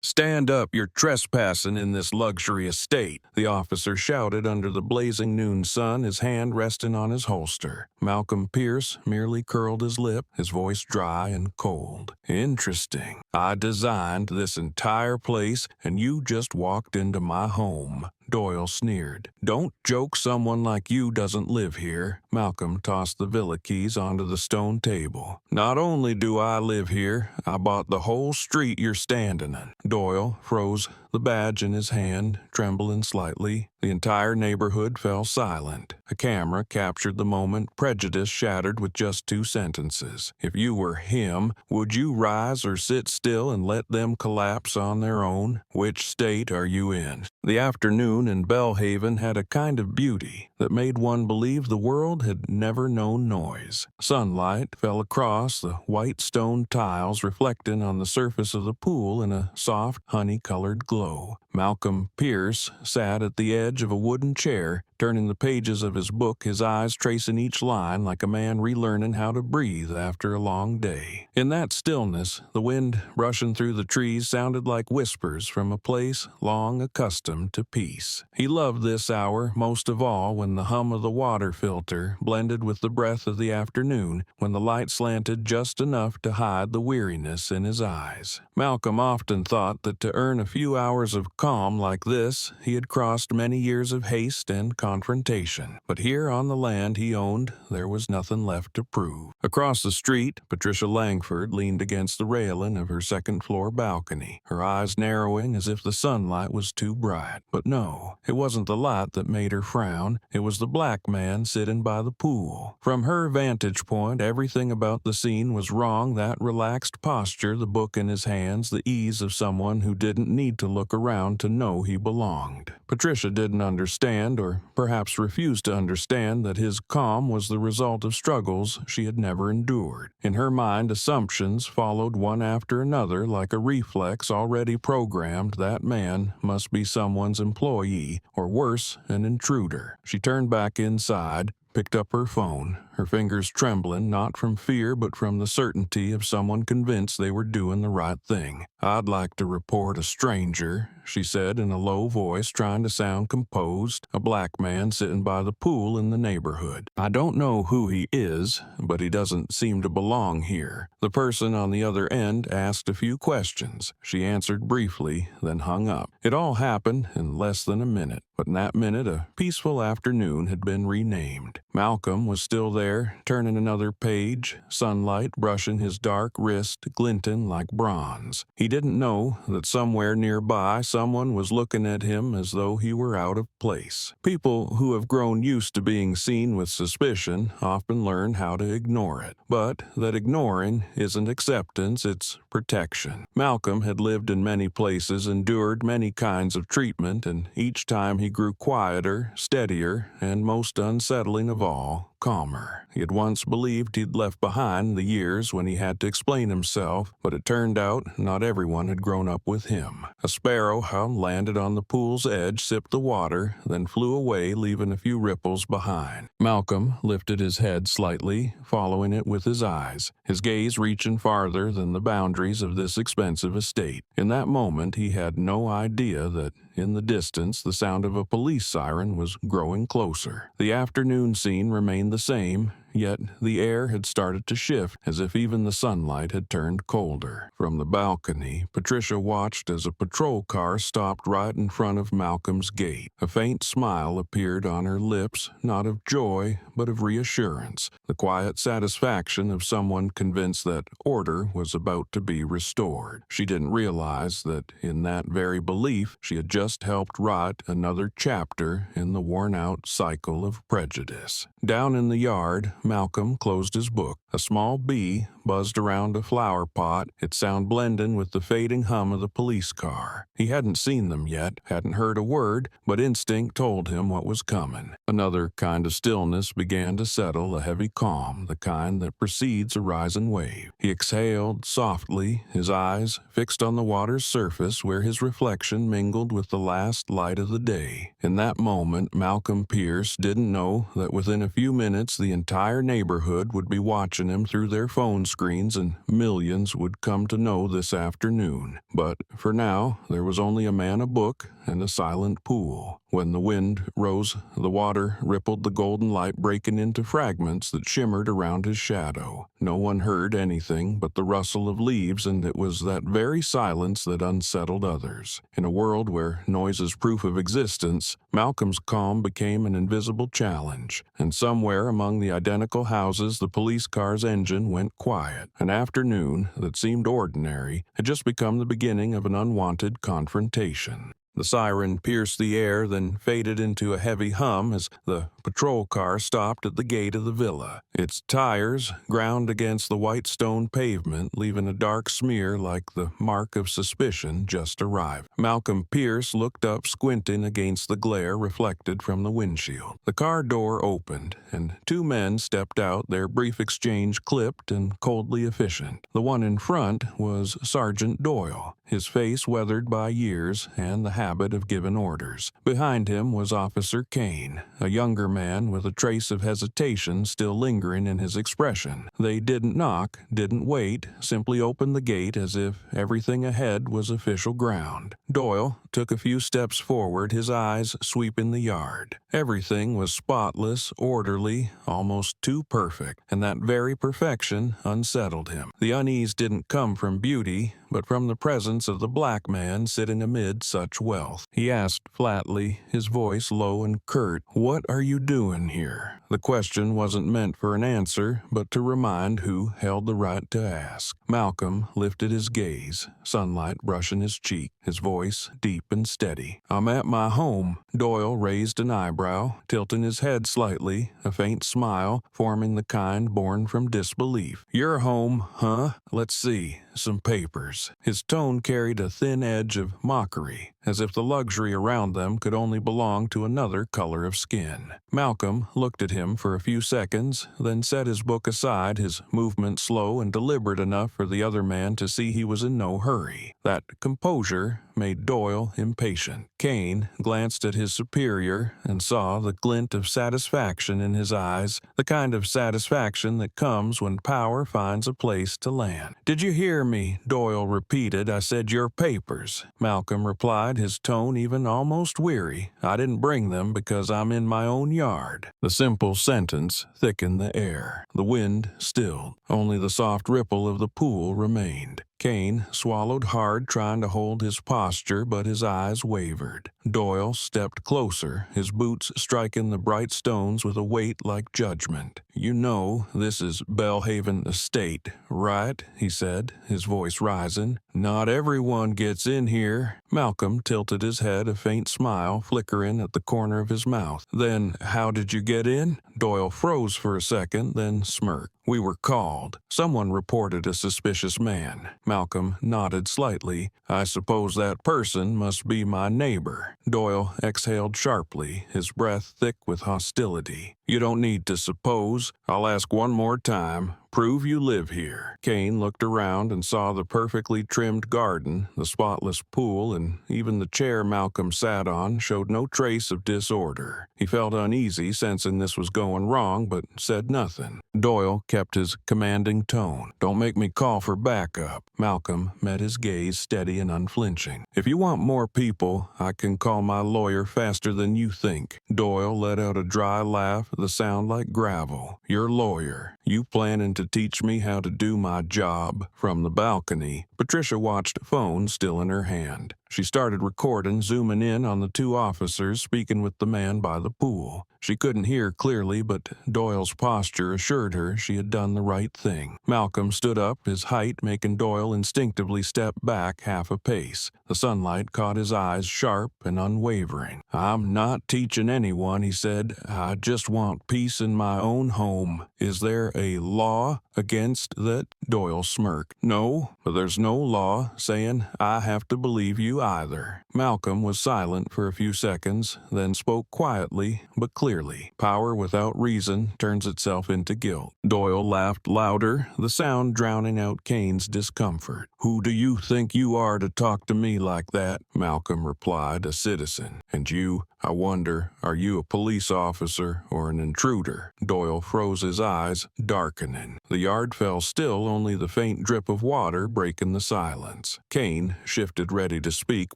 "Stand up, you're trespassing in this luxury estate," the officer shouted under the blazing noon sun, his hand resting on his holster. Malcolm Pierce merely curled his lip, his voice dry and cold. "Interesting. I designed this entire place, and you just walked into my home." Doyle sneered. "Don't joke, someone like you doesn't live here." Malcolm tossed the villa keys onto the stone table. "Not only do I live here, I bought the whole street you're standing in." Doyle froze, the badge in his hand trembling slightly. The entire neighborhood fell silent. A camera captured the moment, prejudice shattered with just 2 sentences. "If you were him, would you rise or sit still and let them collapse on their own? Which state are you in?" The afternoon in Bellhaven had a kind of beauty that made one believe the world had never known noise. Sunlight fell across the white stone tiles, reflecting on the surface of the pool in a soft, honey-colored glow. Malcolm Pierce sat at the edge of a wooden chair, turning the pages of his book, his eyes tracing each line like a man relearning how to breathe after a long day. In that stillness, the wind rushing through the trees sounded like whispers from a place long accustomed to peace. He loved this hour most of all, when the hum of the water filter blended with the breath of the afternoon, when the light slanted just enough to hide the weariness in his eyes. Malcolm often thought that to earn a few hours of calm like this, he had crossed many years of haste and confrontation. But here on the land he owned, there was nothing left to prove. Across the street, Patricia Langford leaned against the railing of her second-floor balcony, her eyes narrowing as if the sunlight was too bright. But no, it wasn't the light that made her frown. It was the black man sitting by the pool. From her vantage point, everything about the scene was wrong. That relaxed posture, the book in his hands, the ease of someone who didn't need to look around to know he belonged. Patricia didn't understand, or perhaps refused to understand, that his calm was the result of struggles she had never endured. In her mind, assumptions followed one after another like a reflex already programmed. That man must be someone's employee, or worse, an intruder. She turned back inside, picked up her phone, her fingers trembling not from fear but from the certainty of someone convinced they were doing the right thing. "I'd like to report a stranger," she said in a low voice, trying to sound composed, "a black man sitting by the pool in the neighborhood. I don't know who he is, but he doesn't seem to belong here." The person on the other end asked a few questions. She answered briefly, then hung up. It all happened in less than a minute, but in that minute a peaceful afternoon had been renamed. Malcolm was still there, turning another page, sunlight brushing his dark wrist, glinting like bronze. He didn't know that somewhere nearby someone was looking at him as though he were out of place. People who have grown used to being seen with suspicion often learn how to ignore it. But that ignoring isn't acceptance, it's protection. Malcolm had lived in many places, endured many kinds of treatment, and each time he grew quieter, steadier, and most unsettling of all, calmer. He had once believed he'd left behind the years when he had to explain himself, but it turned out not everyone had grown up with him. A sparrow landed on the pool's edge, sipped the water, then flew away, leaving a few ripples behind. Malcolm lifted his head slightly, following it with his eyes, his gaze reaching farther than the boundaries of this expensive estate. In that moment, he had no idea that in the distance, the sound of a police siren was growing closer. The afternoon scene remained the same, yet the air had started to shift, as if even the sunlight had turned colder. From the balcony, Patricia watched as a patrol car stopped right in front of Malcolm's gate. A faint smile appeared on her lips, not of joy, but of reassurance, the quiet satisfaction of someone convinced that order was about to be restored. She didn't realize that in that very belief, she had just helped write another chapter in the worn-out cycle of prejudice. Down in the yard, Malcolm closed his book. A small bee buzzed around a flower pot, its sound blending with the fading hum of the police car. He hadn't seen them yet, hadn't heard a word, but instinct told him what was coming. Another kind of stillness began to settle, a heavy calm, the kind that precedes a rising wave. He exhaled softly, his eyes fixed on the water's surface where his reflection mingled with the last light of the day. In that moment, Malcolm Pierce didn't know that within a few minutes the entire neighborhood would be watching him through their phone screens, and millions would come to know this afternoon. But for now, there was only a man, a book, and a silent pool. When the wind rose, the water rippled, the golden light breaking into fragments that shimmered around his shadow. No one heard anything but the rustle of leaves, and it was that very silence that unsettled others. In a world where noise is proof of existence, Malcolm's calm became an invisible challenge, and somewhere among the identical houses the police car's engine went quiet. An afternoon that seemed ordinary had just become the beginning of an unwanted confrontation. The siren pierced the air, then faded into a heavy hum as the patrol car stopped at the gate of the villa. Its tires ground against the white stone pavement, leaving a dark smear like the mark of suspicion just arrived. Malcolm Pierce looked up, squinting against the glare reflected from the windshield. The car door opened, and two men stepped out, their brief exchange clipped and coldly efficient. The one in front was Sergeant Doyle, his face weathered by years and the habit of giving orders. Behind him was Officer Kane, a younger man with a trace of hesitation still lingering in his expression. They didn't knock, didn't wait, simply opened the gate as if everything ahead was official ground. Doyle took a few steps forward, his eyes sweeping the yard. Everything was spotless, orderly, almost too perfect, and that very perfection unsettled him. The unease didn't come from beauty, but from the presence of the black man sitting amid such wealth. He asked flatly, his voice low and curt, "What are you doing here?" The question wasn't meant for an answer, but to remind who held the right to ask. Malcolm lifted his gaze, sunlight brushing his cheek, his voice deep and steady. "I'm at my home." Doyle raised an eyebrow, tilting his head slightly, a faint smile forming the kind born from disbelief. "Your home, huh? Let's see. Some papers." His tone carried a thin edge of mockery, as if the luxury around them could only belong to another color of skin. Malcolm looked at him for a few seconds, then set his book aside, his movement slow and deliberate enough for the other man to see he was in no hurry. That composure made Doyle impatient. Kane glanced at his superior and saw the glint of satisfaction in his eyes, the kind of satisfaction that comes when power finds a place to land. "Did you hear me?" Doyle repeated. "I said your papers." Malcolm replied, his tone even almost weary. "I didn't bring them because I'm in my own yard." The simple sentence thickened the air. The wind stilled. Only the soft ripple of the pool remained. Kane swallowed hard, trying to hold his posture, but his eyes wavered. Doyle stepped closer, his boots striking the bright stones with a weight like judgment. "You know this is Bellhaven Estate, right?" he said, his voice rising. "Not everyone gets in here." Malcolm tilted his head, a faint smile flickering at the corner of his mouth. "Then how did you get in?" Doyle froze for a second, then smirked. "We were called. Someone reported a suspicious man." Malcolm nodded slightly. "I suppose that person must be my neighbor." Doyle exhaled sharply, his breath thick with hostility. "You don't need to suppose. I'll ask one more time. Prove you live here." Kane looked around and saw the perfectly trimmed garden, the spotless pool, and even the chair Malcolm sat on showed no trace of disorder. He felt uneasy, sensing this was going wrong, but said nothing. Doyle kept his commanding tone. "Don't make me call for backup." Malcolm met his gaze steady and unflinching. "If you want more people, I can call my lawyer faster than you think." Doyle let out a dry laugh, the sound like gravel. "Your lawyer? You planning to teach me how to do my job?" From the balcony, Patricia watched a phone still in her hand. She started recording, zooming in on the two officers speaking with the man by the pool. She couldn't hear clearly, but Doyle's posture assured her she had done the right thing. Malcolm stood up, his height making Doyle instinctively step back half a pace. The sunlight caught his eyes, sharp and unwavering. "I'm not teaching anyone," he said. "I just want peace in my own home. Is there a law against that?" Doyle smirked. "No, but there's no law saying I have to believe you either." Malcolm was silent for a few seconds, then spoke quietly but clearly. "Power without reason turns itself into guilt." Doyle laughed louder, the sound drowning out Kane's discomfort. "Who do you think you are to talk to me like that?" Malcolm replied, "A citizen. And you, I wonder, are you a police officer or an intruder? Doyle froze his eyes, darkening. The yard fell still, only the faint drip of water breaking the silence. Kane shifted ready to speak,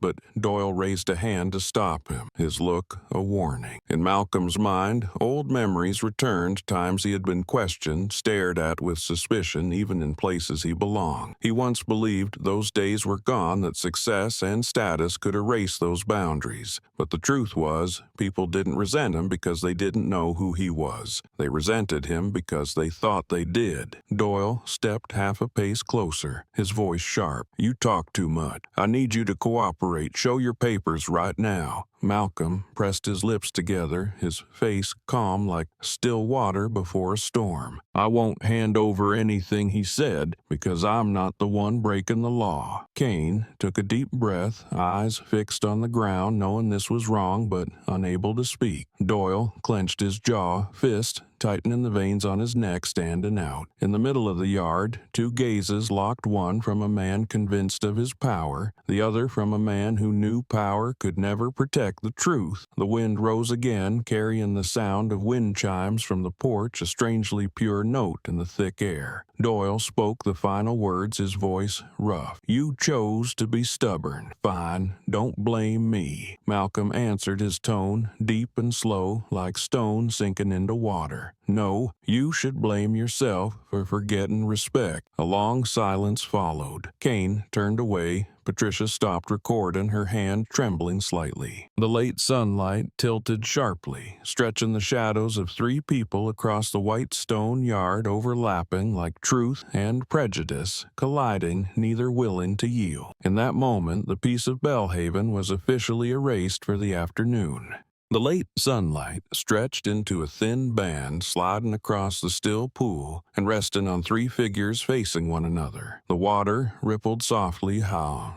but Doyle raised a hand to stop him, his look a warning. In Malcolm's mind, old memories returned, times he had been questioned, stared at with suspicion, even in places he belonged. He once believed those days were gone, that success and status could erase those boundaries. But the truth was, people didn't resent him because they didn't know who he was. They resented him because they thought they did. Doyle stepped half a pace closer, his voice sharp. You talk too much. I need you to cooperate. Show your papers right now. Malcolm pressed his lips together, his face calm like still water before a storm. I won't hand over anything, he said, because I'm not the one breaking the law. Kane took a deep breath, eyes fixed on the ground, knowing this was wrong but unable to speak. Doyle clenched his jaw, fist tightening the veins on his neck, standing out. In the middle of the yard, two gazes locked, one from a man convinced of his power, the other from a man who knew power could never protect the truth. The wind rose again, carrying the sound of wind chimes from the porch, a strangely pure note in the thick air. Doyle spoke the final words, his voice rough. You chose to be stubborn. Fine, don't blame me. Malcolm answered, his tone deep and slow, like stone sinking into water. No, you should blame yourself for forgetting respect. A long silence followed. Kane turned away. Patricia stopped recording, her hand trembling slightly. The late sunlight tilted sharply, stretching the shadows of three people across the white stone yard, overlapping like truth and prejudice, colliding, neither willing to yield. In that moment, the peace of Belhaven was officially erased for the afternoon. The late sunlight stretched into a thin band, sliding across the still pool and resting on three figures facing one another. The water rippled softly,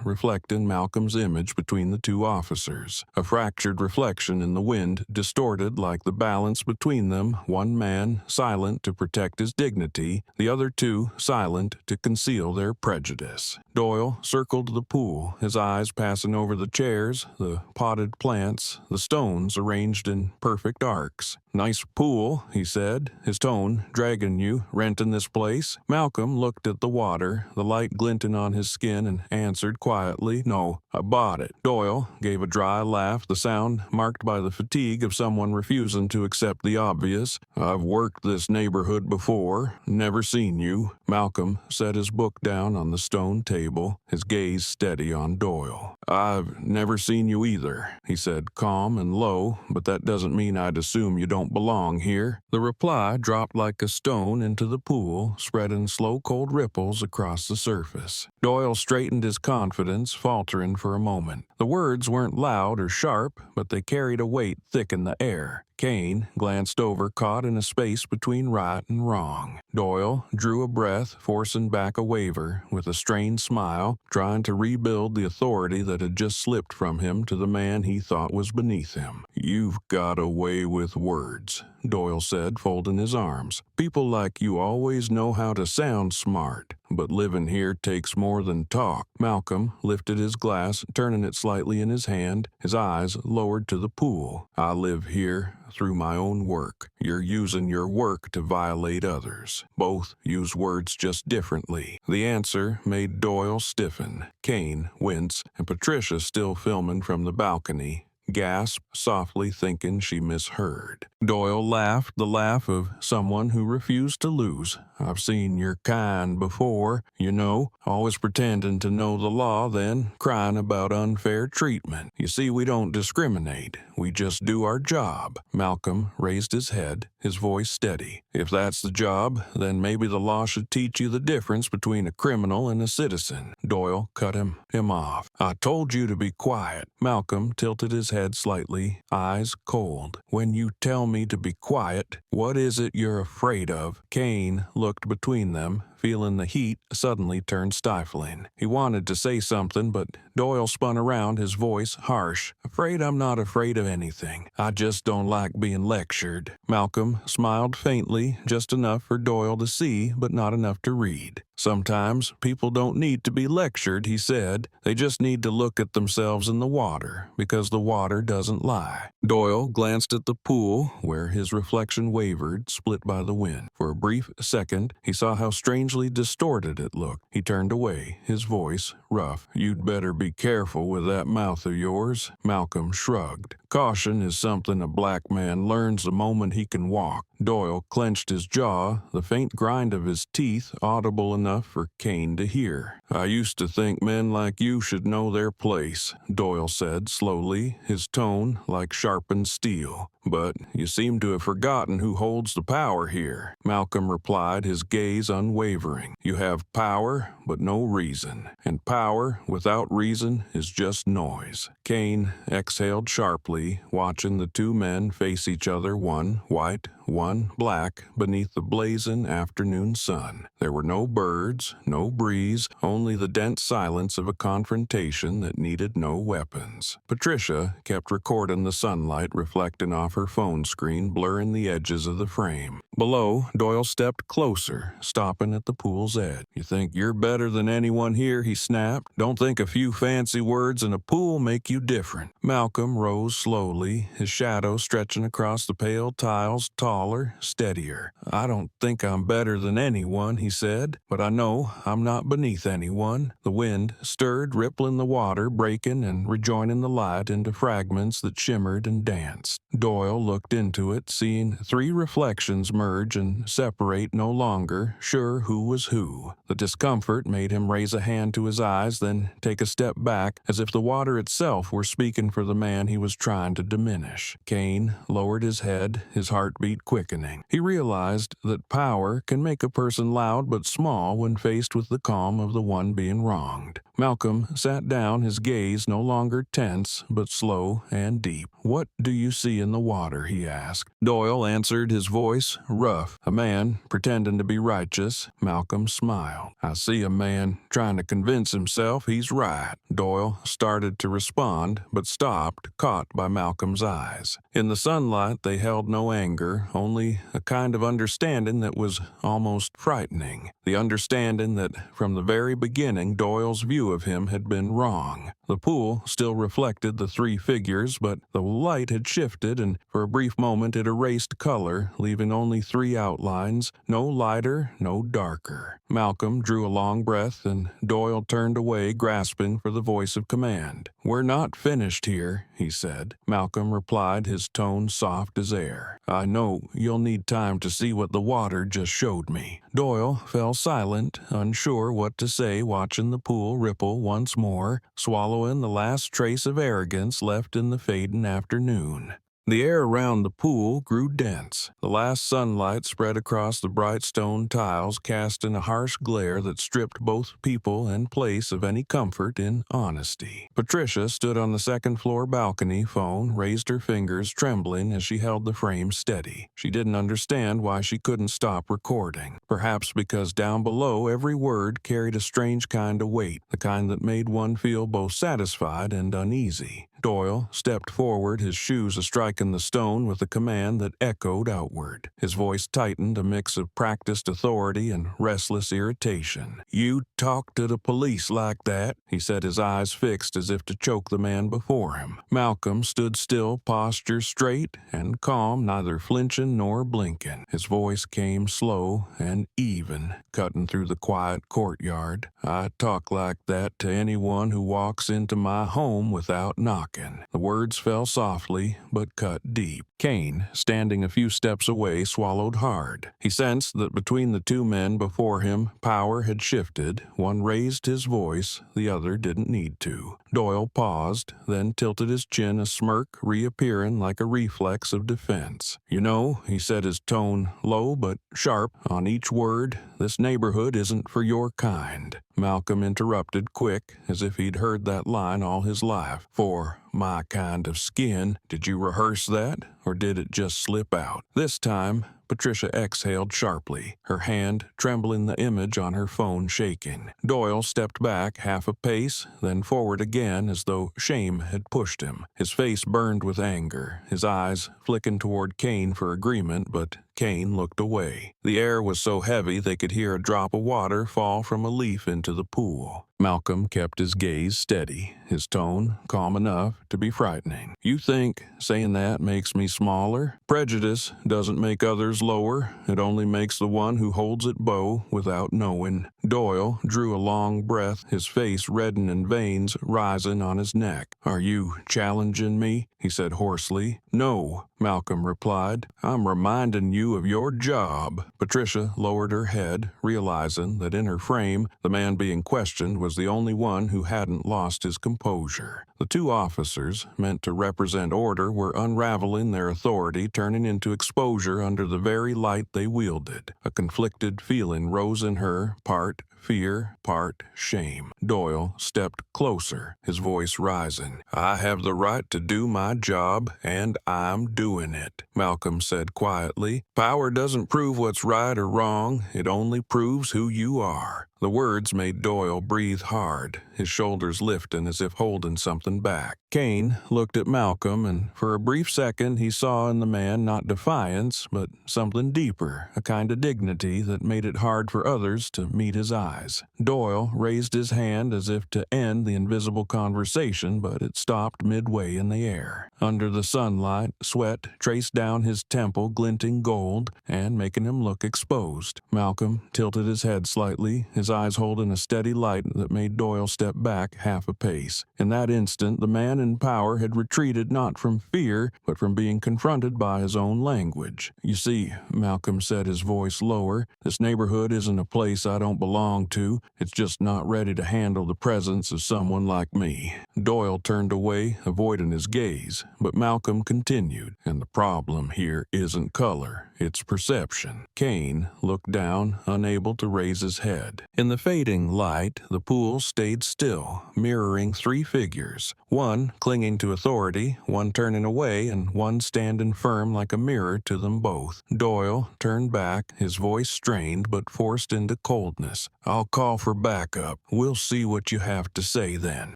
reflecting Malcolm's image between the two officers. A fractured reflection in the wind distorted like the balance between them, one man silent to protect his dignity, the other two silent to conceal their prejudice. Doyle circled the pool, his eyes passing over the chairs, the potted plants, the stones arranged in perfect arcs. Nice pool, he said, his tone dragging you, renting this place? Malcolm looked at the water, the light glinting on his skin, and answered quietly, no, I bought it. Doyle gave a dry laugh, the sound marked by the fatigue of someone refusing to accept the obvious. I've worked this neighborhood before, never seen you. Malcolm set his book down on the stone table, his gaze steady on Doyle. I've never seen you either, he said, calm and low, but that doesn't mean I'd assume you don't belong here. The reply dropped like a stone into the pool, spreading slow cold ripples across the surface. Doyle straightened his confidence, faltering for a moment. The words weren't loud or sharp, but they carried a weight thick in the air. Kane glanced over, caught in a space between right and wrong. Doyle drew a breath, forcing back a waver, with a strained smile, trying to rebuild the authority that had just slipped from him to the man he thought was beneath him. You've got a way with words, Doyle said, folding his arms. People like you always know how to sound smart, but living here takes more than talk. Malcolm lifted his glass, turning it slightly in his hand, his eyes lowered to the pool. I live here through my own work. You're using your work to violate others. Both use words just differently. The answer made Doyle stiffen, Kane wince, and Patricia, still filming from the balcony, gasped softly, thinking she misheard. Doyle laughed, the laugh of someone who refused to lose. I've seen your kind before, you know, always pretending to know the law, then crying about unfair treatment. You see, we don't discriminate. We just do our job. Malcolm raised his head, his voice steady. If that's the job, then maybe the law should teach you the difference between a criminal and a citizen. Doyle cut him off. I told you to be quiet. Malcolm tilted his head slightly, eyes cold. When you tell me to be quiet, what is it you're afraid of? Kane looked between them, feeling the heat suddenly turn stifling. He wanted to say something, but Doyle spun around, his voice harsh. "Afraid I'm not afraid of anything. I just don't like being lectured." Malcolm smiled faintly, just enough for Doyle to see, but not enough to read. "Sometimes people don't need to be lectured," he said. "They just need to look at themselves in the water, because the water doesn't lie." Doyle glanced at the pool, where his reflection wavered, split by the wind. For a brief second, he saw how strangely distorted it looked. He turned away, his voice rough. "You'd better be careful with that mouth of yours." Malcolm shrugged. "Caution is something a black man learns the moment he can walk." Doyle clenched his jaw, the faint grind of his teeth audible enough for Kane to hear. "I used to think men like you should know their place," Doyle said slowly, his tone like sharpened steel. "But you seem to have forgotten who holds the power here." Malcolm replied, his gaze unwavering. "You have power, but no reason. And power without reason is just noise." Kane exhaled sharply, watching the two men face each other, one white, one black, beneath the blazing afternoon sun. There were no birds, no breeze, only the dense silence of a confrontation that needed no weapons. Patricia kept recording the sunlight reflecting off her phone screen, blurring the edges of the frame. Below, Doyle stepped closer, stopping at the pool's edge. "You think you're better than anyone here?" he snapped. "Don't think a few fancy words in a pool make you different." Malcolm rose slowly, his shadow stretching across the pale tiles, taller, steadier. "I don't think I'm better than anyone," he said, "but I know I'm not beneath anyone." The wind stirred, rippling the water, breaking and rejoining the light into fragments that shimmered and danced. Doyle looked into it, seeing three reflections merge and separate, no longer sure who was who. The discomfort made him raise a hand to his eyes, then take a step back, as if the water itself were speaking for the man he was trying to diminish. Kane lowered his head, his heartbeat quickening. He realized that power can make a person loud but small when faced with the calm of the one being wronged. Malcolm sat down, his gaze no longer tense, but slow and deep. "What do you see in the water?" he asked. Doyle answered, his voice rough. "A man pretending to be righteous." Malcolm smiled. "I see a man trying to convince himself he's right." Doyle started to respond, but stopped, caught by Malcolm's eyes. In the sunlight, they held no anger, only a kind of understanding that was almost frightening. The understanding that, from the very beginning, Doyle's view of him had been wrong. The pool still reflected the three figures, but the light had shifted, and for a brief moment it erased color, leaving only three outlines, no lighter, no darker. Malcolm drew a long breath, and Doyle turned away, grasping for the voice of command. "We're not finished here," he said. Malcolm replied, his tone soft as air. "I know you'll need time to see what the water just showed me." Doyle fell silent, unsure what to say, watching the pool ripple once more, swallowing the last trace of arrogance left in the fading afternoon. The air around the pool grew dense. The last sunlight spread across the bright stone tiles, casting a harsh glare that stripped both people and place of any comfort in honesty. Patricia stood on the second-floor balcony, phone raised, her fingers trembling as she held the frame steady. She didn't understand why she couldn't stop recording. Perhaps because down below every word carried a strange kind of weight, the kind that made one feel both satisfied and uneasy. Doyle stepped forward, his shoes striking the stone with a command that echoed outward. His voice tightened, a mix of practiced authority and restless irritation. "You talk to the police like that?" he said, his eyes fixed as if to choke the man before him. Malcolm stood still, posture straight and calm, neither flinching nor blinking. His voice came slow and even, cutting through the quiet courtyard. "I talk like that to anyone who walks into my home without knocking." The words fell softly, but cut deep. Kane, standing a few steps away, swallowed hard. He sensed that between the two men before him, power had shifted. One raised his voice, the other didn't need to. Doyle paused, then tilted his chin, a smirk reappearing like a reflex of defense. "You know," he said, his tone low but sharp on each word, "this neighborhood isn't for your kind." Malcolm interrupted, quick, as if he'd heard that line all his life. "For my kind of skin. Did you rehearse that, or did it just slip out?" This time, Patricia exhaled sharply, her hand trembling, the image on her phone shaking. Doyle stepped back half a pace, then forward again as though shame had pushed him. His face burned with anger, his eyes flicking toward Kane for agreement, but Kane looked away. The air was so heavy they could hear a drop of water fall from a leaf into the pool. Malcolm kept his gaze steady, his tone calm enough to be frightening. "You think saying that makes me smaller? Prejudice doesn't make others lower. It only makes the one who holds it bow without knowing." Doyle drew a long breath, his face reddened and veins rising on his neck. "Are you challenging me?" he said hoarsely. "No," Malcolm replied. "I'm reminding you of your job." Patricia lowered her head, realizing that in her frame, the man being questioned was the only one who hadn't lost his composure. The two officers, meant to represent order, were unraveling their authority, turning into exposure under the very light they wielded. A conflicted feeling rose in her, part fear, part shame. Doyle stepped closer, his voice rising. "I have the right to do my job, and I'm doing it," Malcolm said quietly. "Power doesn't prove what's right or wrong, it only proves who you are." The words made Doyle breathe hard, his shoulders lifting as if holding something back. Kane looked at Malcolm, and for a brief second he saw in the man not defiance, but something deeper, a kind of dignity that made it hard for others to meet his eyes. Doyle raised his hand as if to end the invisible conversation, but it stopped midway in the air. Under the sunlight, sweat traced down his temple, glinting gold, and making him look exposed. Malcolm tilted his head slightly, his eyes holding a steady light that made Doyle step back half a pace. In that instant, the man in power had retreated not from fear, but from being confronted by his own language. "You see," Malcolm said, his voice lower, "this neighborhood isn't a place I don't belong to. It's just not ready to handle the presence of someone like me." Doyle turned away, avoiding his gaze, but Malcolm continued, "And the problem here isn't color, it's perception." Kane looked down, unable to raise his head. In the fading light, the pool stayed still, mirroring three figures, one clinging to authority, one turning away, and one standing firm like a mirror to them both. Doyle turned back, his voice strained but forced into coldness. "I'll call for backup. We'll see what you have to say then."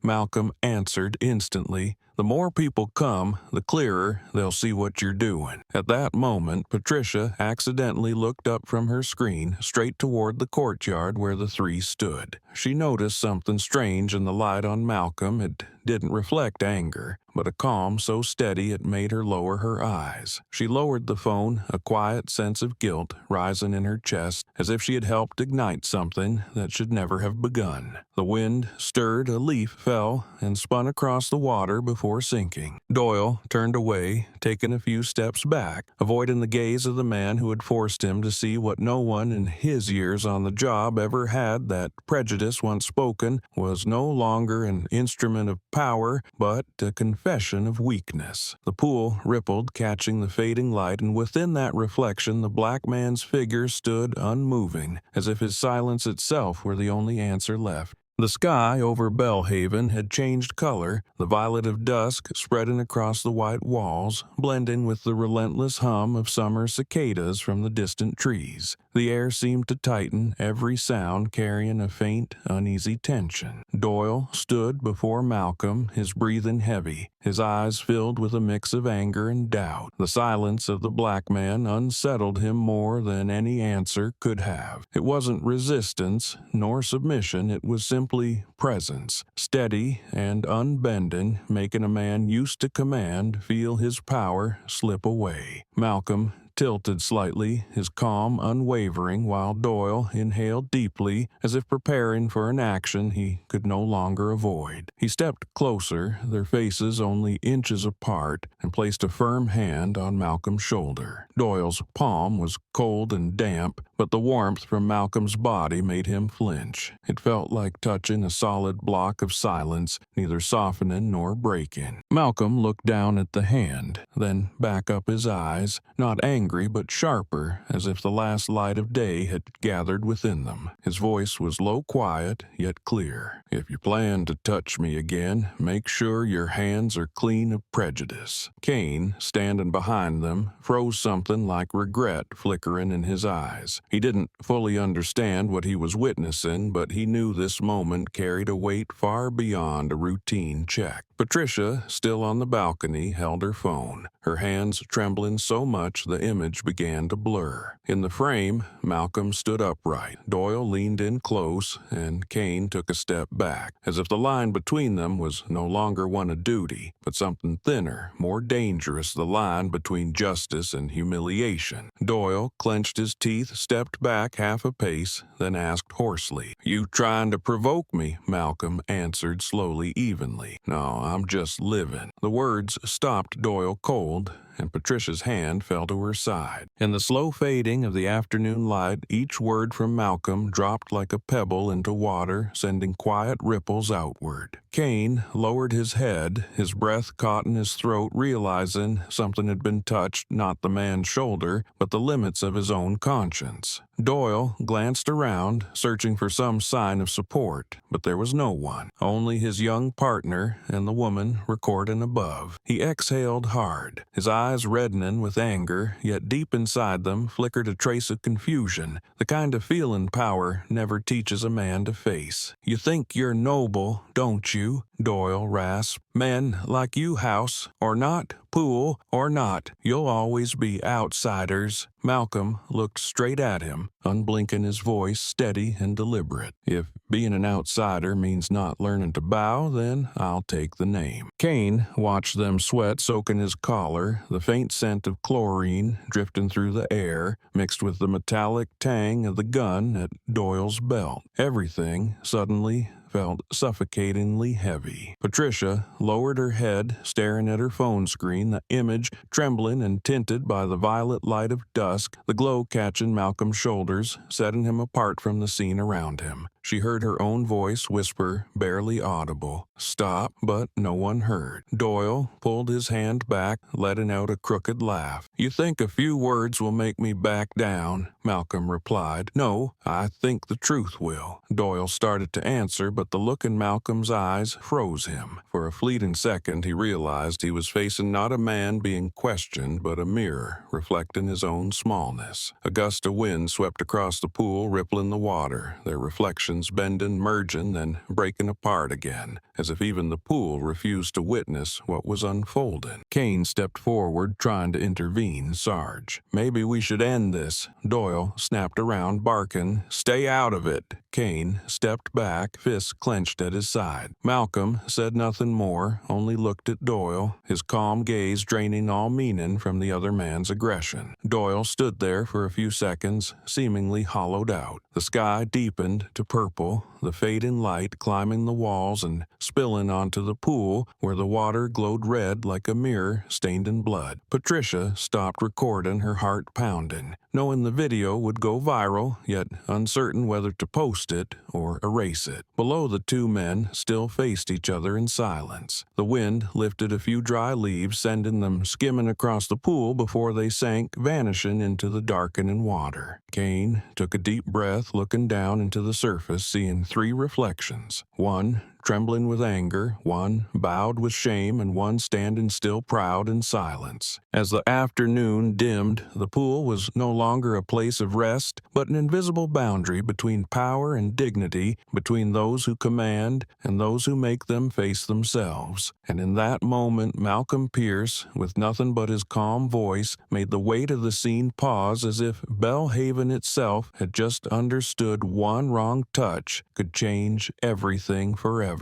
Malcolm answered instantly. "The more people come, the clearer they'll see what you're doing." At that moment, Patricia accidentally looked up from her screen straight toward the courtyard where the three stood. She noticed something strange in the light on Malcolm. It didn't reflect anger, but a calm so steady it made her lower her eyes. She lowered the phone, a quiet sense of guilt rising in her chest, as if she had helped ignite something that should never have begun. The wind stirred, a leaf fell, and spun across the water before sinking. Doyle turned away, taking a few steps back, avoiding the gaze of the man who had forced him to see what no one in his years on the job ever had, that prejudice, once spoken, was no longer an instrument of power, but a confession of weakness. The pool rippled, catching the fading light, and within that reflection the black man's figure stood unmoving, as if his silence itself were the only answer left. The sky over Belhaven had changed color, the violet of dusk spreading across the white walls, blending with the relentless hum of summer cicadas from the distant trees. The air seemed to tighten, every sound carrying a faint, uneasy tension. Doyle stood before Malcolm, his breathing heavy, his eyes filled with a mix of anger and doubt. The silence of the black man unsettled him more than any answer could have. It wasn't resistance nor submission, it was simply presence, steady and unbending, making a man used to command feel his power slip away. Malcolm tilted slightly, his calm unwavering, while Doyle inhaled deeply, as if preparing for an action he could no longer avoid. He stepped closer, their faces only inches apart, and placed a firm hand on Malcolm's shoulder. Doyle's palm was cold and damp, but the warmth from Malcolm's body made him flinch. It felt like touching a solid block of silence, neither softening nor breaking. Malcolm looked down at the hand, then back up his eyes, not angry angry but sharper, as if the last light of day had gathered within them. His voice was low, quiet, yet clear. "If you plan to touch me again, make sure your hands are clean of prejudice." Kane, standing behind them, froze, something like regret flickering in his eyes. He didn't fully understand what he was witnessing, but he knew this moment carried a weight far beyond a routine check. Patricia, still on the balcony, held her phone, her hands trembling so much the image began to blur. In the frame, Malcolm stood upright. Doyle leaned in close, and Kane took a step back, as if the line between them was no longer one of duty, but something thinner, more dangerous, the line between justice and humiliation. Doyle clenched his teeth, stepped back half a pace, then asked hoarsely, "You trying to provoke me?" Malcolm answered slowly, evenly. "No, I'm just living." The words stopped Doyle cold, and Patricia's hand fell to her side. In the slow fading of the afternoon light, each word from Malcolm dropped like a pebble into water, sending quiet ripples outward. Kane lowered his head, his breath caught in his throat, realizing something had been touched, not the man's shoulder, but the limits of his own conscience. Doyle glanced around, searching for some sign of support, but there was no one, only his young partner and the woman recording above. He exhaled hard, his eyes reddening with anger, yet deep inside them flickered a trace of confusion, the kind of feeling power never teaches a man to face. "You think you're noble, don't you?" Doyle rasped. "Men like you, house or not, pool or not, you'll always be outsiders." Malcolm looked straight at him, unblinking, his voice steady and deliberate. "If being an outsider means not learning to bow, then I'll take the name." Kane watched them sweat soaking his collar, the faint scent of chlorine drifting through the air, mixed with the metallic tang of the gun at Doyle's belt. Everything suddenly felt suffocatingly heavy. Patricia lowered her head, staring at her phone screen, the image trembling and tinted by the violet light of dusk, the glow catching Malcolm's shoulders, setting him apart from the scene around him. She heard her own voice whisper, barely audible, "Stop," but no one heard. Doyle pulled his hand back, letting out a crooked laugh. "You think a few words will make me back down?" Malcolm replied. "No, I think the truth will." Doyle started to answer, but the look in Malcolm's eyes froze him. For a fleeting second, he realized he was facing not a man being questioned, but a mirror reflecting his own smallness. A gust of wind swept across the pool, rippling the water, their reflections bending, merging, then breaking apart again, as if even the pool refused to witness what was unfolding. Kane stepped forward, trying to intervene. "Sarge, maybe we should end this." Doyle snapped around, barking, "Stay out of it." Kane stepped back, fists clenched at his side. Malcolm said nothing more, only looked at Doyle, his calm gaze draining all meaning from the other man's aggression. Doyle stood there for a few seconds, seemingly hollowed out. The sky deepened to purple, the fading light climbing the walls and spilling onto the pool, where the water glowed red like a mirror stained in blood. Patricia stopped recording, her heart pounding, knowing the video would go viral, yet uncertain whether to post it or erase it. Below, the two men still faced each other in silence. The wind lifted a few dry leaves, sending them skimming across the pool before they sank, vanishing into the darkening water. Kane took a deep breath, looking down into the surface, seeing three reflections. One trembling with anger, one bowed with shame, and one standing still proud in silence. As the afternoon dimmed, the pool was no longer a place of rest, but an invisible boundary between power and dignity, between those who command and those who make them face themselves. And in that moment, Malcolm Pierce, with nothing but his calm voice, made the weight of the scene pause, as if Belhaven itself had just understood one wrong touch could change everything forever.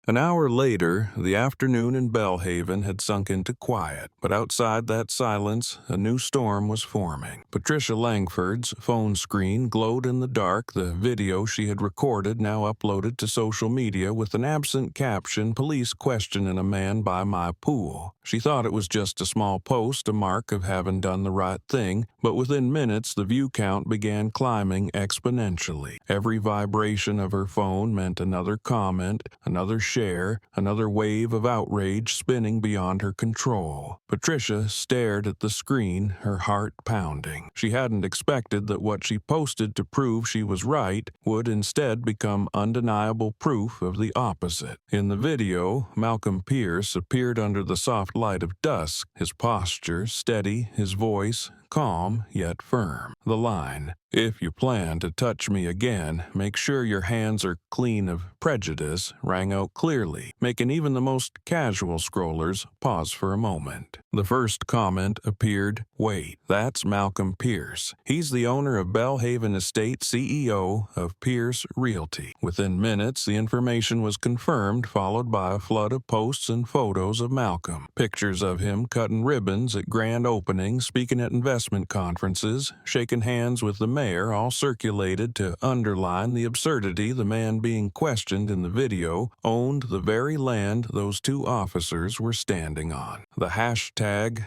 An hour later, the afternoon in Belhaven had sunk into quiet, but outside that silence, a new storm was forming. Patricia Langford's phone screen glowed in the dark, the video she had recorded now uploaded to social media with an absent caption, "Police questioning a man by my pool." She thought it was just a small post, a mark of having done the right thing, but within minutes the view count began climbing exponentially. Every vibration of her phone meant another comment, another share, another wave of outrage spinning beyond her control. Patricia stared at the screen, her heart pounding. She hadn't expected that what she posted to prove she was right would instead become undeniable proof of the opposite. In the video, Malcolm Pierce appeared under the soft light of dusk, his posture steady, his voice calm yet firm. The line, "If you plan to touch me again, make sure your hands are clean of prejudice," rang out clearly, making even the most casual scrollers pause for a moment. The first comment appeared, "Wait, that's Malcolm Pierce. He's the owner of Bellhaven Estate, CEO of Pierce Realty." Within minutes, the information was confirmed, followed by a flood of posts and photos of Malcolm. Pictures of him cutting ribbons at grand openings, speaking at investment conferences, shaking hands with the mayor, all circulated to underline the absurdity the man being questioned in the video owned the very land those two officers were standing on. The hashtag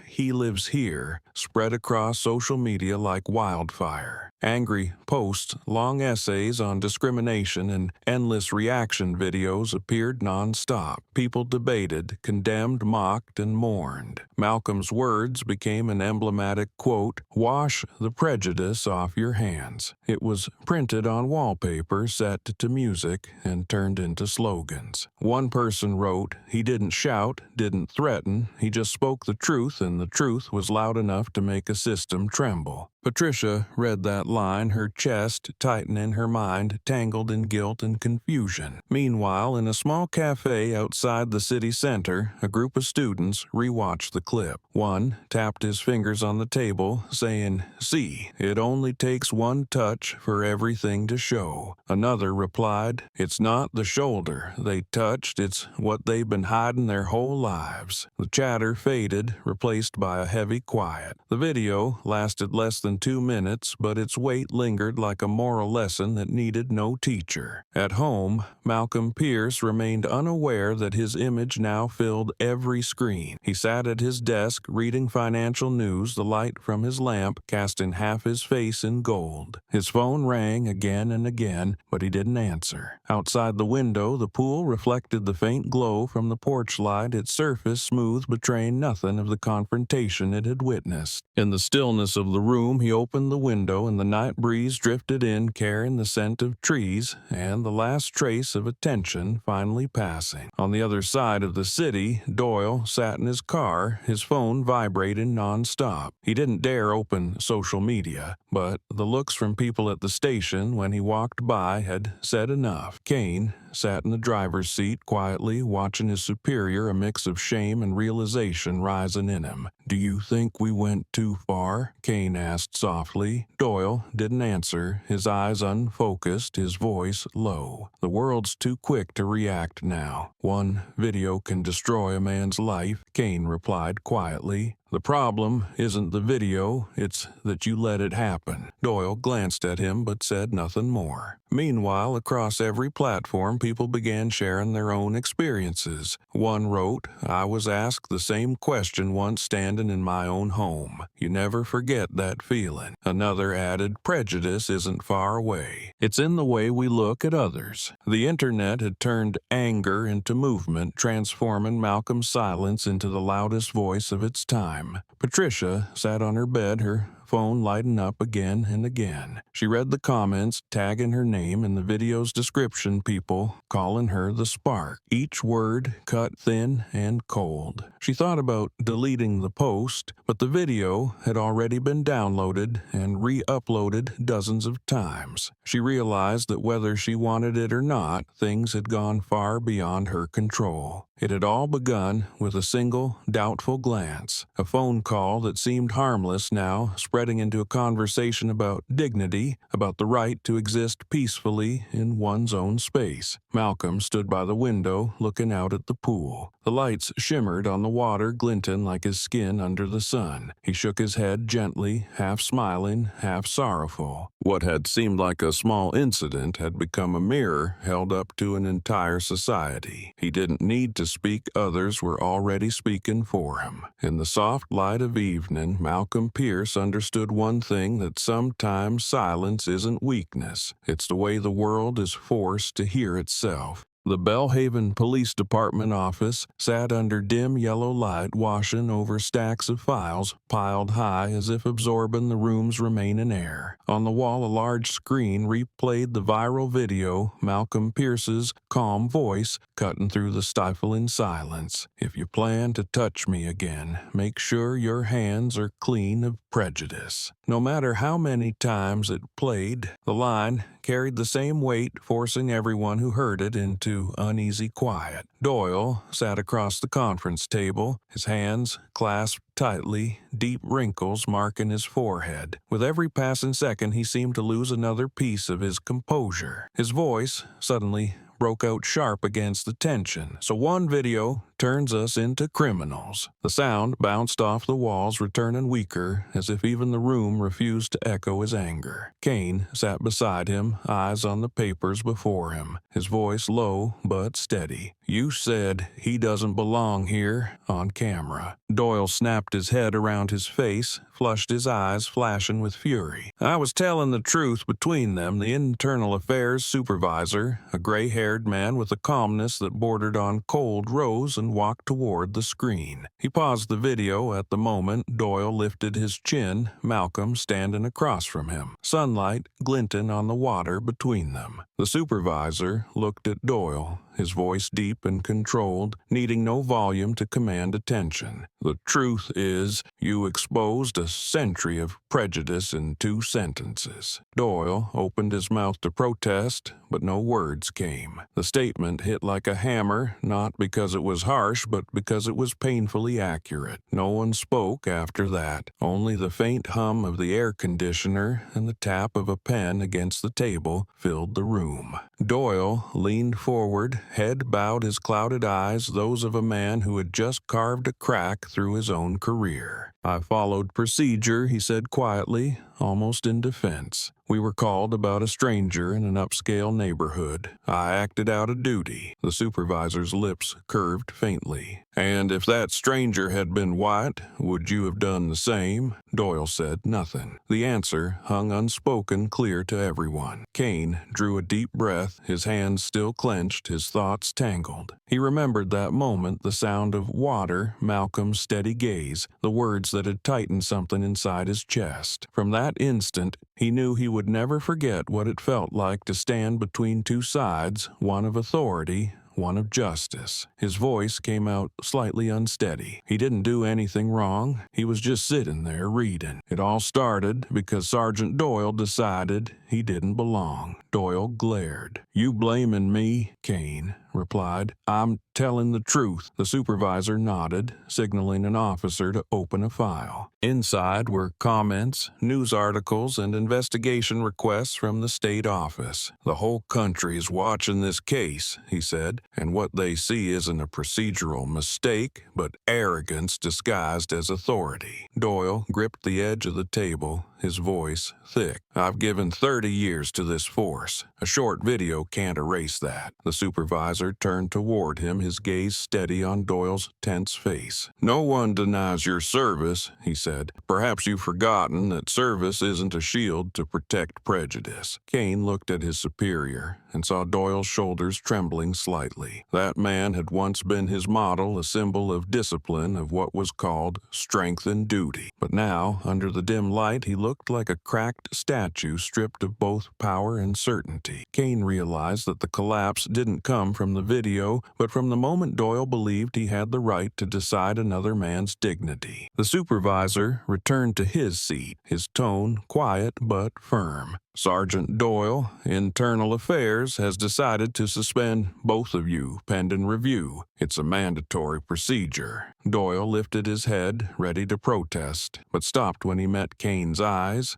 "He lives here" spread across social media like wildfire. Angry posts, long essays on discrimination, and endless reaction videos appeared non-stop. People debated, condemned, mocked, and mourned. Malcolm's words became an emblematic quote, "Wash the prejudice off your hands." It was printed on wallpaper, set to music, and turned into slogans. One person wrote, "He didn't shout, didn't threaten, he just spoke the truth, and the truth was loud enough to make a system tremble." Patricia read that line, her chest tightening, her mind tangled in guilt and confusion. Meanwhile, in a small cafe outside the city center, a group of students rewatched the clip. One tapped his fingers on the table, saying, "See, it only takes one touch for everything to show." Another replied, "It's not the shoulder they touched, it's what they've been hiding their whole lives." The chatter faded, replaced by a heavy quiet. The video lasted less than 2 minutes, but its weight lingered like a moral lesson that needed no teacher. At home, Malcolm Pierce remained unaware that his image now filled every screen. He sat at his desk reading financial news, the light from his lamp casting half his face in gold. His phone rang again and again, but he didn't answer. Outside the window, the pool reflected the faint glow from the porch light, its surface smooth, betraying nothing of the confrontation it had witnessed. In the stillness of the room, he opened the window, and the night breeze drifted in, carrying the scent of trees and the last trace of attention finally passing. On the other side of the city, Doyle sat in his car, his phone vibrating non-stop. He didn't dare open social media, but the looks from people at the station when he walked by had said enough. Kane sat in the driver's seat, quietly watching his superior, a mix of shame and realization rising in him. "Do you think we went too far?" Kane asked softly. Doyle didn't answer, his eyes unfocused, his voice low. "The world's too quick to react now. One video can destroy a man's life," Kane replied quietly. "The problem isn't the video, it's that you let it happen." Doyle glanced at him but said nothing more. Meanwhile, across every platform, people began sharing their own experiences. One wrote, "I was asked the same question once standing in my own home. You never forget that feeling." Another added, "Prejudice isn't far away. It's in the way we look at others." The internet had turned anger into movement, transforming Malcolm's silence into the loudest voice of its time. Patricia sat on her bed, her phone lighting up again and again. She read the comments, tagging her name in the video's description, people calling her the Spark. Each word cut thin and cold. She thought about deleting the post, but the video had already been downloaded and re-uploaded dozens of times. She realized that whether she wanted it or not, things had gone far beyond her control. It had all begun with a single, doubtful glance, a phone call that seemed harmless now, spreading into a conversation about dignity, about the right to exist peacefully in one's own space. Malcolm stood by the window, looking out at the pool. The lights shimmered on the water, glinting like his skin under the sun. He shook his head gently, half smiling, half sorrowful. What had seemed like a small incident had become a mirror held up to an entire society. He didn't need to speak, others were already speaking for him. In the soft light of evening, Malcolm Pierce understood one thing, that sometimes silence isn't weakness. It's the way the world is forced to hear itself. The Bellhaven Police Department office sat under dim yellow light, washing over stacks of files piled high as if absorbing the room's remaining air. On the wall, a large screen replayed the viral video, Malcolm Pierce's calm voice cutting through the stifling silence. "If you plan to touch me again, make sure your hands are clean of prejudice." No matter how many times it played, the line carried the same weight, forcing everyone who heard it into uneasy quiet. Doyle sat across the conference table, his hands clasped tightly, deep wrinkles marking his forehead. With every passing second, he seemed to lose another piece of his composure. His voice suddenly broke out sharp against the tension. "So one video turns us into criminals." The sound bounced off the walls, returning weaker, as if even the room refused to echo his anger. Kane sat beside him, eyes on the papers before him, his voice low but steady. "You said he doesn't belong here on camera." Doyle snapped his head around his face, flushed his eyes, flashing with fury. "I was telling the truth between them." The internal affairs supervisor, a gray-haired man with a calmness that bordered on cold, rose and walked toward the screen. He paused the video at the moment. Doyle lifted his chin, Malcolm standing across from him, sunlight glinting on the water between them. The supervisor looked at Doyle, his voice deep and controlled, needing no volume to command attention. "The truth is, you exposed a century of prejudice in 2 sentences." Doyle opened his mouth to protest, but no words came. The statement hit like a hammer, not because it was harsh, but because it was painfully accurate. No one spoke after that. Only the faint hum of the air conditioner and the tap of a pen against the table filled the room. Doyle leaned forward, head bowed, his clouded eyes those of a man who had just carved a crack through his own career. "I followed procedure," he said quietly, almost in defense. "We were called about a stranger in an upscale neighborhood. I acted out a duty." The supervisor's lips curved faintly. "And if that stranger had been white, would you have done the same?" Doyle said nothing. The answer hung unspoken, clear to everyone. Kane drew a deep breath, his hands still clenched, his thoughts tangled. He remembered that moment, the sound of water, Malcolm's steady gaze, the words that had tightened something inside his chest. From that instant, he knew he would never forget what it felt like to stand between 2 sides, one of authority, one of justice. His voice came out slightly unsteady. He didn't do anything wrong. He was just sitting there reading. It all started because Sergeant Doyle decided he didn't belong. Doyle glared. "You blaming me?" Kane replied. "I'm telling the truth." The supervisor nodded, signaling an officer to open a file. Inside were comments, news articles, and investigation requests from the state office. "The whole country is watching this case," he said, "and what they see isn't a procedural mistake, but arrogance disguised as authority." Doyle gripped the edge of the table, his voice thick. "I've given 30 years to this force. A short video can't erase that." The supervisor turned toward him, his gaze steady on Doyle's tense face. "No one denies your service," he said. "Perhaps you've forgotten that service isn't a shield to protect prejudice." Kane looked at his superior and saw Doyle's shoulders trembling slightly. That man had once been his model, a symbol of discipline, of what was called strength and duty. But now, under the dim light, he looked like a cracked statue stripped of both power and certainty. Kane realized that the collapse didn't come from the video, but from the moment Doyle believed he had the right to decide another man's dignity. The supervisor returned to his seat, his tone quiet but firm. "Sergeant Doyle, Internal Affairs has decided to suspend both of you pending review. It's a mandatory procedure." Doyle lifted his head, ready to protest, but stopped when he met Kane's eyes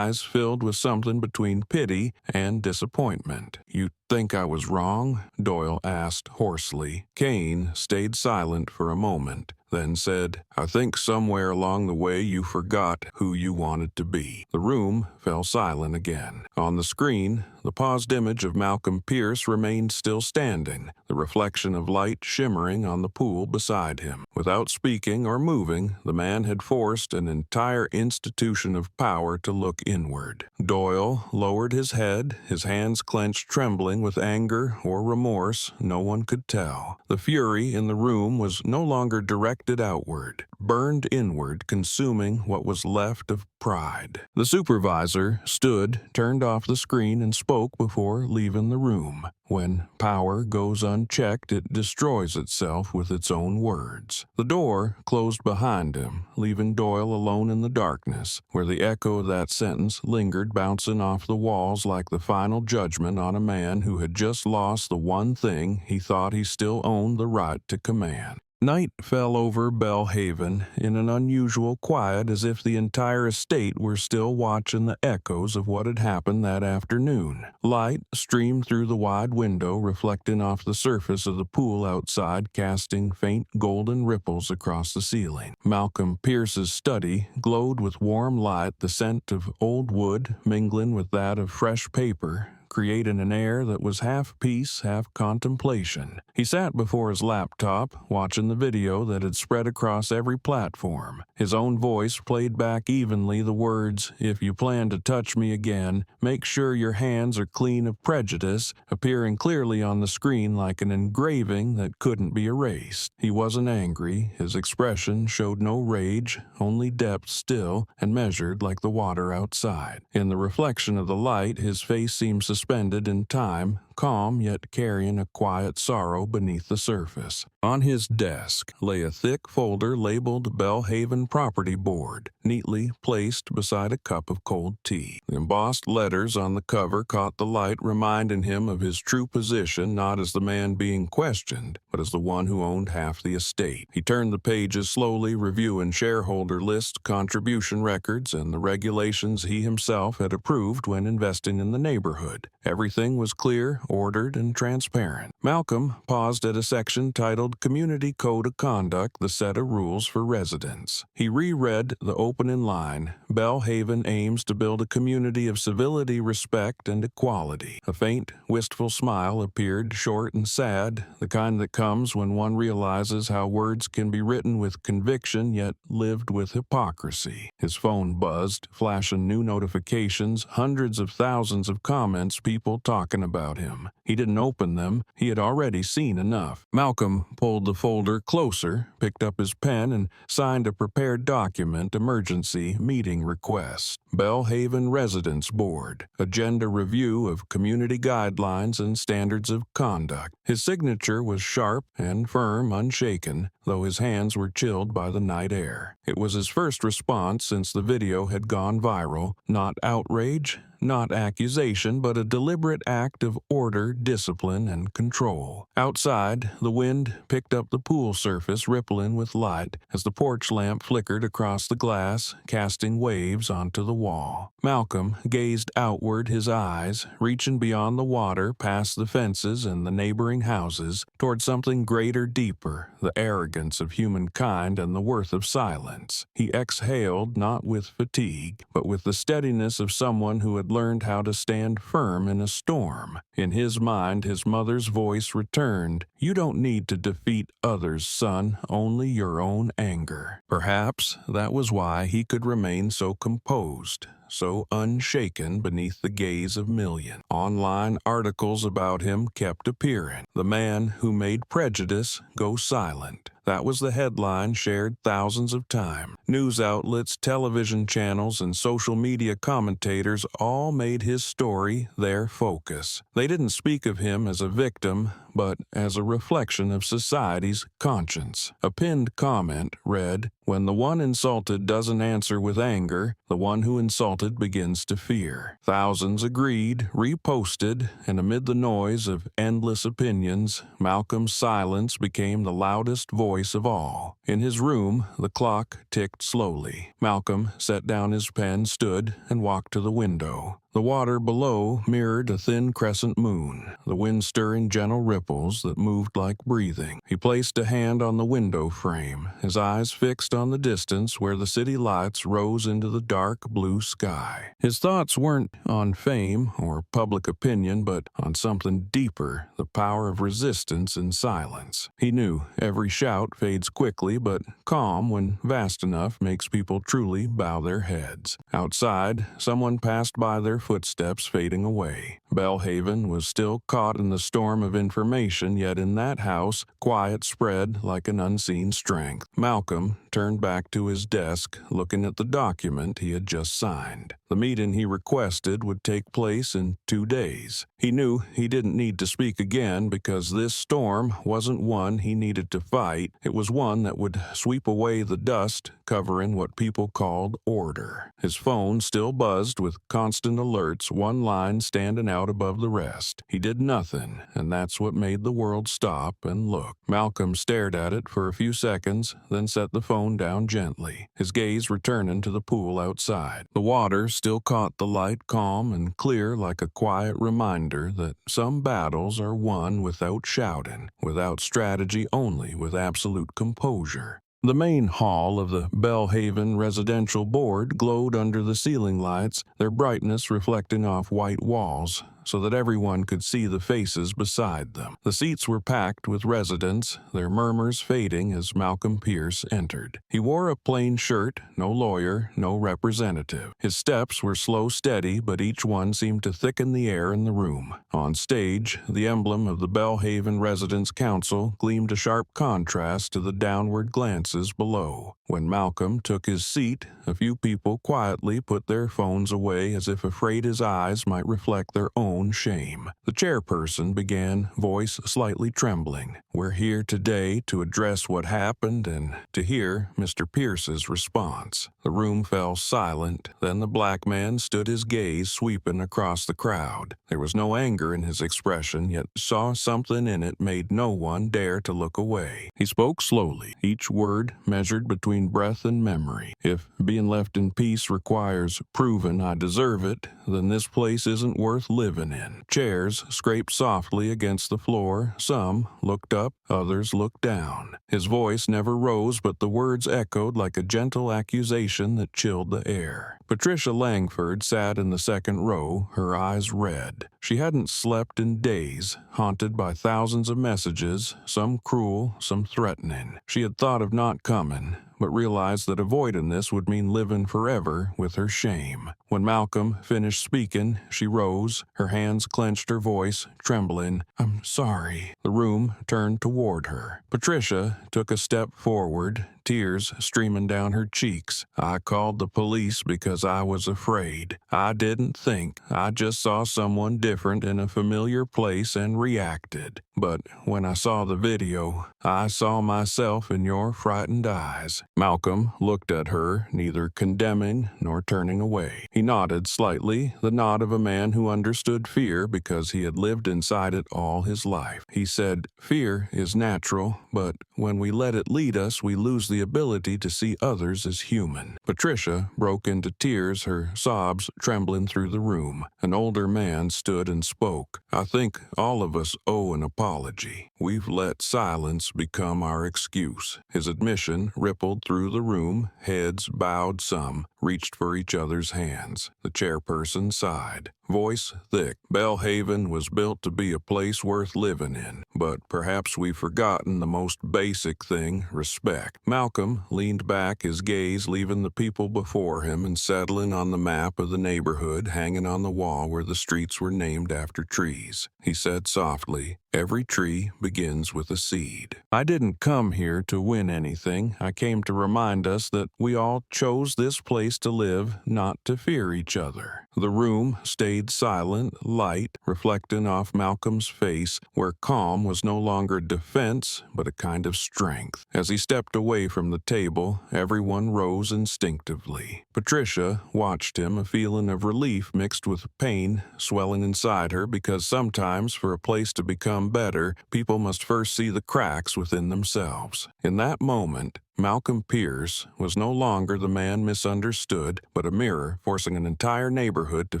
filled with something between pity and disappointment. "You think I was wrong?" Doyle asked hoarsely. Kane stayed silent for a moment, then said, "I think somewhere along the way you forgot who you wanted to be." The room fell silent again. On the screen, the The paused image of Malcolm Pierce remained still standing, the reflection of light shimmering on the pool beside him. Without speaking or moving, the man had forced an entire institution of power to look inward. Doyle lowered his head, his hands clenched, trembling with anger or remorse, no one could tell. The fury in the room was no longer directed outward, burned inward, consuming what was left of pride. The supervisor stood, turned off the screen, and spoke before leaving the room. When power goes unchecked, it destroys itself with its own words. The door closed behind him, leaving Doyle alone in the darkness, where the echo of that sentence lingered, bouncing off the walls like the final judgment on a man who had just lost the one thing he thought he still owned the right to command. Night fell over Belhaven in an unusual quiet, as if the entire estate were still watching the echoes of what had happened that afternoon. Light streamed through the wide window, reflecting off the surface of the pool outside, casting faint golden ripples across the ceiling. Malcolm Pierce's study glowed with warm light, the scent of old wood mingling with that of fresh paper, creating an air that was half peace, half contemplation. He sat before his laptop, watching the video that had spread across every platform. His own voice played back evenly the words, "If you plan to touch me again, make sure your hands are clean of prejudice," appearing clearly on the screen like an engraving that couldn't be erased. He wasn't angry. His expression showed no rage, only depth, still and measured like the water outside. In the reflection of the light, his face seemed suspended in time, calm yet carrying a quiet sorrow beneath the surface. On his desk lay a thick folder labeled Belhaven Property Board, neatly placed beside a cup of cold tea. The embossed letters on the cover caught the light, reminding him of his true position, not as the man being questioned, but as the one who owned half the estate. He turned the pages slowly, reviewing shareholder lists, contribution records, and the regulations he himself had approved when investing in the neighborhood. Everything was clear, ordered, and transparent. Malcolm paused at a section titled Community Code of Conduct, the set of rules for residents. He reread the opening line, "Belhaven aims to build a community of civility, respect, and equality." A faint, wistful smile appeared, short and sad, the kind that comes when one realizes how words can be written with conviction yet lived with hypocrisy. His phone buzzed, flashing new notifications, hundreds of thousands of comments, people talking about him. He didn't open them. He had already seen enough. Malcolm pulled the folder closer, picked up his pen, and signed a prepared document, emergency meeting request. Belhaven Residence Board, agenda review of community guidelines and standards of conduct. His signature was sharp and firm, unshaken, though his hands were chilled by the night air. It was his first response since the video had gone viral. Not outrage, not accusation, but a deliberate act of order, discipline, and control. Outside, the wind picked up the pool surface, rippling with light as the porch lamp flickered across the glass, casting waves onto the wall. Malcolm gazed outward, his eyes reaching beyond the water, past the fences and the neighboring houses, toward something greater, deeper, the arrogance of humankind and the worth of silence. He exhaled, not with fatigue, but with the steadiness of someone who had learned how to stand firm in a storm. In his mind, his mother's voice returned, "You don't need to defeat others, son, only your own anger." Perhaps that was why he could remain so composed, so unshaken beneath the gaze of millions. Online articles about him kept appearing. "The man who made prejudice go silent." That was the headline shared thousands of times. News outlets, television channels, and social media commentators all made his story their focus. They didn't speak of him as a victim, but as a reflection of society's conscience. A pinned comment read, "When the one insulted doesn't answer with anger, the one who insulted begins to fear." Thousands agreed, reposted, and amid the noise of endless opinions, Malcolm's silence became the loudest voice of all. In his room, the clock ticked slowly. Malcolm set down his pen, stood, and walked to the window. The The water below mirrored a thin crescent moon, the wind stirring gentle ripples that moved like breathing. He placed a hand on the window frame, his eyes fixed on the distance where the city lights rose into the dark blue sky. His thoughts weren't on fame or public opinion, but on something deeper, the power of resistance in silence. He knew every shout fades quickly, but calm, when vast enough, makes people truly bow their heads. Outside, someone passed by their footsteps fading away. Belhaven was still caught in the storm of information, yet in that house, quiet spread like an unseen strength. Malcolm turned back to his desk, looking at the document he had just signed. The meeting he requested would take place in 2 days. He knew he didn't need to speak again because this storm wasn't one he needed to fight. It was one that would sweep away the dust covering what people called order. His phone still buzzed with constant alerts, one line standing out above the rest. He did nothing, and that's what made the world stop and look. Malcolm stared at it for a few seconds, then set the phone down gently, his gaze returning to the pool outside. The water still caught the light calm and clear, like a quiet reminder that some battles are won without shouting, without strategy, only with absolute composure. The main hall of the Belhaven Residential Board glowed under the ceiling lights, their brightness reflecting off white walls, so that everyone could see the faces beside them. The seats were packed with residents, their murmurs fading as Malcolm Pierce entered. He wore a plain shirt, no lawyer, no representative. His steps were slow, steady, but each one seemed to thicken the air in the room. On stage, the emblem of the Belhaven Residents' Council gleamed a sharp contrast to the downward glances below. When Malcolm took his seat, a few people quietly put their phones away as if afraid his eyes might reflect their own shame. The chairperson began, voice slightly trembling. "We're here today to address what happened and to hear Mr. Pierce's response." The room fell silent. Then the black man stood, his gaze sweeping across the crowd. There was no anger in his expression, yet saw something in it made no one dare to look away. He spoke slowly, each word measured between breath and memory. "If being left in peace requires proving I deserve it, then this place isn't worth living in." Chairs scraped softly against the floor. Some looked up, others looked down. His voice never rose, but the words echoed like a gentle accusation that chilled the air. Patricia Langford sat in the second row, her eyes red. She hadn't slept in days, haunted by thousands of messages, some cruel, some threatening. She had thought of not coming, but realized that avoiding this would mean living forever with her shame. When Malcolm finished speaking, she rose, her hands clenched, her voice trembling. "I'm sorry." The room turned toward her. Patricia took a step forward, tears streaming down her cheeks. "I called the police because I was afraid. I didn't think. I just saw someone different in a familiar place and reacted. But when I saw the video, I saw myself in your frightened eyes." Malcolm looked at her, neither condemning nor turning away. He nodded slightly, the nod of a man who understood fear because he had lived inside it all his life. He said, "Fear is natural, but when we let it lead us, we lose the ability to see others as human." Patricia broke into tears, her sobs trembling through the room. An older man stood and spoke. "I think all of us owe an apology. We've let silence become our excuse." His admission rippled through the room, heads bowed, some reached for each other's hands. The chairperson sighed, voice thick. "Belhaven was built to be a place worth living in, but perhaps we've forgotten the most basic thing, respect." Malcolm leaned back, his gaze leaving the people before him and settling on the map of the neighborhood hanging on the wall where the streets were named after trees. He said softly, "Every tree begins with a seed." "I didn't come here to win anything. I came to remind us that we all chose this place to live, not to fear each other." The room stayed silent, light, reflecting off Malcolm's face, where calm was no longer defense, but a kind of strength. As he stepped away from the table, everyone rose instinctively. Patricia watched him, a feeling of relief mixed with pain swelling inside her, because sometimes for a place to become better, people must first see the cracks within themselves. In that moment, Malcolm Pierce was no longer the man misunderstood, but a mirror forcing an entire neighborhood to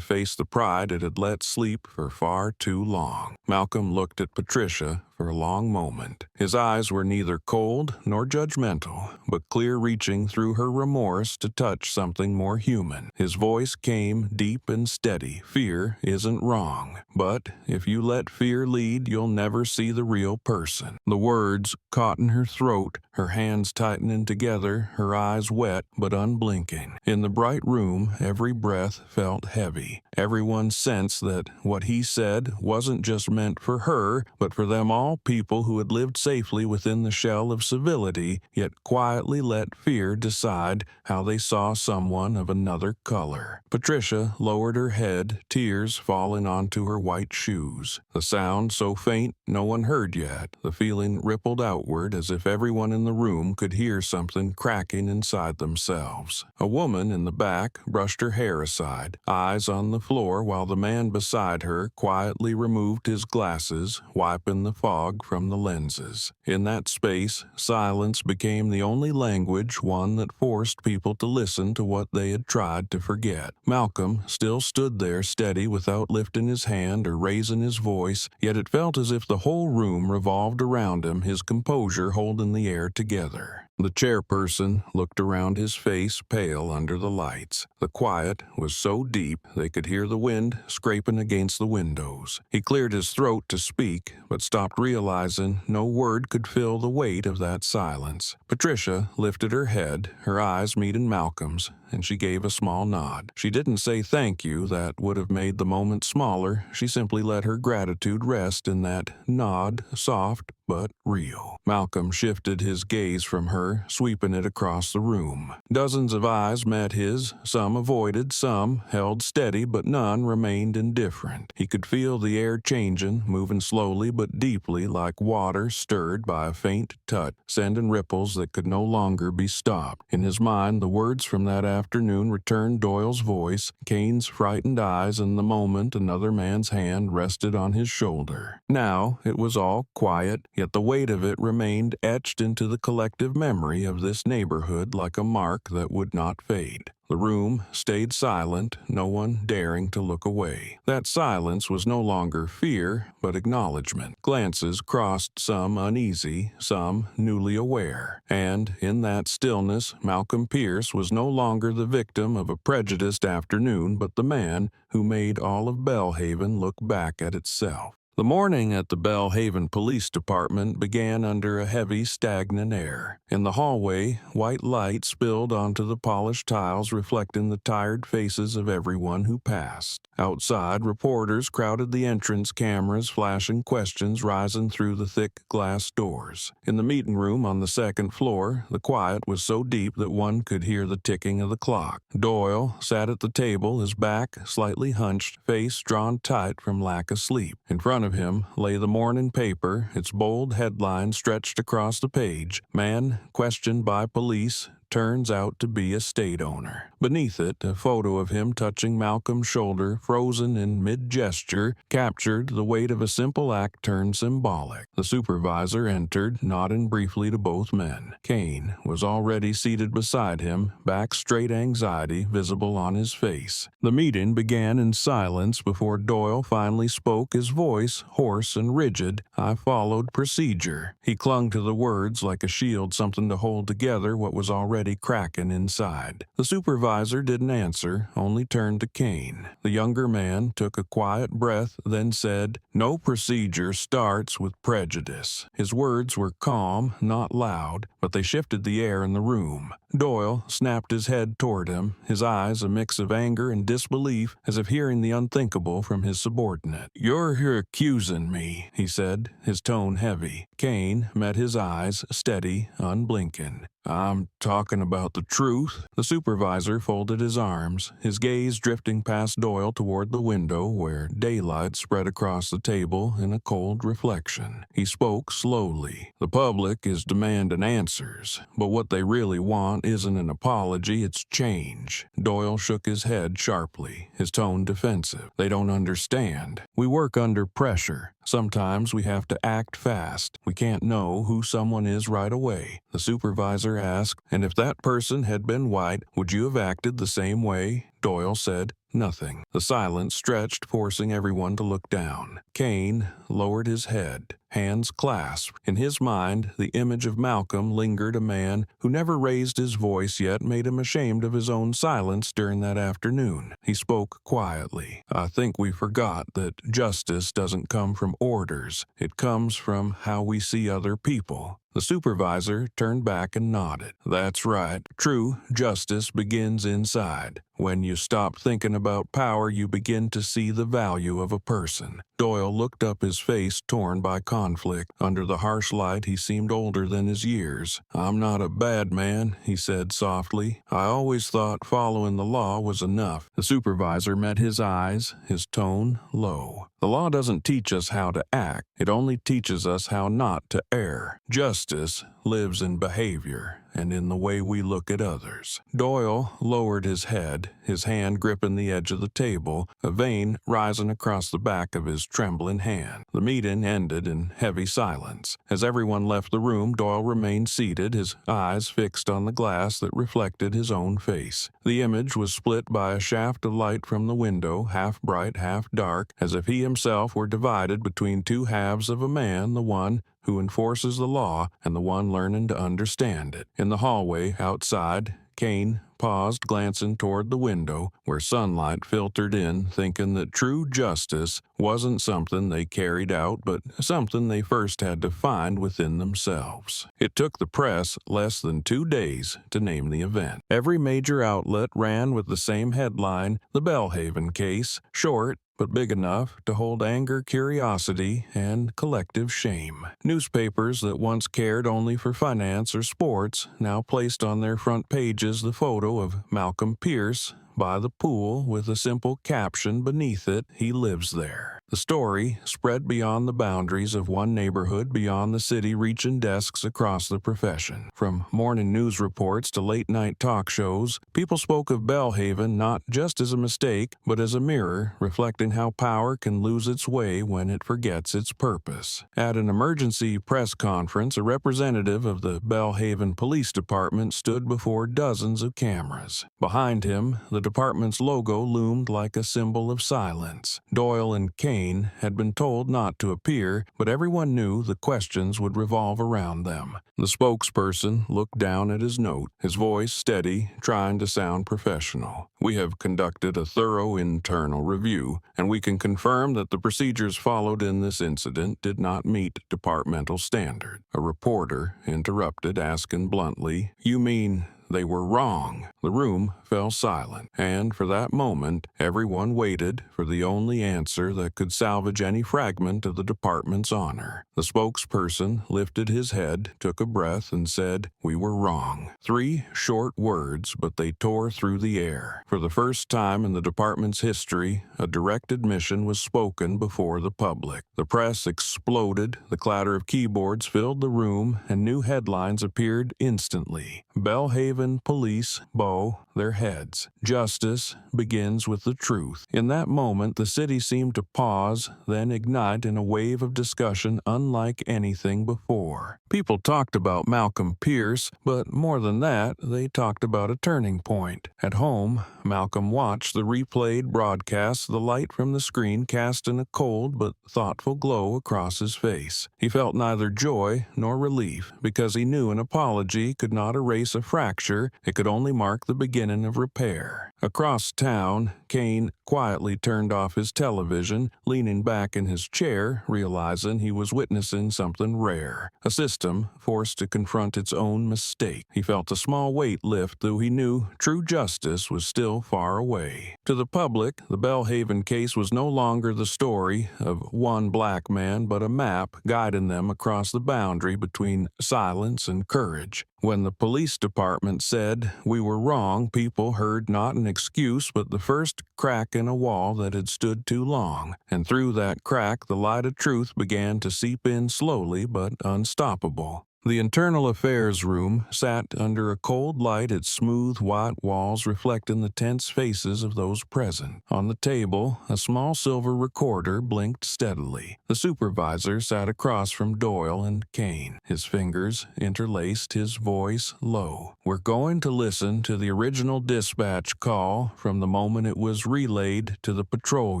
face the pride it had let sleep for far too long. Malcolm looked at Patricia for a long moment. His eyes were neither cold nor judgmental, but clear, reaching through her remorse to touch something more human. His voice came deep and steady. Fear isn't wrong, but if you let fear lead, you'll never see the real person. The words caught in her throat, her hands tightening together, her eyes wet but unblinking. In the bright room, every breath felt heavy. Everyone sensed that what he said wasn't just meant for her, but for them all, people who had lived safely within the shell of civility, yet quietly let fear decide how they saw someone of another color. Patricia lowered her head, tears falling onto her white shoes. The sound so faint no one heard yet. The feeling rippled outward as if everyone in the room could hear something cracking inside themselves. A woman in the back brushed her hair aside, eyes on the floor, while the man beside her quietly removed his glasses, wiping the fog from the lenses. In that space, silence became the only language, one that forced people to listen to what they had tried to forget. Malcolm still stood there steady without lifting his hand or raising his voice, yet it felt as if the whole room revolved around him, his composure holding the air together. The chairperson looked around, his face pale under the lights. The quiet was so deep they could hear the wind scraping against the windows. He cleared his throat to speak, but stopped, realizing no word could fill the weight of that silence. Patricia lifted her head, her eyes meeting Malcolm's, and she gave a small nod. She didn't say thank you, that would have made the moment smaller. She simply let her gratitude rest in that nod, soft but real. Malcolm shifted his gaze from her, sweeping it across the room. Dozens of eyes met his, some avoided, some held steady, but none remained indifferent. He could feel the air changing, moving slowly but deeply like water stirred by a faint touch, sending ripples that could no longer be stopped. In his mind, the words from that afternoon returned: Doyle's voice, Kane's frightened eyes, and the moment another man's hand rested on his shoulder. Now it was all quiet, yet the weight of it remained etched into the collective memory of this neighborhood like a mark that would not fade. The room stayed silent, no one daring to look away. That silence was no longer fear, but acknowledgement. Glances crossed, some uneasy, some newly aware. And in that stillness, Malcolm Pierce was no longer the victim of a prejudiced afternoon, but the man who made all of Belhaven look back at itself. The morning at the Belhaven Police Department began under a heavy, stagnant air. In the hallway, white light spilled onto the polished tiles, reflecting the tired faces of everyone who passed. Outside, reporters crowded the entrance, cameras flashing, questions rising through the thick glass doors. In the meeting room on the second floor, the quiet was so deep that one could hear the ticking of the clock. Doyle sat at the table, his back slightly hunched, face drawn tight from lack of sleep. In front of him lay the morning paper, its bold headline stretched across the page: Man questioned by police turns out to be a state owner. Beneath it, a photo of him touching Malcolm's shoulder, frozen in mid-gesture, captured the weight of a simple act turned symbolic. The supervisor entered, nodding briefly to both men. Kane was already seated beside him, back straight, anxiety visible on his face. The meeting began in silence before Doyle finally spoke, his voice hoarse and rigid. I followed procedure. He clung to the words like a shield, something to hold together what was already cracking inside. The supervisor didn't answer, only turned to Kane. The younger man took a quiet breath, then said, No procedure starts with prejudice. His words were calm, not loud, but they shifted the air in the room. Doyle snapped his head toward him, his eyes a mix of anger and disbelief, as if hearing the unthinkable from his subordinate. You're here accusing me, he said, his tone heavy. Kane met his eyes, steady, unblinking. I'm talking about the truth. The supervisor folded his arms, his gaze drifting past Doyle toward the window where daylight spread across the table in a cold reflection. He spoke slowly. The public is demanding answers, but what they really want isn't an apology, it's change. Doyle shook his head sharply, his tone defensive. They don't understand. We work under pressure. Sometimes we have to act fast. We can't know who someone is right away. The supervisor asked, and if that person had been white, would you have acted the same way? Doyle said, nothing. The silence stretched, forcing everyone to look down. Kane lowered his head, hands clasped. In his mind, the image of Malcolm lingered, a man who never raised his voice yet made him ashamed of his own silence during that afternoon. He spoke quietly. I think we forgot that justice doesn't come from orders. It comes from how we see other people. The supervisor turned back and nodded. That's right. True justice begins inside. When you stop thinking about power, you begin to see the value of a person. Doyle looked up, his face torn by conflict. Under the harsh light, he seemed older than his years. I'm not a bad man, he said softly. I always thought following the law was enough. The supervisor met his eyes, his tone low. The law doesn't teach us how to act. It only teaches us how not to err. Justice lives in behavior and in the way we look at others. Doyle lowered his head, his hand gripping the edge of the table, a vein rising across the back of his trembling hand. The meeting ended in heavy silence. As everyone left the room, Doyle remained seated, his eyes fixed on the glass that reflected his own face. The image was split by a shaft of light from the window, half bright, half dark, as if he himself were divided between two halves of a man, the one who enforces the law and the one learning to understand it. In the hallway outside, Kane paused, glancing toward the window where sunlight filtered in, thinking that true justice wasn't something they carried out, but something they first had to find within themselves. It took the press less than 2 days to name the event. Every major outlet ran with the same headline, the Belhaven case, short but big enough to hold anger, curiosity, and collective shame. Newspapers that once cared only for finance or sports now placed on their front pages the photo of Malcolm Pierce by the pool with a simple caption beneath it, "He lives there." The story spread beyond the boundaries of one neighborhood, beyond the city, reaching desks across the profession. From morning news reports to late-night talk shows, people spoke of Belhaven not just as a mistake, but as a mirror reflecting how power can lose its way when it forgets its purpose. At an emergency press conference, a representative of the Belhaven Police Department stood before dozens of cameras. Behind him, the department's logo loomed like a symbol of silence. Doyle and Kane had been told not to appear, but everyone knew the questions would revolve around them. The spokesperson looked down at his note, his voice steady, trying to sound professional. We have conducted a thorough internal review, and we can confirm that the procedures followed in this incident did not meet departmental standard. A reporter interrupted, asking bluntly, "You mean they were wrong?" The room fell silent, and for that moment, everyone waited for the only answer that could salvage any fragment of the department's honor. The spokesperson lifted his head, took a breath, and said, "We were wrong." 3 short words, but they tore through the air. For the first time in the department's history, a direct admission was spoken before the public. The press exploded, the clatter of keyboards filled the room, and new headlines appeared instantly. Belhaven police bow their heads. Justice begins with the truth. In that moment, the city seemed to pause, then ignite in a wave of discussion unlike anything before. People talked about Malcolm Pierce, but more than that, they talked about a turning point. At home, Malcolm watched the replayed broadcast, the light from the screen casting a cold but thoughtful glow across his face. He felt neither joy nor relief, because he knew an apology could not erase a fracture, it could only mark the beginning of repair. Across town, Kane quietly turned off his television, leaning back in his chair, realizing he was witnessing something rare. A system forced to confront its own mistake. He felt a small weight lift, though he knew true justice was still far away. To the public, the Belhaven case was no longer the story of one black man, but a map guiding them across the boundary between silence and courage. When the police department said, "We were wrong," people heard not an excuse but the first crack in a wall that had stood too long, and through that crack the light of truth began to seep in slowly but unstoppable. The internal affairs room sat under a cold light, its smooth white walls reflecting the tense faces of those present. On the table, a small silver recorder blinked steadily. The supervisor sat across from Doyle and Kane, his fingers interlaced, his voice low. "We're going to listen to the original dispatch call from the moment it was relayed to the patrol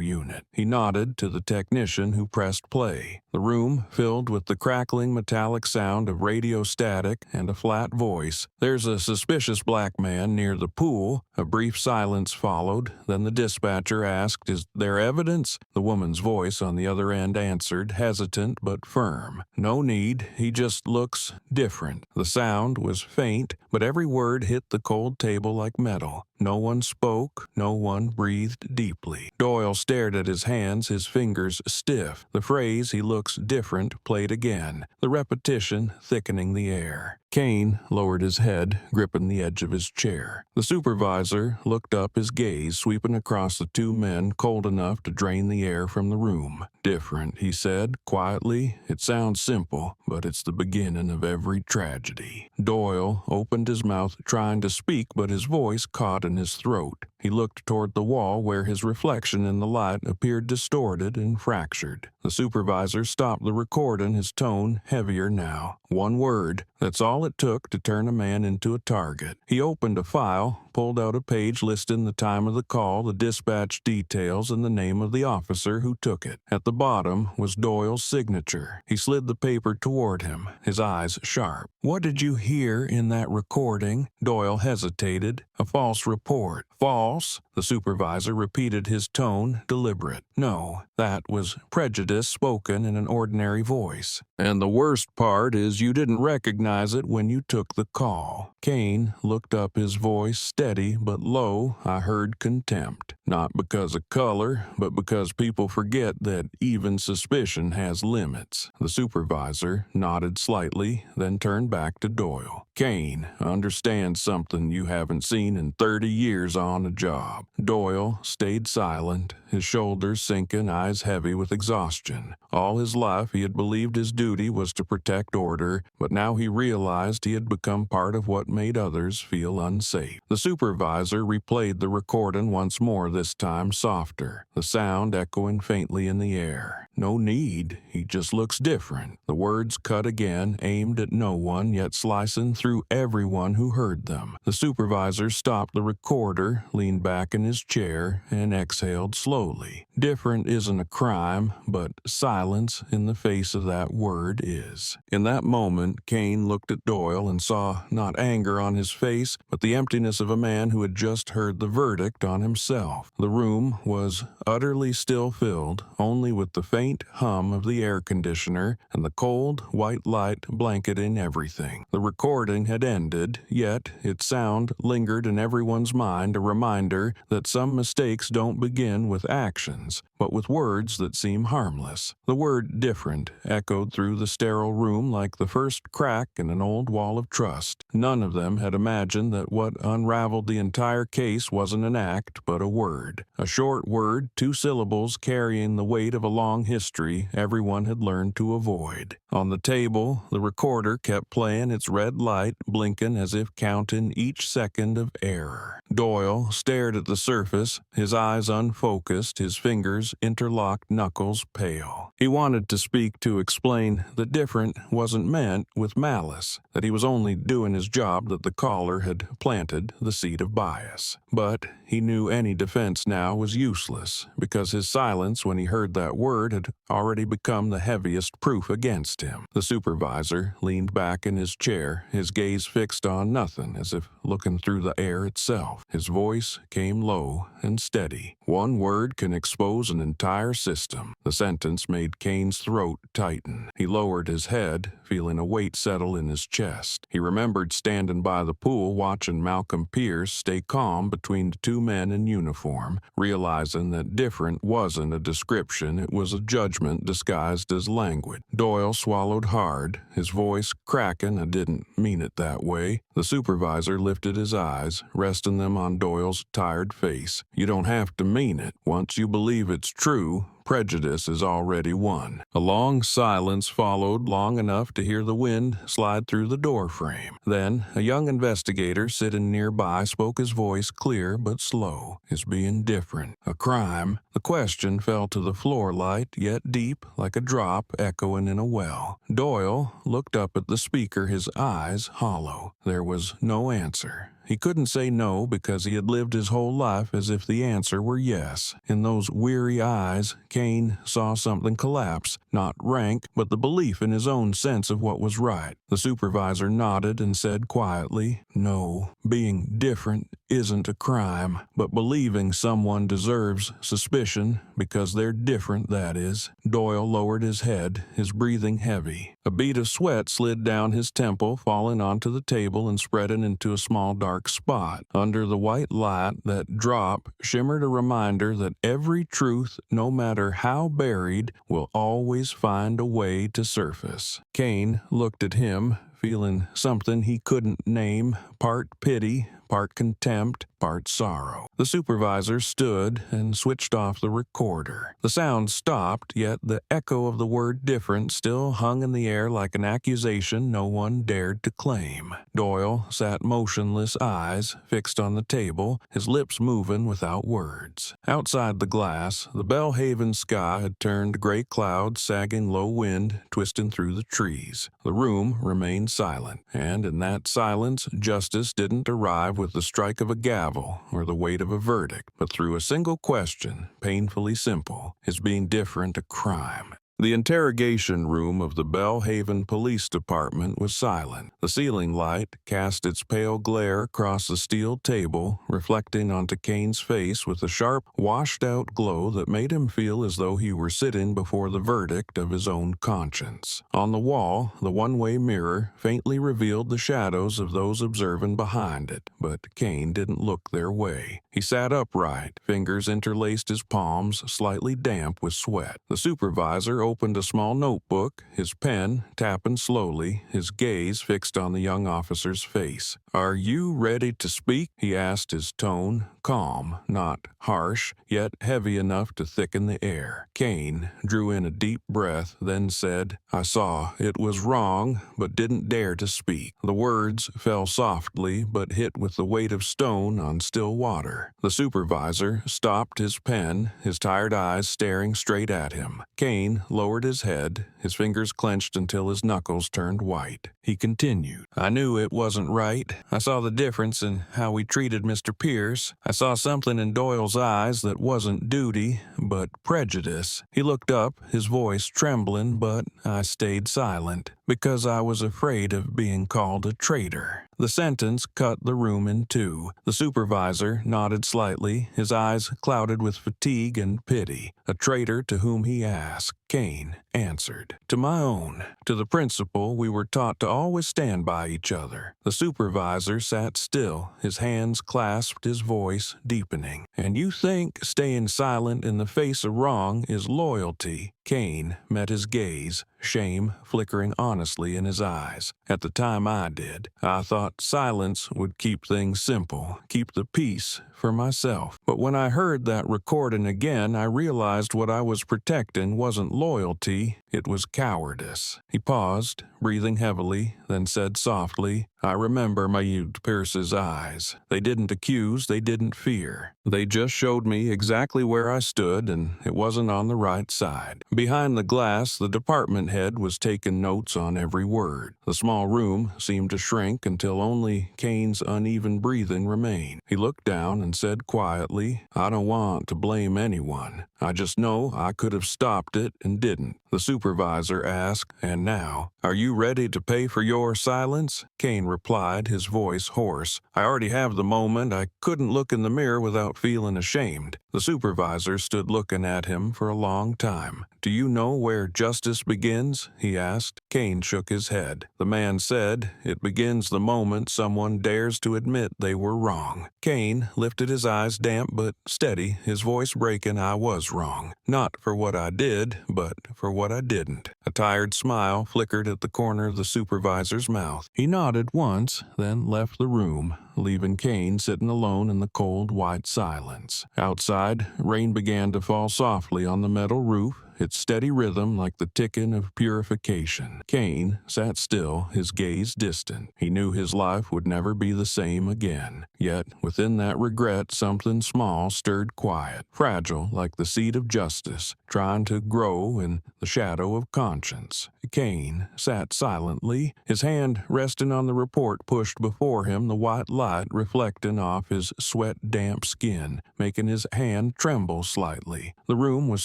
unit." He nodded to the technician who pressed play. The room filled with the crackling metallic sound of radio static and a flat voice. "There's a suspicious black man near the pool." A brief silence followed. Then the dispatcher asked, "Is there evidence?" The woman's voice on the other end answered, hesitant but firm, "No need. He just looks different." The sound was faint, but every word hit the cold table like metal. No one spoke, no one breathed deeply. Doyle stared at his hands, his fingers stiff. The phrase, "he looks different," played again, the repetition thickening the air. Kane lowered his head, gripping the edge of his chair. The supervisor looked up, his gaze sweeping across the two men, cold enough to drain the air from the room. "Different," he said, quietly. "It sounds simple, but it's the beginning of every tragedy." Doyle opened his mouth, trying to speak, but his voice caught in his throat. He looked toward the wall where his reflection in the light appeared distorted and fractured. The supervisor stopped the recording, his tone heavier now. "One word. That's all it took to turn a man into a target." He opened a file, pulled out a page listing the time of the call, the dispatch details, and the name of the officer who took it. At the bottom was Doyle's signature. He slid the paper toward him, his eyes sharp. "What did you hear in that recording?" Doyle hesitated. "A false report." "False?" The supervisor repeated, his tone deliberate. "No, that was prejudice spoken in an ordinary voice. And the worst part is you didn't recognize it when you took the call." Kane looked up, his voice steady but low. "I heard contempt. Not because of color, but because people forget that even suspicion has limits." The supervisor nodded slightly, then turned back to Doyle. "Kane, understand something you haven't seen in 30 years on a job." Doyle stayed silent, his shoulders sinking, eyes heavy with exhaustion. All his life he had believed his duty was to protect order, but now he realized he had become part of what made others feel unsafe. The supervisor replayed the recording once more, this time softer, the sound echoing faintly in the air. "No need. He just looks different." The words cut again, aimed at no one, yet slicing through everyone who heard them. The supervisor stopped the recorder, leaned back in his chair, and exhaled slowly. "Different isn't a crime, but silence in the face of that word is." In that moment, Kane looked at Doyle and saw not anger on his face, but the emptiness of a man who had just heard the verdict on himself. The room was utterly still, filled only with the faint hum of the air conditioner and the cold, white light blanketing everything. The recording had ended, yet its sound lingered in everyone's mind, a reminder that some mistakes don't begin with actions, but with words that seem harmless. The word "different" echoed through the sterile room like the first crack in an old wall of trust. None of them had imagined that what unraveled the entire case wasn't an act, but a word. A short word, 2 syllables carrying the weight of a long history everyone had learned to avoid. On the table, the recorder kept playing, its red light blinking as if counting each second of error. Doyle stared at the surface, his eyes unfocused, his fingers interlocked, knuckles pale. He wanted to speak, to explain that different wasn't meant with malice, that he was only doing his job, that the caller had planted the seed of bias. But he knew any defense now was useless, because his silence when he heard that word had already become the heaviest proof against him. The supervisor leaned back in his chair, his gaze fixed on nothing, as if looking through the air itself. His voice came low and steady. "One word can expose an entire system." The sentence made Kane's throat tighten. He lowered his head, feeling a weight settle in his chest. He remembered standing by the pool watching Malcolm Pierce stay calm between the two men in uniform, realizing that different wasn't a description, it was a judgment disguised as language. Doyle swallowed hard, his voice cracking. "I didn't mean it that way." The supervisor lifted his eyes, resting them on Doyle's tired face. "You don't have to mean it. Once you believe it's true, prejudice is already won. A long silence followed, long enough to hear the wind slide through the doorframe. Then, a young investigator sitting nearby spoke, his voice clear but slow. Is being different a crime? The question fell to the floor, light yet deep, like a drop echoing in a well. Doyle looked up at the speaker, his eyes hollow. There was no answer. He couldn't say no because he had lived his whole life as if the answer were yes. In those weary eyes, Kane saw something collapse, not rank, but the belief in his own sense of what was right. The supervisor nodded and said quietly, "No, being different isn't a crime, but believing someone deserves suspicion because they're different, that is." Doyle lowered his head, his breathing heavy. A bead of sweat slid down his temple, falling onto the table and spreading into a small dark spot. Under the white light, that drop shimmered a reminder that every truth, no matter how buried, will always find a way to surface. Kane looked at him, feeling something he couldn't name, part pity, part contempt, part sorrow. The supervisor stood and switched off the recorder. The sound stopped, yet the echo of the word different still hung in the air like an accusation no one dared to claim. Doyle sat motionless, eyes fixed on the table, his lips moving without words. Outside the glass, the Belhaven sky had turned gray clouds, sagging low wind, twisting through the trees. The room remained silent, and in that silence, justice didn't arrive with the strike of a gavel or the weight of a verdict, but through a single question, painfully simple: is being different a crime? The interrogation room of the Belhaven Police Department was silent. The ceiling light cast its pale glare across the steel table, reflecting onto Kane's face with a sharp, washed-out glow that made him feel as though he were sitting before the verdict of his own conscience. On the wall, the one-way mirror faintly revealed the shadows of those observing behind it, but Kane didn't look their way. He sat upright, fingers interlaced his palms, slightly damp with sweat. The supervisor opened a small notebook, his pen tapping slowly, his gaze fixed on the young officer's face. "Are you ready to speak?" he asked, his tone calm, not harsh, yet heavy enough to thicken the air. Kane drew in a deep breath, then said, "I saw it was wrong, but didn't dare to speak." The words fell softly, but hit with the weight of stone on still water. The supervisor stopped his pen, his tired eyes staring straight at him. Kane lowered his head, his fingers clenched until his knuckles turned white. He continued, "I knew it wasn't right. I saw the difference in how we treated Mr. Pierce. I saw something in Doyle's eyes that wasn't duty, but prejudice." He looked up, his voice trembling, but I stayed silent because I was afraid of being called a traitor. The sentence cut the room in two. The supervisor nodded slightly, his eyes clouded with fatigue and pity. "A traitor to whom?" he asked. Kane answered, "To my own, to the principle we were taught to always stand by each other." The supervisor sat still, his hands clasped, his voice deepening. "And you think staying silent in the face of wrong is loyalty?" Kane met his gaze, shame flickering honestly in his eyes. "At the time I did. I thought silence would keep things simple, keep the peace for myself. But when I heard that recording again, I realized what I was protecting wasn't loyalty, it was cowardice." He paused, breathing heavily, then said softly, "I remember Mayud Pierce's eyes. They didn't accuse, they didn't fear. They just showed me exactly where I stood, and it wasn't on the right side." Behind the glass, the department head was taking notes on every word. The small room seemed to shrink until only Kane's uneven breathing remained. He looked down and said quietly, "I don't want to blame anyone. I just know I could have stopped it and didn't." The supervisor asked, "And now, are you ready to pay for your silence?" Kane replied, his voice hoarse, "I already have the moment. I couldn't look in the mirror without feeling ashamed." The supervisor stood looking at him for a long time. "Do you know where justice begins?" he asked. Kane shook his head. The man said, "It begins the moment someone dares to admit they were wrong." Kane lifted his eyes, damp but steady, his voice breaking. "I was wrong. Not for what I did, but for what I didn't." A tired smile flickered at the corner of the supervisor's mouth. He nodded once, then left the room, leaving Kane sitting alone in the cold, white silence. Outside, rain began to fall softly on the metal roof, its steady rhythm like the ticking of purification. Kane sat still, his gaze distant. He knew his life would never be the same again. Yet, within that regret, something small stirred quiet, fragile like the seed of justice, trying to grow in the shadow of conscience. Kane sat silently, his hand resting on the report pushed before him, the white light reflecting off his sweat-damp skin, making his hand tremble slightly. The room was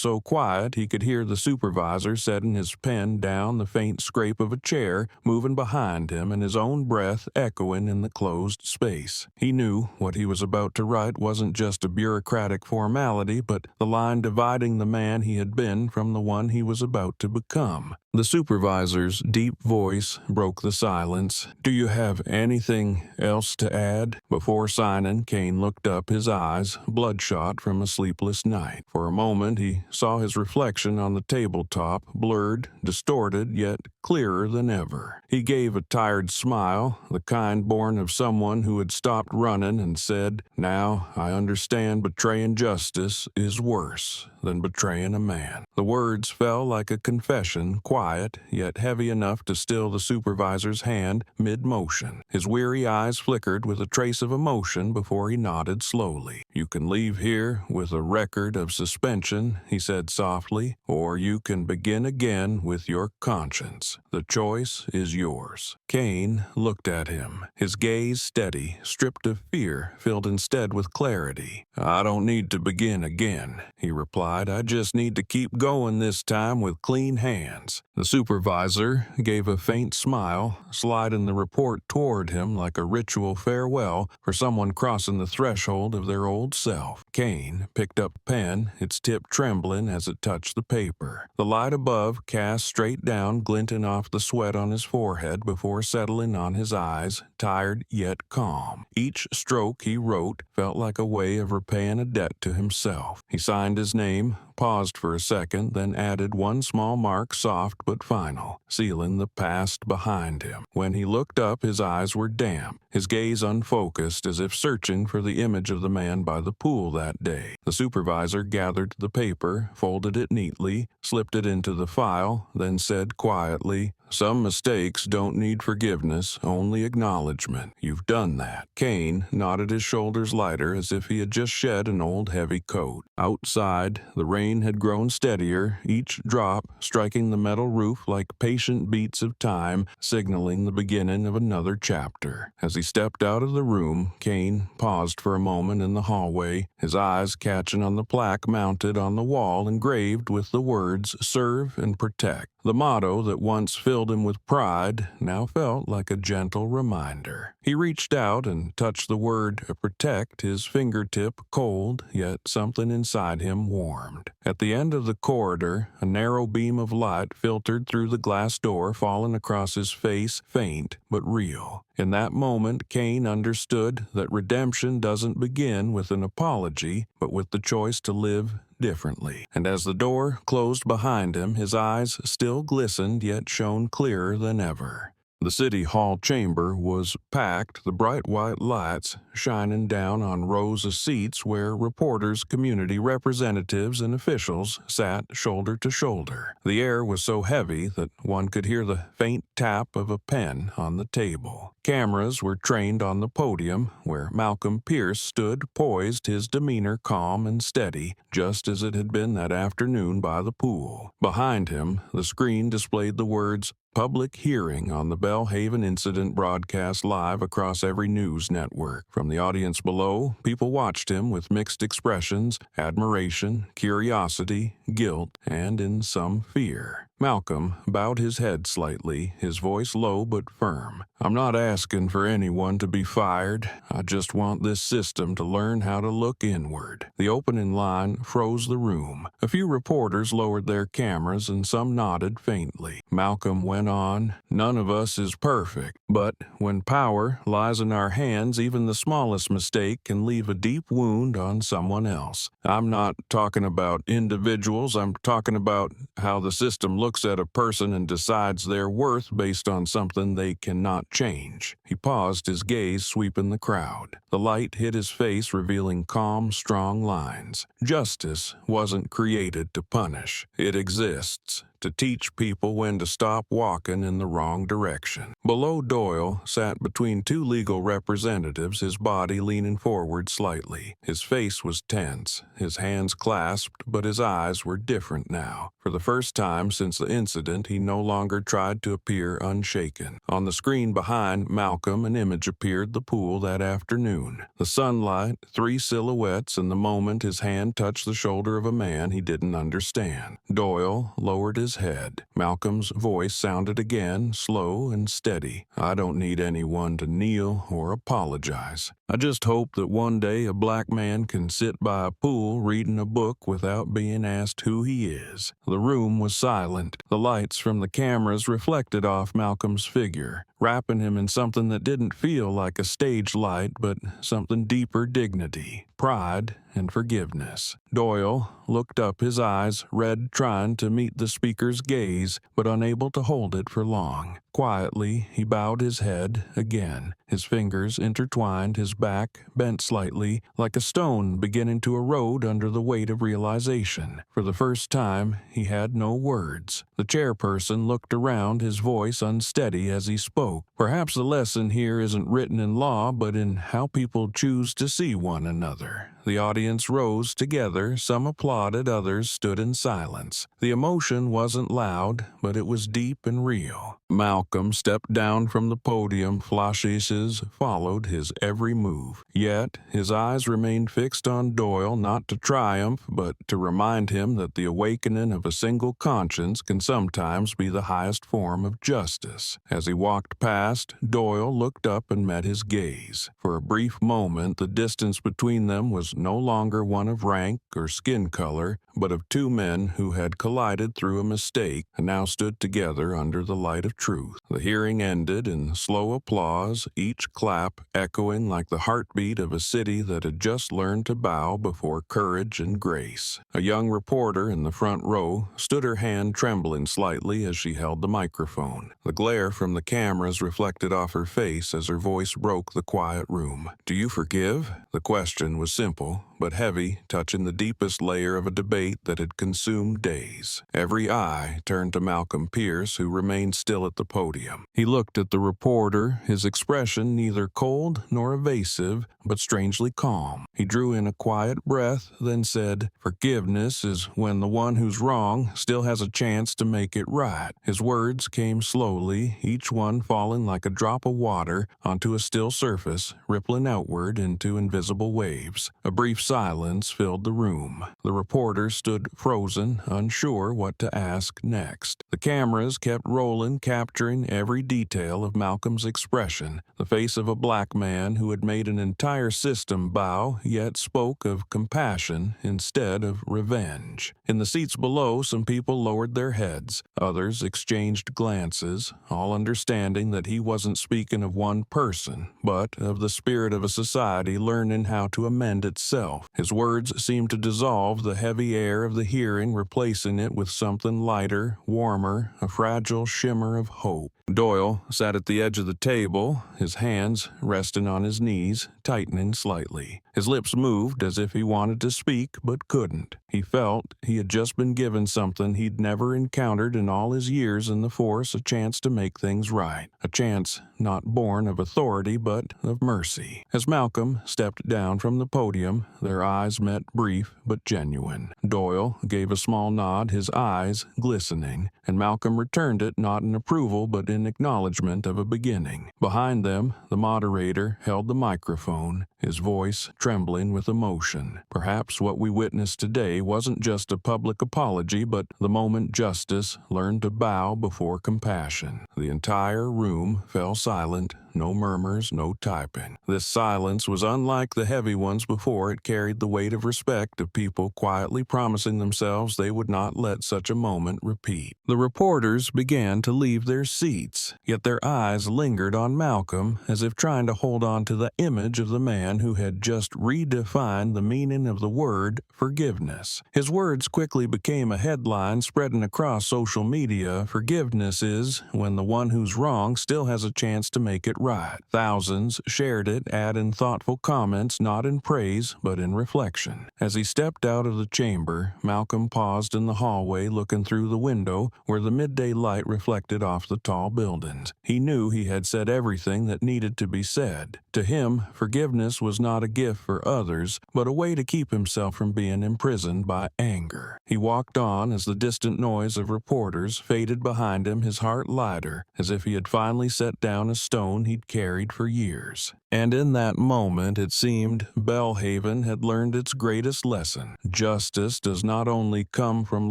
so quiet he could hear the supervisor setting his pen down, the faint scrape of a chair moving behind him, and his own breath echoing in the closed space. He knew what he was about to write wasn't just a bureaucratic formality, but the line dividing the man he had been from the one he was about to become. The supervisor's deep voice broke the silence. "Do you have anything else to add?" Before signing, Kane looked up, his eyes bloodshot from a sleepless night. For a moment, he saw his reflection on the tabletop, blurred, distorted, yet clearer than ever. He gave a tired smile, the kind born of someone who had stopped running, and said, "Now I understand betraying justice is worse than betraying a man." The words fell like a confession, quiet, yet heavy enough to still the supervisor's hand mid-motion. His weary eyes flickered with a trace of emotion before he nodded slowly. "You can leave here with a record of suspension," he said softly, "or you can begin again with your conscience. The choice is yours." Kane looked at him, his gaze steady, stripped of fear, filled instead with clarity. "I don't need to begin again," he replied. "I just need to keep going this time with clean hands." The supervisor gave a faint smile, sliding the report toward him like a ritual farewell for someone crossing the threshold of their old self. Kane picked up a pen, its tip trembling as it touched the paper. The light above cast straight down, glinting off the sweat on his forehead before settling on his eyes, tired yet calm. Each stroke he wrote felt like a way of repaying a debt to himself. He signed his name, paused for a second, then added one small mark, soft but final, sealing the past behind him. When he looked up, his eyes were damp, his gaze unfocused, as if searching for the image of the man by the pool that day. The supervisor gathered the paper, folded it neatly, slipped it into the file, then said quietly, "Some mistakes don't need forgiveness, only acknowledgement. You've done that." Kane nodded, his shoulders lighter as if he had just shed an old heavy coat. Outside, the rain had grown steadier, each drop striking the metal roof like patient beats of time, signaling the beginning of another chapter. As he stepped out of the room, Kane paused for a moment in the hallway, his eyes catching on the plaque mounted on the wall engraved with the words, "Serve and Protect." The motto that once filled him with pride now felt like a gentle reminder. He reached out and touched the word "protect," his fingertip cold, yet something inside him warmed. At the end of the corridor, a narrow beam of light filtered through the glass door, falling across his face, faint but real. In that moment, Kane understood that redemption doesn't begin with an apology, but with the choice to live differently. And as the door closed behind him, his eyes still glistened yet shone clearer than ever. The City Hall chamber was packed, the bright white lights shining down on rows of seats where reporters, community representatives, and officials sat shoulder to shoulder. The air was so heavy that one could hear the faint tap of a pen on the table. Cameras were trained on the podium, where Malcolm Pierce stood poised, his demeanor calm and steady, just as it had been that afternoon by the pool. Behind him, the screen displayed the words, "Public hearing" on the Bellhaven incident, broadcast live across every news network. From the audience below, people watched him with mixed expressions, admiration, curiosity, guilt, and in some fear. Malcolm bowed his head slightly, his voice low but firm. "I'm not asking for anyone to be fired. I just want this system to learn how to look inward." The opening line froze the room. A few reporters lowered their cameras and some nodded faintly. Malcolm went went on, "none of us is perfect, but when power lies in our hands, even the smallest mistake can leave a deep wound on someone else. I'm not talking about individuals, I'm talking about how the system looks at a person and decides their worth based on something they cannot change." He paused, his gaze sweeping the crowd. The light hit his face, revealing calm, strong lines. Justice wasn't created to punish. It exists to teach people when to stop walking in the wrong direction. Below Doyle sat between two legal representatives, his body leaning forward slightly. His face was tense, his hands clasped, but his eyes were different now. For the first time since the incident, he no longer tried to appear unshaken. On the screen behind Malcolm, an image appeared, the pool that afternoon. The sunlight, three silhouettes, and the moment his hand touched the shoulder of a man he didn't understand. Doyle lowered his head. Malcolm's voice sounded again, slow and steady. "I don't need anyone to kneel or apologize. I just hope that one day a black man can sit by a pool reading a book without being asked who he is." The room was silent. The lights from the cameras reflected off Malcolm's figure, wrapping him in something that didn't feel like a stage light, but something deeper: dignity, pride, and forgiveness. Doyle looked up, his eyes red, trying to meet the speaker's gaze, but unable to hold it for long. Quietly, he bowed his head again. His fingers intertwined, his back bent slightly, like a stone beginning to erode under the weight of realization. For the first time, he had no words. The chairperson looked around, his voice unsteady as he spoke. "Perhaps the lesson here isn't written in law, but in how people choose to see one another." The audience rose together, some applauded, others stood in silence. The emotion wasn't loud, but it was deep and real. Malcolm stepped down from the podium, flashes followed his every move. Yet, his eyes remained fixed on Doyle, not to triumph, but to remind him that the awakening of a single conscience can sometimes be the highest form of justice. As he walked past, Doyle looked up and met his gaze. For a brief moment, the distance between them was no longer one of rank or skin color, but of two men who had collided through a mistake and now stood together under the light of truth. The hearing ended in slow applause, each clap echoing like the heartbeat of a city that had just learned to bow before courage and grace. A young reporter in the front row stood, her hand trembling slightly as she held the microphone. The glare from the cameras reflected off her face as her voice broke the quiet room. "Do you forgive?" The question was simple, but heavy, touching the deepest layer of a debate that had consumed days. Every eye turned to Malcolm Pierce, who remained still at the podium. He looked at the reporter, his expression neither cold nor evasive, but strangely calm. He drew in a quiet breath, then said, "Forgiveness is when the one who's wrong still has a chance to make it right." His words came slowly, each one falling like a drop of water onto a still surface, rippling outward into invisible waves. A brief silence filled the room. The reporter stood frozen, unsure what to ask next. The cameras kept rolling, capturing every detail of Malcolm's expression, the face of a black man who had made an entire system bow, yet spoke of compassion instead of revenge. In the seats below, some people lowered their heads. Others exchanged glances, all understanding that he wasn't speaking of one person, but of the spirit of a society learning how to amend itself. His words seemed to dissolve the heavy air of the hearing, replacing it with something lighter, warmer, a fragile shimmer of hope. Doyle sat at the edge of the table, his hands resting on his knees, tightening slightly. His lips moved as if he wanted to speak but couldn't. He felt he had just been given something he'd never encountered in all his years in the force, a chance to make things right. A chance not born of authority but of mercy. As Malcolm stepped down from the podium, their eyes met, brief but genuine. Doyle gave a small nod, his eyes glistening, and Malcolm returned it, not in approval but in acknowledgement of a beginning. Behind them, the moderator held the microphone, his voice trembling with emotion. Perhaps what we witnessed today wasn't just a public apology, but the moment justice learned to bow before compassion. The entire room fell silent, no murmurs, no typing. This silence was unlike the heavy ones before. It carried the weight of respect of people quietly promising themselves they would not let such a moment repeat. The reporters began to leave their seats, yet their eyes lingered on Malcolm as if trying to hold on to the image of the man who had just redefined the meaning of the word forgiveness. His words quickly became a headline spreading across social media. Forgiveness is when the one who's wrong still has a chance to make it right. Thousands shared it, adding thoughtful comments not in praise but in reflection. As he stepped out of the chamber, Malcolm paused in the hallway looking through the window where the midday light reflected off the tall buildings. He knew he had said everything that needed to be said. To him, forgiveness was not a gift for others, but a way to keep himself from being imprisoned by anger. He walked on as the distant noise of reporters faded behind him, his heart lighter, as if he had finally set down a stone he'd carried for years. And in that moment, it seemed Belhaven had learned its greatest lesson. Justice does not only come from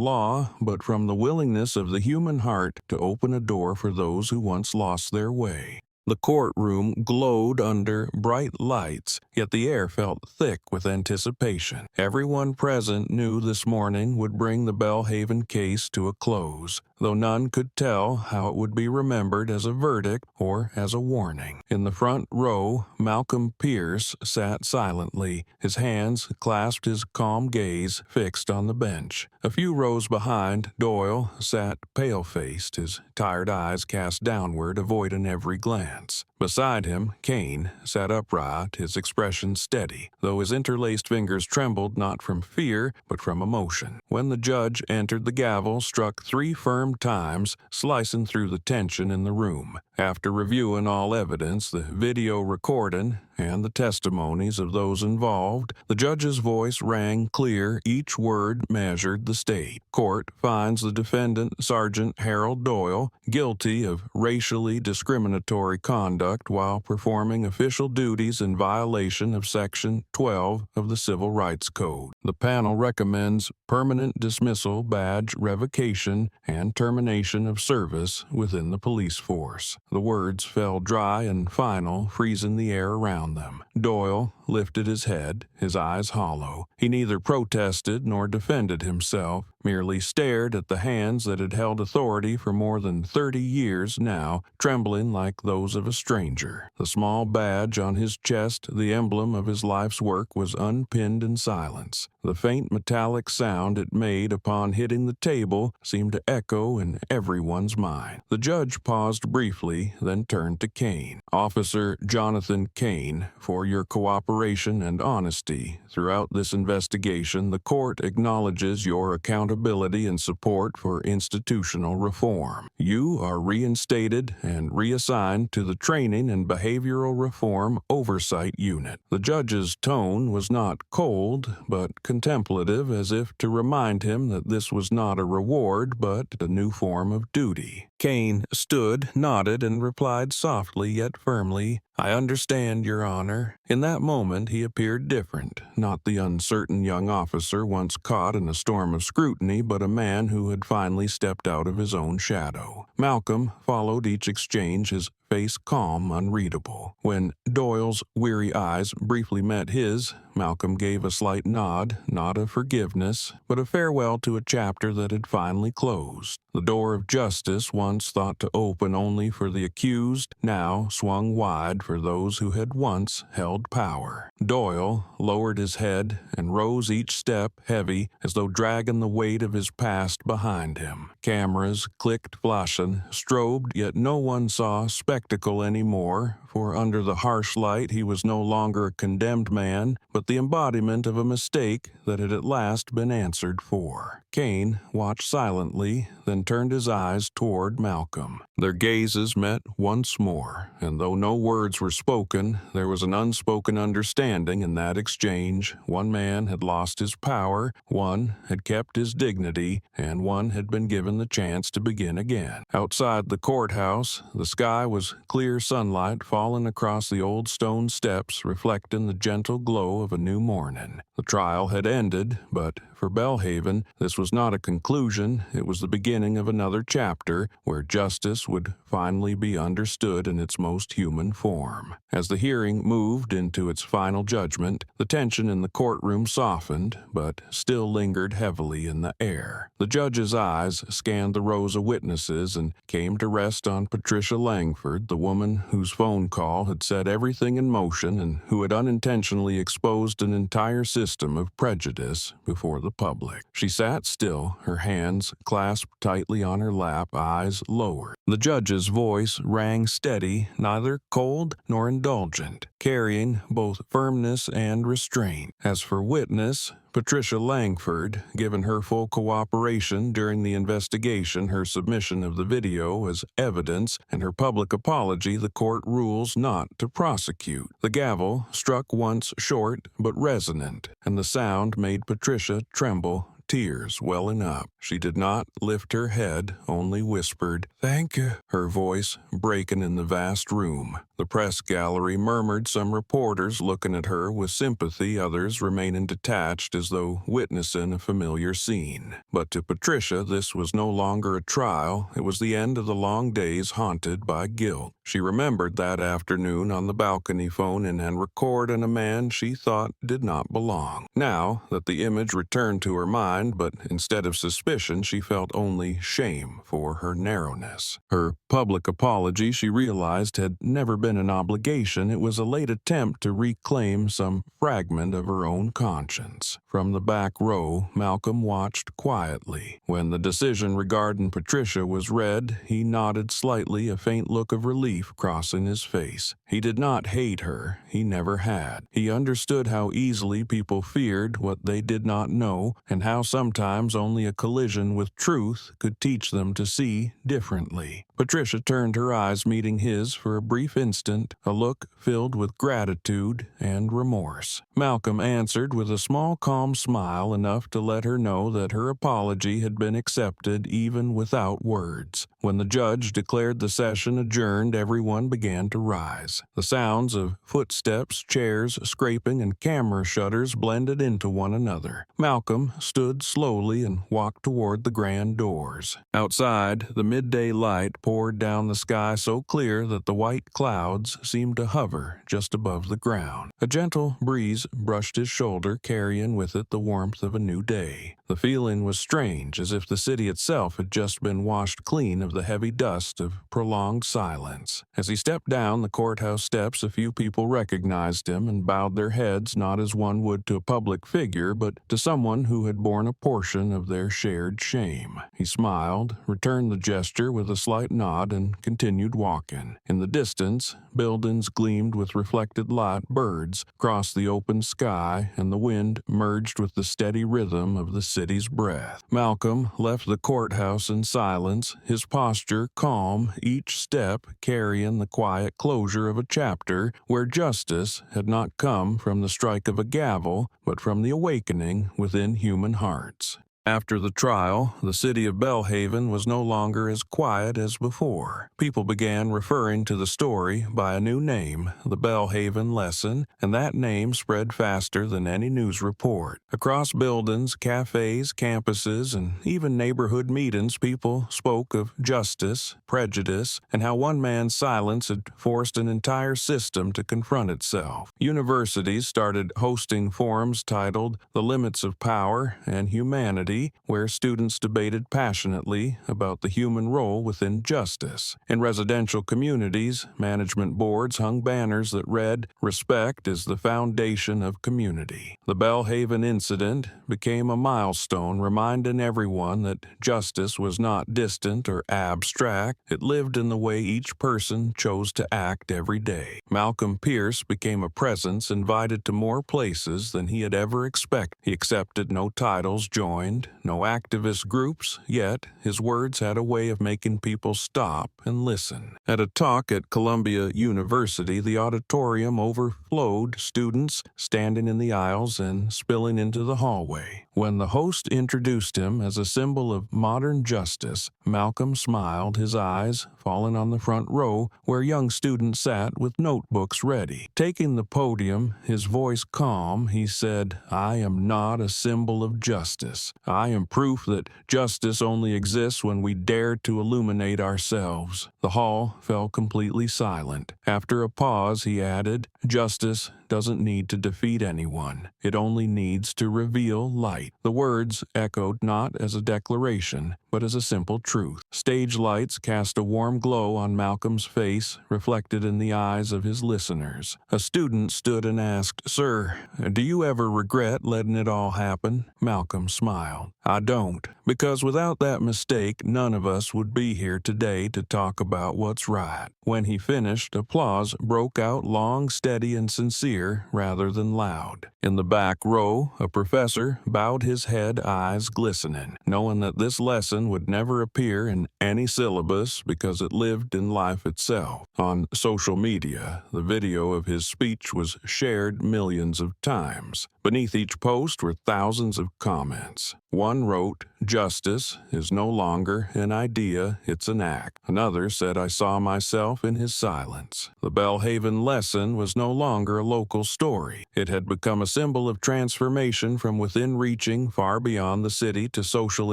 law, but from the willingness of the human heart to open a door for those who once lost their way. The courtroom glowed under bright lights, yet the air felt thick with anticipation. Everyone present knew this morning would bring the Belhaven case to a close, though none could tell how it would be remembered as a verdict or as a warning. In the front row, Malcolm Pierce sat silently, his hands clasped, his calm gaze fixed on the bench. A few rows behind, Doyle sat pale-faced, his tired eyes cast downward, avoiding every glance. Beside him, Kane sat upright, his expression steady, though his interlaced fingers trembled not from fear, but from emotion. When the judge entered, the gavel struck 3 firm times, slicing through the tension in the room. After reviewing all evidence, the video recording, and the testimonies of those involved, the judge's voice rang clear, each word measured the state. Court finds the defendant, Sergeant Harold Doyle, guilty of racially discriminatory conduct while performing official duties in violation of Section 12 of the Civil Rights Code. The panel recommends permanent dismissal, badge revocation, and termination of service within the police force. The words fell dry and final, freezing the air around them. Doyle lifted his head, his eyes hollow. He neither protested nor defended himself, merely stared at the hands that had held authority for more than 30 years now, trembling like those of a stranger. The small badge on his chest, the emblem of his life's work, was unpinned in silence. The faint metallic sound it made upon hitting the table seemed to echo in everyone's mind. The judge paused briefly, then turned to Kane. "Officer Jonathan Kane, for your cooperation and honesty throughout this investigation, the court acknowledges your accountability and support for institutional reform. You are reinstated and reassigned to the Training and Behavioral Reform Oversight Unit." The judge's tone was not cold, but contemplative, as if to remind him that this was not a reward, but a new form of duty. Kane stood, nodded, and replied softly yet firmly, "I understand, Your Honor." In that moment he appeared different, not the uncertain young officer once caught in a storm of scrutiny, but a man who had finally stepped out of his own shadow. Malcolm followed each exchange, his face calm, unreadable. When Doyle's weary eyes briefly met his, Malcolm gave a slight nod, not of forgiveness, but a farewell to a chapter that had finally closed. The door of justice, once thought to open only for the accused, now swung wide for those who had once held power. Doyle lowered his head and rose each step heavy, as though dragging the weight of his past behind him. Cameras clicked flashing, strobed, yet no one saw spectacle anymore, for under the harsh light he was no longer a condemned man, but the embodiment of a mistake that had at last been answered for. Kane watched silently, then turned his eyes toward Malcolm. Their gazes met once more, and though no words were spoken, there was an unspoken understanding in that exchange. One man had lost his power, one had kept his dignity, and one had been given the chance to begin again. Outside the courthouse, the sky was clear sunlight falling fallen across the old stone steps, reflecting the gentle glow of a new morning. The trial had ended, but for Belhaven, this was not a conclusion. It was the beginning of another chapter where justice would finally be understood in its most human form. As the hearing moved into its final judgment, the tension in the courtroom softened, but still lingered heavily in the air. The judge's eyes scanned the rows of witnesses and came to rest on Patricia Langford, the woman whose phone call had set everything in motion and who had unintentionally exposed an entire system of prejudice before the public. She sat still, her hands clasped tightly on her lap, eyes lowered. The judge's voice rang steady, neither cold nor indulgent, carrying both firmness and restraint. As for witness Patricia Langford, given her full cooperation during the investigation, her submission of the video as evidence, and her public apology, the court rules not to prosecute. The gavel struck once short but resonant, and the sound made Patricia tremble, tears welling up. She did not lift her head, only whispered, "Thank you," her voice breaking in the vast room. The press gallery murmured, some reporters looking at her with sympathy, others remaining detached as though witnessing a familiar scene. But to Patricia, this was no longer a trial. It was the end of the long days haunted by guilt. She remembered that afternoon on the balcony phone and recording a man she thought did not belong. Now that the image returned to her mind, but instead of suspicion, she felt only shame for her narrowness. Her public apology, she realized, had never been an obligation. It was a late attempt to reclaim some fragment of her own conscience. From the back row, Malcolm watched quietly. When the decision regarding Patricia was read, he nodded slightly, a faint look of relief crossing his face. He did not hate her. He never had. He understood how easily people feared what they did not know, and how sometimes only a collision with truth could teach them to see differently. Patricia turned her eyes, meeting his for a brief instant, a look filled with gratitude and remorse. Malcolm answered with a small, calm smile, enough to let her know that her apology had been accepted even without words. When the judge declared the session adjourned, everyone began to rise. The sounds of footsteps, chairs scraping, and camera shutters blended into one another. Malcolm stood slowly and walked toward the grand doors. Outside, the midday light poured down the sky so clear that the white clouds seemed to hover just above the ground. A gentle breeze brushed his shoulder, carrying with it the warmth of a new day. The feeling was strange, as if the city itself had just been washed clean of the heavy dust of prolonged silence. As he stepped down the courthouse steps, a few people recognized him and bowed their heads, not as one would to a public figure, but to someone who had borne a portion of their shared shame. He smiled, returned the gesture with a slight nod, and continued walking. In the distance, buildings gleamed with reflected light, birds crossed the open sky, and the wind merged with the steady rhythm of the city's breath. Malcolm left the courthouse in silence, his posture calm, each step carrying the quiet closure of a chapter where justice had not come from the strike of a gavel, but from the awakening within human hearts. After the trial, the city of Belhaven was no longer as quiet as before. People began referring to the story by a new name, the Belhaven Lesson, and that name spread faster than any news report. Across buildings, cafes, campuses, and even neighborhood meetings, people spoke of justice, prejudice, and how one man's silence had forced an entire system to confront itself. Universities started hosting forums titled "The Limits of Power and Humanity," where students debated passionately about the human role within justice. In residential communities, management boards hung banners that read, "Respect is the foundation of community." The Belhaven incident became a milestone, reminding everyone that justice was not distant or abstract. It lived in the way each person chose to act every day. Malcolm Pierce became a presence invited to more places than he had ever expected. He accepted no titles, joined movement, no activist groups, yet his words had a way of making people stop and listen. At a talk at Columbia University, the auditorium overflowed, students standing in the aisles and spilling into the hallway. When the host introduced him as a symbol of modern justice, Malcolm smiled, his eyes falling on the front row where young students sat with notebooks ready. Taking the podium, his voice calm, he said, "I am not a symbol of justice. I am proof that justice only exists when we dare to illuminate ourselves." The hall fell completely silent. After a pause, he added, "Justice doesn't need to defeat anyone. It only needs to reveal light." The words echoed not as a declaration, but as a simple truth. Stage lights cast a warm glow on Malcolm's face, reflected in the eyes of his listeners. A student stood and asked, "Sir, do you ever regret letting it all happen?" Malcolm smiled. "I don't, because without that mistake, none of us would be here today to talk about what's right." When he finished, applause broke out, long, steady, and sincere rather than loud. In the back row, a professor bowed his head, eyes glistening, knowing that this lesson would never appear in any syllabus because it lived in life itself. On social media, the video of his speech was shared millions of times. Beneath each post were thousands of comments. One wrote, "Justice is no longer an idea, it's an act." Another said, "I saw myself in his silence." The Belhaven lesson was no longer a local story. It had become a symbol of transformation from within, reaching far beyond the city to social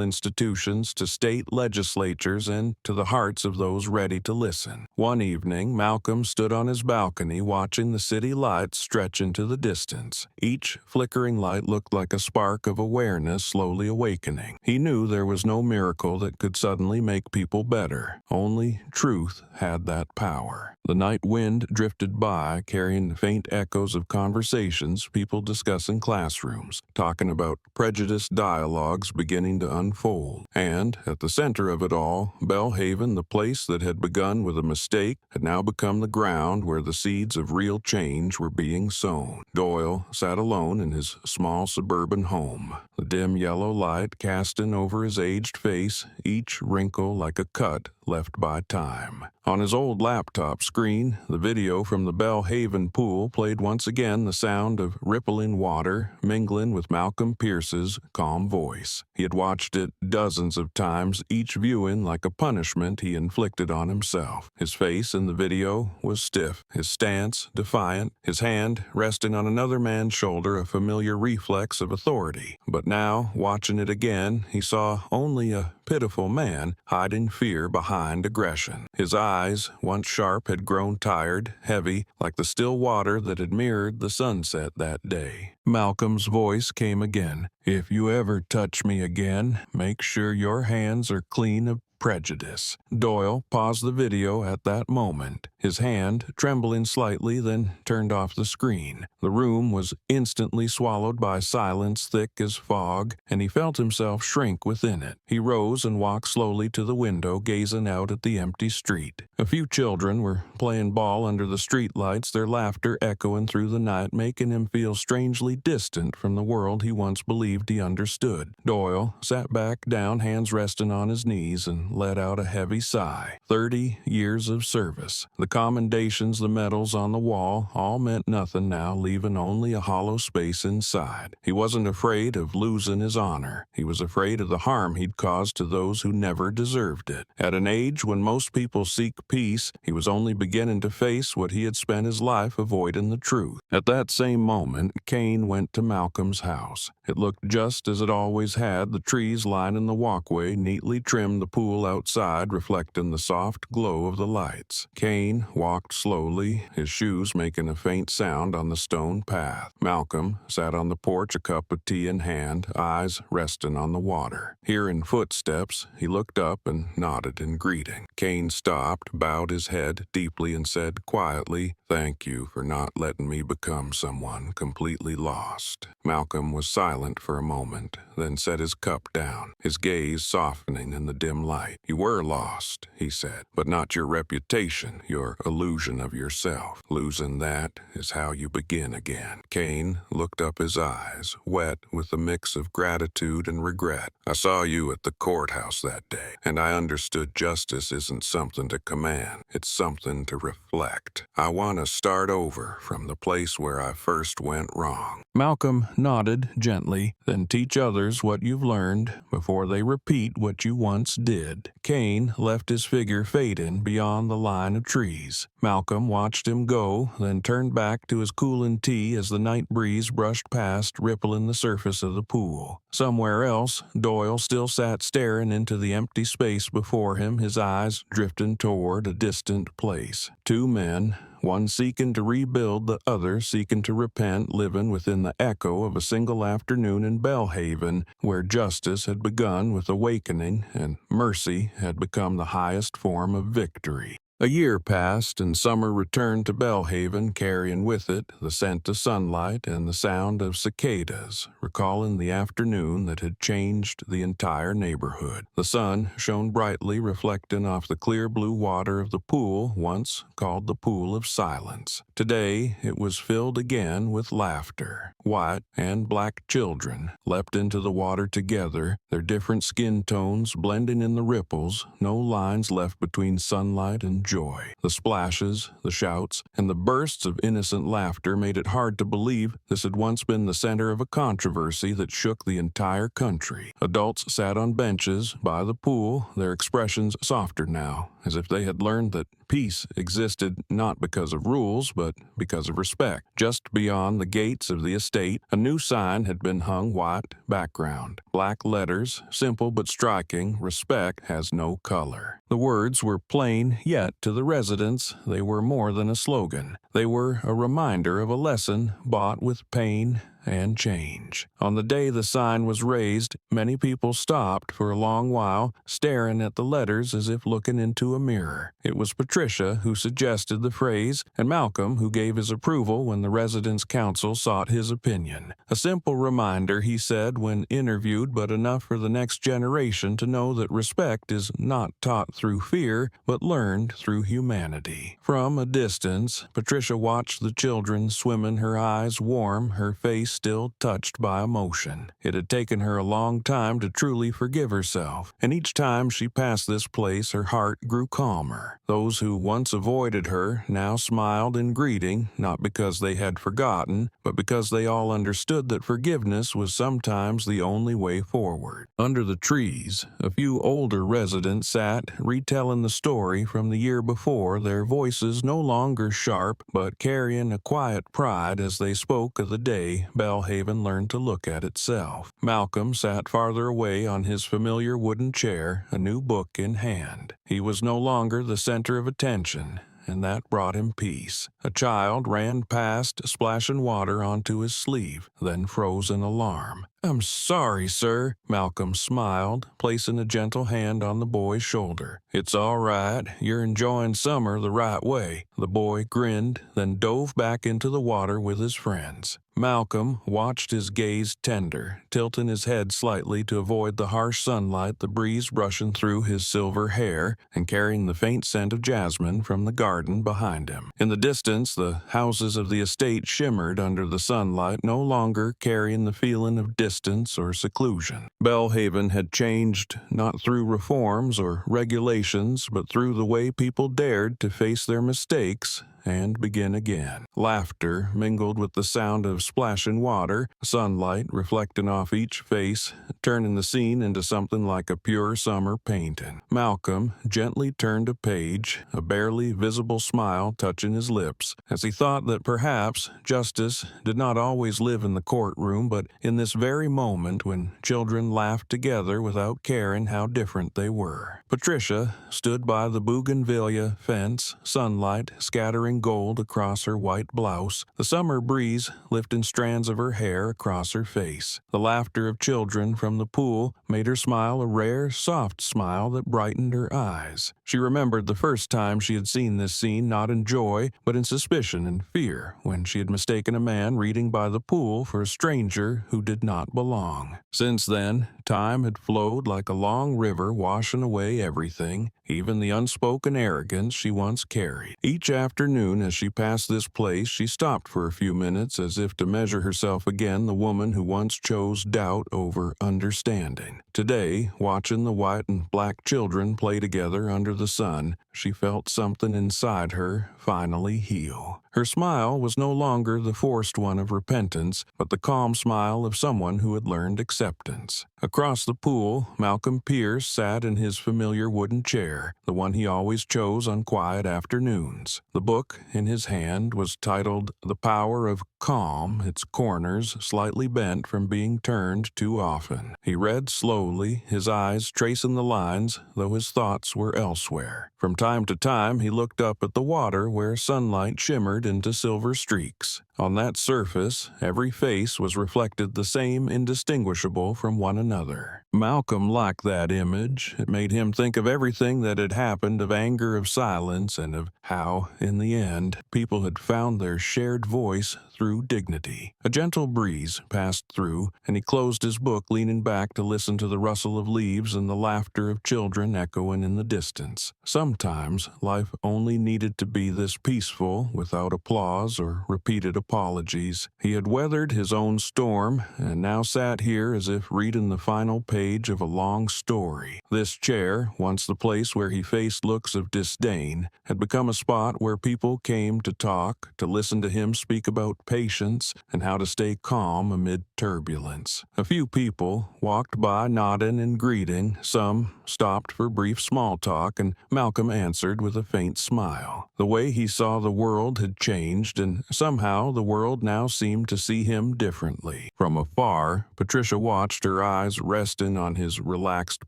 institutions, to state legislatures, and to the hearts of those ready to listen. One evening, Malcolm stood on his balcony watching the city lights stretch into the distance. Each flickering light looked like a spark of awareness slowly awakening. He knew there was no miracle that could suddenly make people better. Only truth had that power. The night wind drifted by, carrying faint echoes of conversations people discuss in classrooms, talking about prejudiced dialogues beginning to unfold. And, at the center of it all, Belhaven, the place that had begun with a mistake, had now become the ground where the seeds of real change were being sown. Doyle sat alone in his small suburban home, the dim yellow light casting over his aged face, each wrinkle like a cut left by time. On his old laptop screen, the video from the Belhaven pool played once again, the sound of rippling water mingling with Malcolm Pierce's calm voice. He had watched it dozens of times, each viewing like a punishment he inflicted on himself. His face in the video was stiff, his stance defiant, his hand resting on another man's shoulder, a familiar reflex of authority. But now, watching it again, he saw only a pitiful man hiding fear behind aggression. His eyes, once sharp, had grown tired, heavy, like the still water that had mirrored the sunset that day. Malcolm's voice came again. "If you ever touch me again, make sure your hands are clean of prejudice." Doyle paused the video at that moment, his hand trembling slightly, then turned off the screen. The room was instantly swallowed by silence thick as fog, and he felt himself shrink within it. He rose and walked slowly to the window, gazing out at the empty street. A few children were playing ball under the streetlights, their laughter echoing through the night, making him feel strangely distant from the world he once believed he understood. Doyle sat back down, hands resting on his knees, and let out a heavy sigh. 30 years of service. The commendations, the medals on the wall, all meant nothing now, leaving only a hollow space inside. He wasn't afraid of losing his honor. He was afraid of the harm he'd caused to those who never deserved it. At an age when most people seek peace, he was only beginning to face what he had spent his life avoiding, the truth. At that same moment, Kane went to Malcolm's house. It looked just as it always had, the trees lining the walkway, neatly trimmed, the pool outside reflecting the soft glow of the lights. Kane walked slowly, his shoes making a faint sound on the stone path. Malcolm sat on the porch, a cup of tea in hand, eyes resting on the water. Hearing footsteps, he looked up and nodded in greeting. Kane stopped, bowed his head deeply, and said quietly, "Thank you for not letting me become someone completely lost." Malcolm was silent for a moment, then set his cup down, his gaze softening in the dim light. "You were lost," he said, "but not your reputation, your illusion of yourself. Losing that is how you begin again." Kane looked up, his eyes wet with a mix of gratitude and regret. "I saw you at the courthouse that day, and I understood justice isn't something to command, it's something to reflect. I want to start over from the place where I first went wrong." Malcolm nodded gently. "Then teach others what you've learned before they repeat what you once did." Kane left his figure fading beyond the line of trees. Malcolm watched him go, then turned back to his cooling tea as the night breeze brushed past, rippling the surface of the pool. Somewhere else, Doyle still sat staring into the empty space before him, his eyes drifting toward a distant place. Two men, one seeking to rebuild, the other seeking to repent, living within the echo of a single afternoon in Belhaven, where justice had begun with awakening and mercy had become the highest form of victory. A year passed, and summer returned to Belhaven, carrying with it the scent of sunlight and the sound of cicadas, recalling the afternoon that had changed the entire neighborhood. The sun shone brightly, reflecting off the clear blue water of the pool once called the Pool of Silence. Today it was filled again with laughter. White and black children leapt into the water together, their different skin tones blending in the ripples, no lines left between sunlight and joy. The splashes, the shouts, and the bursts of innocent laughter made it hard to believe this had once been the center of a controversy that shook the entire country. Adults sat on benches by the pool, their expressions softer now, as if they had learned that peace existed not because of rules, but because of respect. Just beyond the gates of the estate, a new sign had been hung, white background. Black letters, simple but striking, "Respect has no color." The words were plain, yet to the residents they were more than a slogan. They were a reminder of a lesson bought with pain and change. On the day the sign was raised, many people stopped for a long while, staring at the letters as if looking into a mirror. It was Patricia who suggested the phrase, and Malcolm who gave his approval when the residents' council sought his opinion. A simple reminder, he said when interviewed, but enough for the next generation to know that respect is not taught through fear, but learned through humanity. From a distance, Patricia watched the children swimming, her eyes warm, her face still touched by emotion. It had taken her a long time to truly forgive herself, and each time she passed this place her heart grew calmer. Those who once avoided her now smiled in greeting, not because they had forgotten, but because they all understood that forgiveness was sometimes the only way forward. Under the trees, a few older residents sat, retelling the story from the year before, their voices no longer sharp, but carrying a quiet pride as they spoke of the day Belhaven learned to look at itself. Malcolm sat farther away on his familiar wooden chair, a new book in hand. He was no longer the center of attention, and that brought him peace. A child ran past, splashing water onto his sleeve, then froze in alarm. "I'm sorry, sir," Malcolm smiled, placing a gentle hand on the boy's shoulder. "It's all right. You're enjoying summer the right way." The boy grinned, then dove back into the water with his friends. Malcolm watched, his gaze tender, tilting his head slightly to avoid the harsh sunlight, the breeze brushing through his silver hair and carrying the faint scent of jasmine from the garden behind him. In the distance, the houses of the estate shimmered under the sunlight, no longer carrying the feeling of distance or seclusion. Belhaven had changed not through reforms or regulations, but through the way people dared to face their mistakes and begin again. Laughter mingled with the sound of splashing water, sunlight reflecting off each face, turning the scene into something like a pure summer painting. Malcolm gently turned a page, a barely visible smile touching his lips, as he thought that perhaps justice did not always live in the courtroom, but in this very moment when children laughed together without caring how different they were. Patricia stood by the bougainvillea fence, sunlight scattering gold across her white blouse, the summer breeze lifting strands of her hair across her face. The laughter of children from the pool made her smile, a rare, soft smile that brightened her eyes. She remembered the first time she had seen this scene not in joy, but in suspicion and fear, when she had mistaken a man reading by the pool for a stranger who did not belong. Since then, time had flowed like a long river, washing away everything, even the unspoken arrogance she once carried. Each afternoon as she passed this place, she stopped for a few minutes as if to measure herself again, the woman who once chose doubt over understanding. Today, watching the white and black children play together under the sun, she felt something inside her finally heal. Her smile was no longer the forced one of repentance, but the calm smile of someone who had learned acceptance. Across the pool, Malcolm Pierce sat in his familiar wooden chair, the one he always chose on quiet afternoons. The book in his hand was titled The Power of Calm, its corners slightly bent from being turned too often. He read slowly, his eyes tracing the lines, though his thoughts were elsewhere. From time to time, he looked up at the water where sunlight shimmered into silver streaks. On that surface, every face was reflected the same, indistinguishable from one another. Malcolm liked that image. It made him think of everything that had happened, of anger, of silence, and of how, in the end, people had found their shared voice through dignity. A gentle breeze passed through, and he closed his book, leaning back to listen to the rustle of leaves and the laughter of children echoing in the distance. Sometimes life only needed to be this peaceful, without applause or repeated apologies. He had weathered his own storm, and now sat here as if reading the final page of a long story. This chair, once the place where he faced looks of disdain, had become a spot where people came to talk, to listen to him speak about patience and how to stay calm amid turbulence. A few people walked by nodding and greeting, some stopped for brief small talk, and Malcolm answered with a faint smile. The way he saw the world had changed, and somehow the world now seemed to see him differently. From afar, Patricia watched, her eyes resting on his relaxed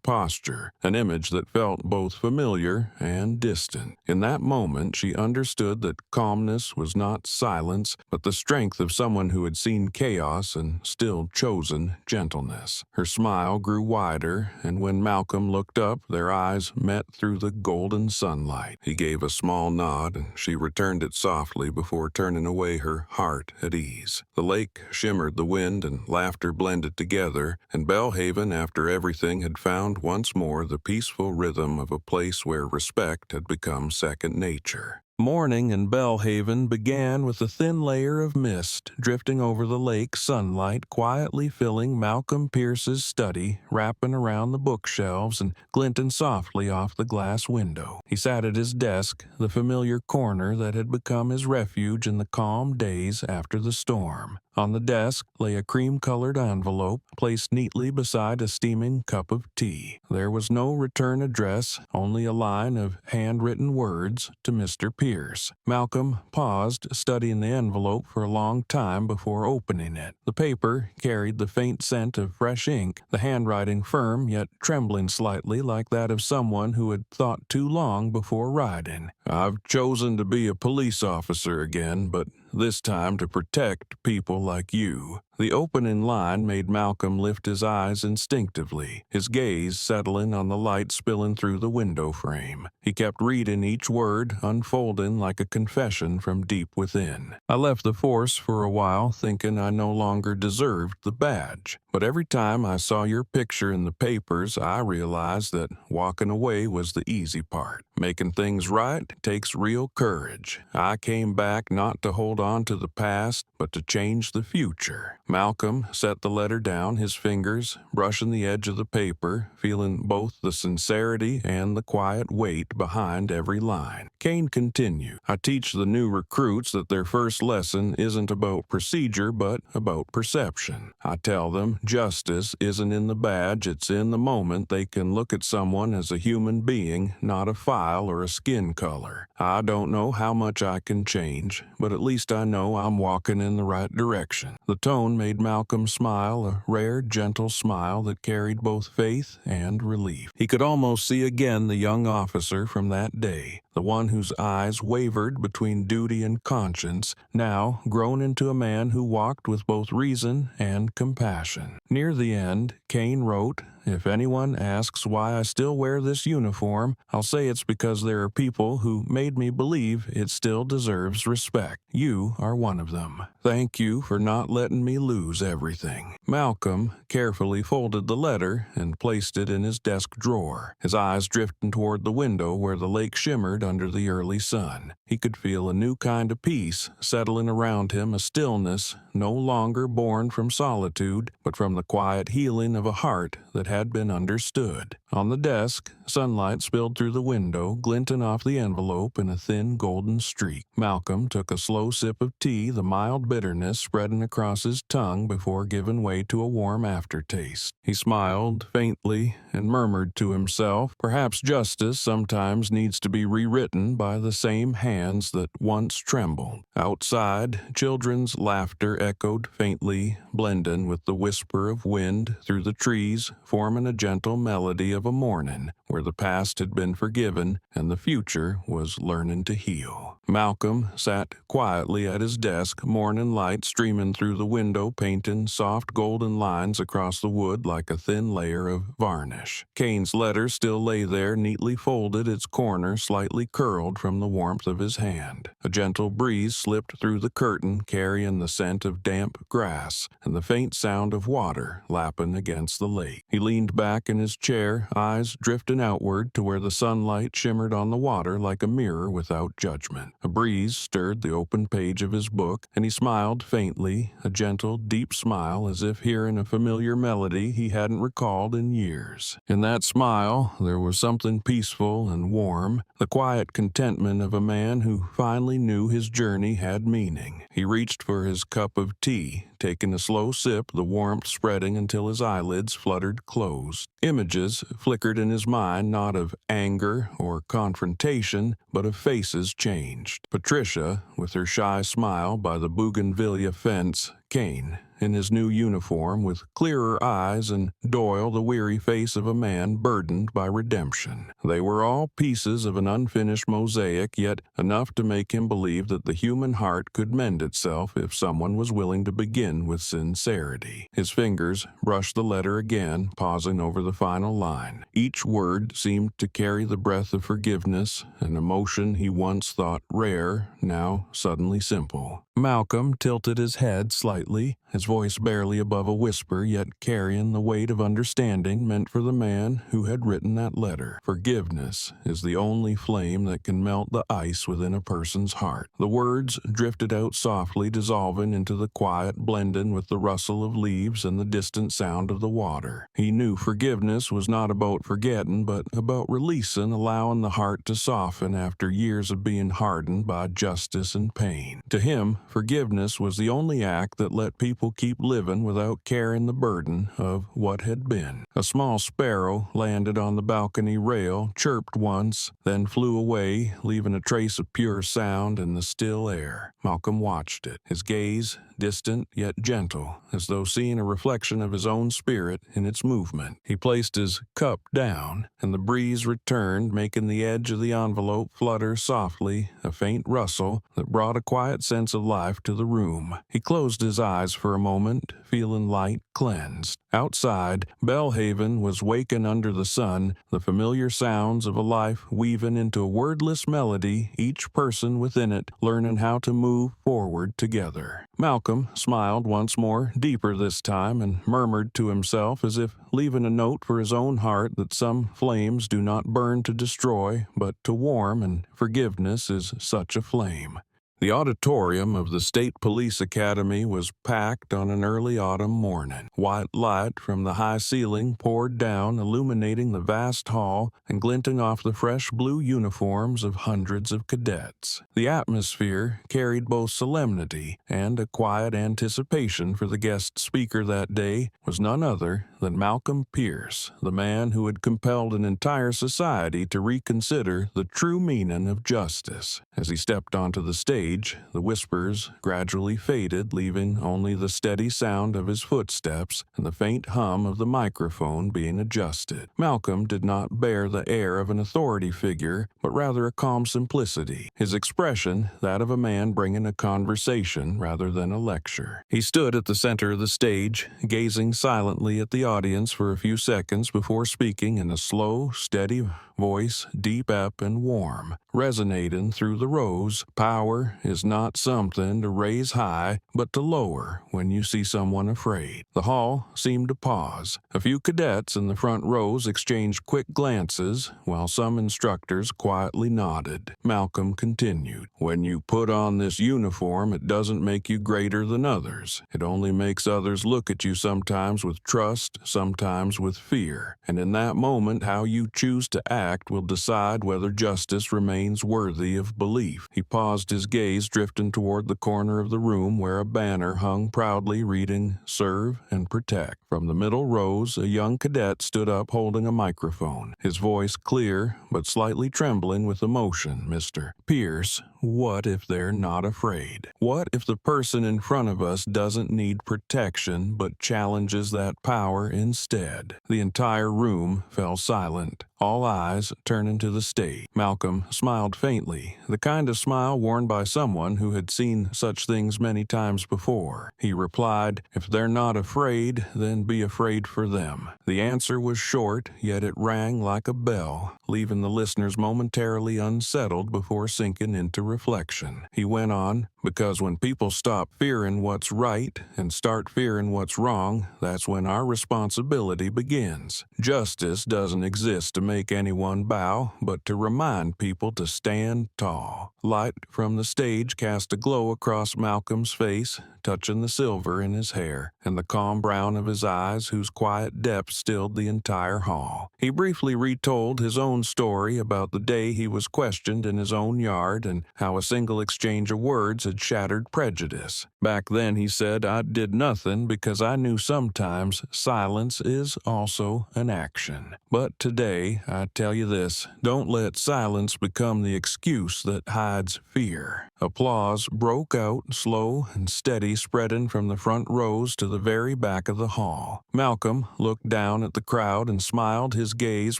posture, an image that felt both familiar and distant. In that moment, she understood that calmness was not silence, but the strength of someone who had seen chaos and still chosen gentleness. Her smile grew wider, and when Malcolm looked up, their eyes met through the golden sunlight. He gave a small nod, and she returned it softly before turning away, her heart at ease. The lake shimmered, the wind and laughter blended together, and Belhaven, after everything, had found once more the peaceful rhythm of a place where respect had become second nature. Morning in Belhaven began with a thin layer of mist drifting over the lake, sunlight quietly filling Malcolm Pierce's study, wrapping around the bookshelves and glinting softly off the glass window. He sat at his desk, the familiar corner that had become his refuge in the calm days after the storm. On the desk lay a cream-colored envelope placed neatly beside a steaming cup of tea. There was no return address, only a line of handwritten words to Mr. Pierce. Malcolm paused, studying the envelope for a long time before opening it. The paper carried the faint scent of fresh ink, the handwriting firm yet trembling slightly like that of someone who had thought too long before writing. "I've chosen to be a police officer again, but this time to protect people like you." The opening line made Malcolm lift his eyes instinctively, his gaze settling on the light spilling through the window frame. He kept reading each word, unfolding like a confession from deep within. "I left the force for a while, thinking I no longer deserved the badge. But every time I saw your picture in the papers, I realized that walking away was the easy part. Making things right takes real courage. I came back not to hold on to the past, but to change the future." Malcolm set the letter down, his fingers brushing the edge of the paper, feeling both the sincerity and the quiet weight behind every line. Kane continued, "I teach the new recruits that their first lesson isn't about procedure, but about perception. I tell them justice isn't in the badge, it's in the moment they can look at someone as a human being, not a file or a skin color. I don't know how much I can change, but at least I know I'm walking in the right direction." The tone made Malcolm smile, a rare, gentle smile that carried both faith and relief. He could almost see again the young officer from that day, the one whose eyes wavered between duty and conscience, now grown into a man who walked with both reason and compassion. Near the end, Kane wrote, if anyone asks why I still wear this uniform, I'll say it's because there are people who made me believe it still deserves respect. You are one of them. Thank you for not letting me lose everything." Malcolm carefully folded the letter and placed it in his desk drawer, his eyes drifting toward the window where the lake shimmered under the early sun. He could feel a new kind of peace settling around him, a stillness no longer born from solitude, but from the quiet healing of a heart that had been understood. On the desk, sunlight spilled through the window, glinting off the envelope in a thin golden streak. Malcolm took a slow sip of tea, the mild bitterness spreading across his tongue before giving way to a warm aftertaste. He smiled faintly and murmured to himself, perhaps justice sometimes needs to be rewritten by the same hands that once trembled. Outside, children's laughter echoed faintly, blending with the whisper of wind through the trees, forming a gentle melody of a morning where the past had been forgiven and the future was learning to heal. Malcolm sat quietly at his desk, morning light streaming through the window, painting soft golden lines across the wood like a thin layer of varnish. Kane's letter still lay there, neatly folded, its corner slightly curled from the warmth of his hand. A gentle breeze slipped through the curtain, carrying the scent of damp grass and the faint sound of water lapping against the lake. He leaned back in his chair, eyes drifting outward to where the sunlight shimmered on the water like a mirror without judgment. A breeze stirred the open page of his book, and he smiled faintly, a gentle, deep smile as if hearing a familiar melody he hadn't recalled in years. In that smile, there was something peaceful and warm, the quiet contentment of a man who finally knew his journey had meaning. He reached for his cup of tea, taking a slow sip, the warmth spreading until his eyelids fluttered closed. Images flickered in his mind, not of anger or confrontation, but of faces changed. Patricia, with her shy smile by the bougainvillea fence, Kane, in his new uniform with clearer eyes, and Doyle, the weary face of a man burdened by redemption. They were all pieces of an unfinished mosaic, yet enough to make him believe that the human heart could mend itself if someone was willing to begin with sincerity. His fingers brushed the letter again, pausing over the final line. Each word seemed to carry the breath of forgiveness, an emotion he once thought rare, now suddenly simple. Malcolm tilted his head slightly, his voice barely above a whisper, yet carrying the weight of understanding meant for the man who had written that letter. Forgiveness is the only flame that can melt the ice within a person's heart. The words drifted out softly, dissolving into the quiet, blending with the rustle of leaves and the distant sound of the water. He knew forgiveness was not about forgetting, but about releasing, allowing the heart to soften after years of being hardened by justice and pain. To him, forgiveness was the only act that let people keep living without carrying the burden of what had been. A small sparrow landed on the balcony rail, chirped once, then flew away, leaving a trace of pure sound in the still air. Malcolm watched it, his gaze distant yet gentle, as though seeing a reflection of his own spirit in its movement. He placed his cup down, and the breeze returned, making the edge of the envelope flutter softly, a faint rustle that brought a quiet sense of life to the room. He closed his eyes for a moment, feeling light cleansed. Outside, Belhaven was waking under the sun, the familiar sounds of a life weaving into a wordless melody, each person within it learning how to move forward together. Malcolm smiled once more, deeper this time, and murmured to himself as if leaving a note for his own heart that some flames do not burn to destroy, but to warm, and forgiveness is such a flame. The auditorium of the State Police Academy was packed on an early autumn morning. White light from the high ceiling poured down, illuminating the vast hall and glinting off the fresh blue uniforms of hundreds of cadets. The atmosphere carried both solemnity and a quiet anticipation, for the guest speaker that day was none other than Malcolm Pierce, the man who had compelled an entire society to reconsider the true meaning of justice. As he stepped onto the stage, the whispers gradually faded, leaving only the steady sound of his footsteps and the faint hum of the microphone being adjusted. Malcolm did not bear the air of an authority figure, but rather a calm simplicity, his expression that of a man bringing a conversation rather than a lecture. He stood at the center of the stage, gazing silently at the audience for a few seconds before speaking in a slow, steady voice, deep up and warm, resonating through the rows. Power is not something to raise high, but to lower when you see someone afraid. The hall seemed to pause. A few cadets in the front rows exchanged quick glances, while some instructors quietly nodded. Malcolm continued, "When you put on this uniform, it doesn't make you greater than others. It only makes others look at you sometimes with trust, sometimes with fear. And in that moment, how you choose to act will decide whether justice remains worthy of belief." He paused, his gaze drifting toward the corner of the room where a banner hung proudly reading, "Serve and Protect." From the middle rows, a young cadet stood up holding a microphone, his voice clear but slightly trembling with emotion. "Mr. Pierce, what if they're not afraid? What if the person in front of us doesn't need protection but challenges that power instead?" The entire room fell silent, all eyes turning to the stage. Malcolm smiled faintly, the kind of smile worn by someone who had seen such things many times before. He replied, "If they're not afraid, then be afraid for them." The answer was short, yet it rang like a bell, leaving the listeners momentarily unsettled before sinking into reflection. He went on, "Because when people stop fearing what's right and start fearing what's wrong, that's when our responsibility begins. Justice doesn't exist to make anyone bow, but to remind people to stand tall." Light from the stage cast a glow across Malcolm's face, touching the silver in his hair and the calm brown of his eyes, whose quiet depth stilled the entire hall. He briefly retold his own story about the day he was questioned in his own yard and how a single exchange of words had shattered prejudice. "Back then," he said, "I did nothing because I knew sometimes silence is also an action. But today, I tell you this, don't let silence become the excuse that hides fear." Applause broke out, slow and steady, spreading from the front rows to the very back of the hall. Malcolm looked down at the crowd and smiled, his gaze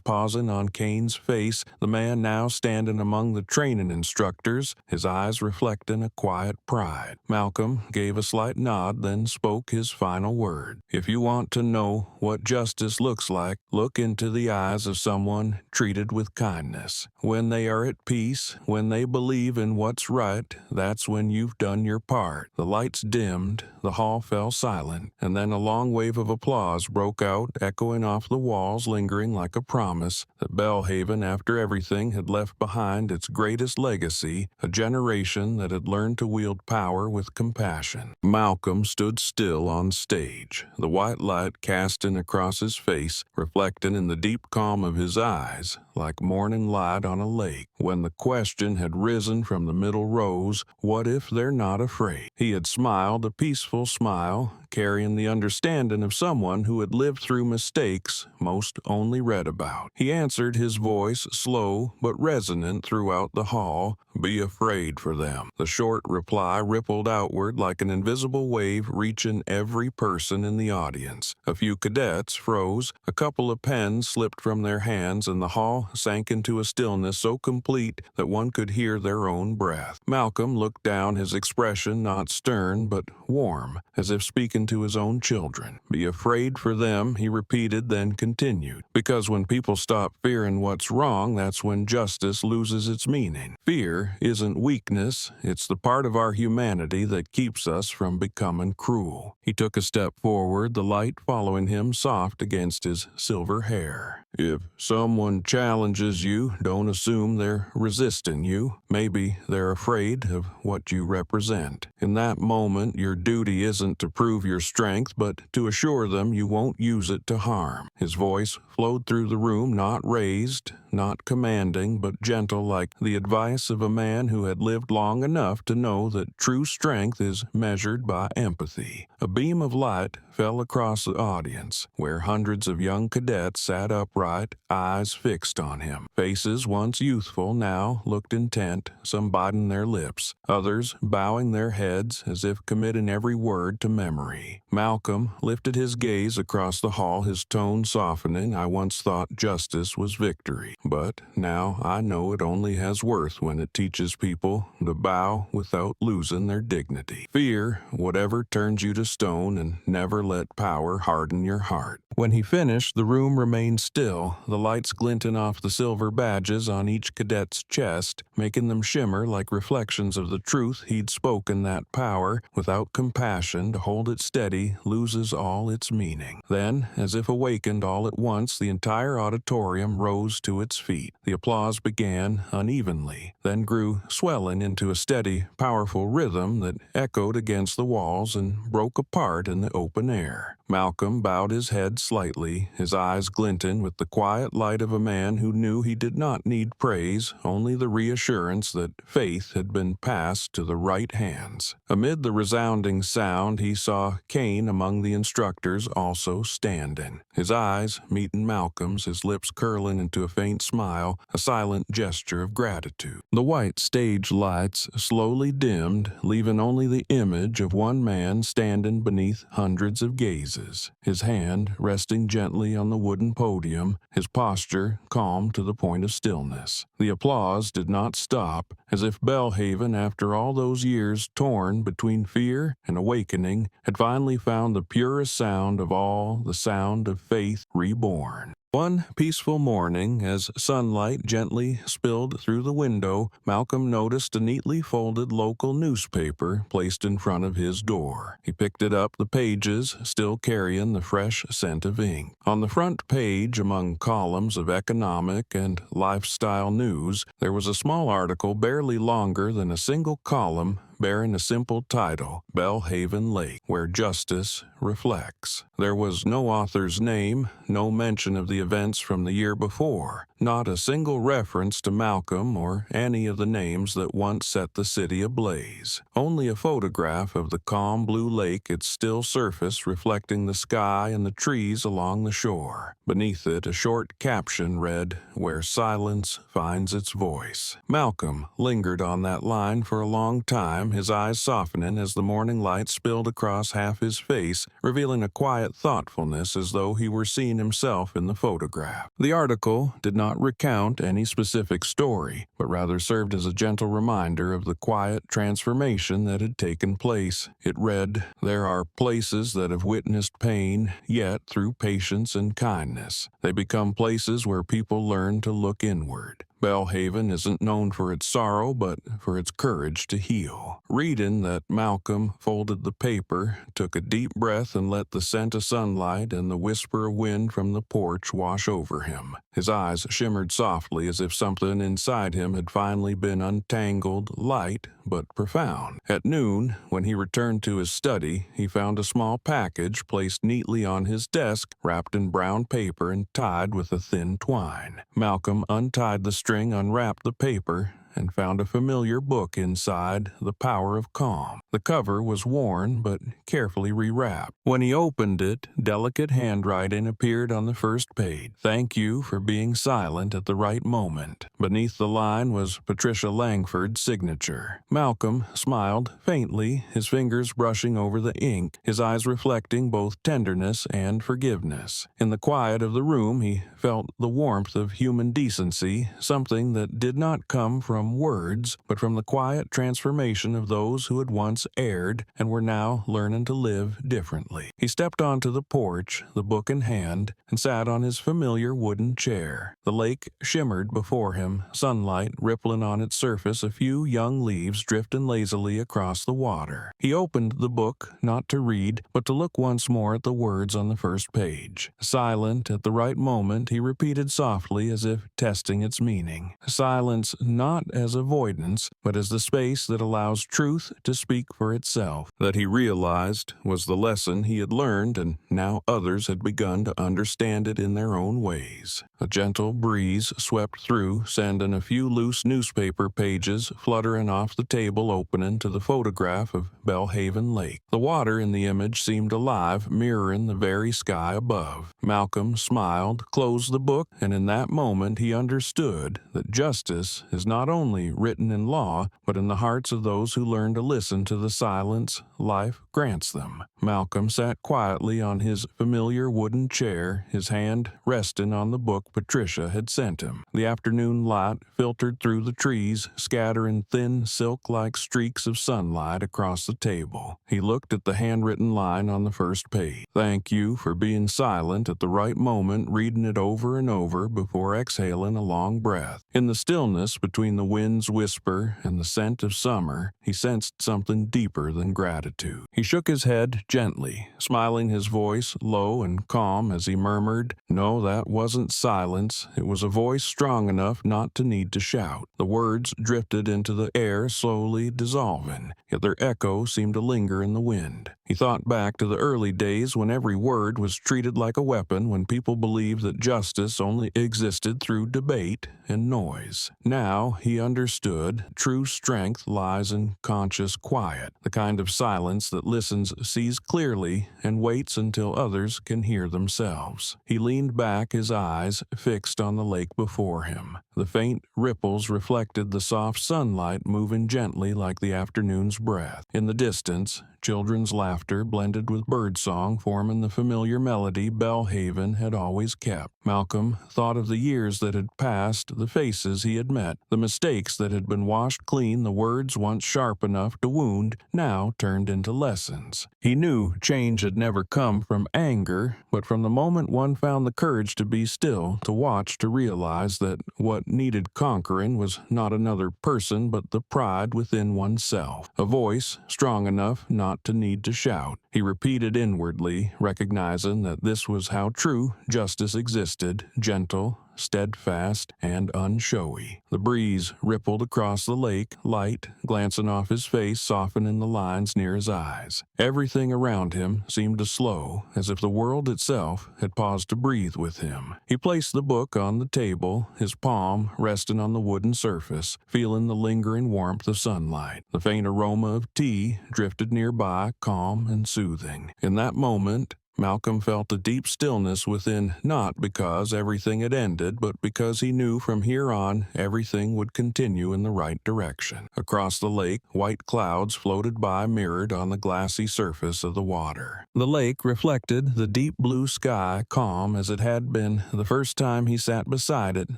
pausing on Kane's face, the man now standing among the training instructors, his eyes reflecting a quiet pride. Malcolm gave a slight nod, then spoke his final word. "If you want to know what justice looks like, look into the eyes of someone treated with kindness. When they are at peace, when they believe in what's right, that's when you've done your part." The lights dimmed, the hall fell silent, and then a long wave of applause broke out, echoing off the walls, lingering like a promise that Belhaven, after everything, had left behind its greatest legacy, a generation that had learned to wield power with compassion. Malcolm stood still on stage, the white light casting across his face, reflecting in the deep calm of his eyes, like morning light on a lake. When the question had risen from the middle rows, what if they're not afraid? He had smiled a peaceful smile, carrying the understanding of someone who had lived through mistakes most only read about. He answered, his voice slow but resonant throughout the hall, "Be afraid for them." The short reply rippled outward like an invisible wave, reaching every person in the audience. A few cadets froze, a couple of pens slipped from their hands, and the hall sank into a stillness so complete that one could hear their own breath. Malcolm looked down, his expression not stern but warm, as if speaking to his own children. "Be afraid for them," he repeated, then continued, "because when people stop fearing what's wrong, that's when justice loses its meaning. Fear isn't weakness, it's the part of our humanity that keeps us from becoming cruel." He took a step forward, the light following him, soft against his silver hair. "If someone challenges you, don't assume they're resisting you. Maybe they're afraid of what you represent. In that moment, your duty isn't to prove your strength, but to assure them you won't use it to harm." His voice flowed through the room, not raised, not commanding, but gentle, like the advice of a man who had lived long enough to know that true strength is measured by empathy. A beam of light fell across the audience, where hundreds of young cadets sat upright, eyes fixed on him. Faces once youthful now looked intent, some biting their lips. lips, others bowing their heads as if committing every word to memory. Malcolm lifted his gaze across the hall, his tone softening. I once thought justice was victory, but now I know it only has worth when it teaches people to bow without losing their dignity. Fear whatever turns you to stone, and never let power harden your heart. When he finished, the room remained still, the lights glinting off the silver badges on each cadet's chest, making them shimmer like reflections of the truth he'd spoken. That power, without compassion to hold it steady, loses all its meaning. Then, as if awakened all at once, the entire auditorium rose to its feet. The applause began unevenly, then grew swelling into a steady, powerful rhythm that echoed against the walls and broke apart in the open air. Malcolm bowed his head slightly, his eyes glinting with the quiet light of a man who knew he did not need praise, only the reassurance that faith had been passed to the right hands. Amid the resounding sound, he saw Kane among the instructors, also standing. His eyes meeting Malcolm's, his lips curling into a faint smile, a silent gesture of gratitude. The white stage lights slowly dimmed, leaving only the image of one man standing beneath hundreds of gazes, his hand resting gently on the wooden podium, his posture calm to the point of stillness. The applause did not stop, as if Belhaven, after all those years torn between fear and awakening, had finally found the purest sound of all, the sound of faith reborn. One peaceful morning, as sunlight gently spilled through the window, Malcolm noticed a neatly folded local newspaper placed in front of his door. He picked it up, the pages still carrying the fresh scent of ink. On the front page, among columns of economic and lifestyle news, there was a small article barely longer than a single column, bearing a simple title, Belhaven Lake, Where Justice Reflects. There was no author's name, no mention of the events from the year before, not a single reference to Malcolm or any of the names that once set the city ablaze. Only a photograph of the calm blue lake, its still surface reflecting the sky and the trees along the shore. Beneath it, a short caption read, Where Silence Finds Its Voice. Malcolm lingered on that line for a long time, his eyes softening as the morning light spilled across half his face, revealing a quiet thoughtfulness as though he were seeing himself in the photograph. The article did not recount any specific story, but rather served as a gentle reminder of the quiet transformation that had taken place. It read, There are places that have witnessed pain, yet through patience and kindness, they become places where people learn to look inward. Belhaven isn't known for its sorrow, but for its courage to heal. Reading that, Malcolm folded the paper, took a deep breath, and let the scent of sunlight and the whisper of wind from the porch wash over him. His eyes shimmered softly as if something inside him had finally been untangled, light but profound. At noon, when he returned to his study, he found a small package placed neatly on his desk, wrapped in brown paper and tied with a thin twine. Malcolm untied the string, unwrapped the paper, and found a familiar book inside, The Power of Calm. The cover was worn but carefully rewrapped. When he opened it, delicate handwriting appeared on the first page. Thank you for being silent at the right moment. Beneath the line was Patricia Langford's signature. Malcolm smiled faintly, his fingers brushing over the ink, his eyes reflecting both tenderness and forgiveness. In the quiet of the room, he felt the warmth of human decency, something that did not come from words, but from the quiet transformation of those who had once erred and were now learning to live differently. He stepped onto the porch, the book in hand, and sat on his familiar wooden chair. The lake shimmered before him, sunlight rippling on its surface, a few young leaves drifting lazily across the water. He opened the book, not to read, but to look once more at the words on the first page. Silent at the right moment, he repeated softly as if testing its meaning. Silence not as avoidance, but as the space that allows truth to speak for itself. That, he realized, was the lesson he had learned, and now others had begun to understand it in their own ways. A gentle breeze swept through, sending a few loose newspaper pages fluttering off the table opening to the photograph of Belhaven Lake. The water in the image seemed alive, mirroring the very sky above. Malcolm smiled, closed the book, and in that moment he understood that justice is not only only written in law, but in the hearts of those who learn to listen to the silence life grants them. Malcolm sat quietly on his familiar wooden chair, his hand resting on the book Patricia had sent him. The afternoon light filtered through the trees, scattering thin silk-like streaks of sunlight across the table. He looked at the handwritten line on the first page. "Thank you for being silent at the right moment," reading it over and over before exhaling a long breath. In the stillness between the wind's whisper and the scent of summer, he sensed something deeper than gratitude. He shook his head gently, smiling, his voice low and calm as he murmured, "No, that wasn't silence. It was a voice strong enough not to need to shout." The words drifted into the air, slowly dissolving, yet their echo seemed to linger in the wind. He thought back to the early days when every word was treated like a weapon, when people believed that justice only existed through debate and noise. Now he understood true strength lies in conscious quiet, the kind of silence that listens, sees clearly, and waits until others can hear themselves. He leaned back, his eyes fixed on the lake before him. The faint ripples reflected the soft sunlight, moving gently like the afternoon's breath. In the distance, children's laughter blended with birdsong, forming the familiar melody Belhaven had always kept. Malcolm thought of the years that had passed, the faces he had met, the mistakes that had been washed clean, the words once sharp enough to wound, now turned into lessons. He knew change had never come from anger, but from the moment one found the courage to be still, to watch, to realize that what needed conquering was not another person but the pride within oneself. A voice strong enough not to need to shout. He repeated inwardly, recognizing that this was how true justice existed, gentle, steadfast, and unshowy. The breeze rippled across the lake, light glancing off his face, softening the lines near his eyes. Everything around him seemed to slow, as if the world itself had paused to breathe with him. He placed the book on the table, his palm resting on the wooden surface, feeling the lingering warmth of sunlight. The faint aroma of tea drifted nearby, calm and soothing. In that moment, Malcolm felt a deep stillness within, not because everything had ended, but because he knew from here on everything would continue in the right direction. Across the lake, white clouds floated by, mirrored on the glassy surface of the water. The lake reflected the deep blue sky, calm as it had been the first time he sat beside it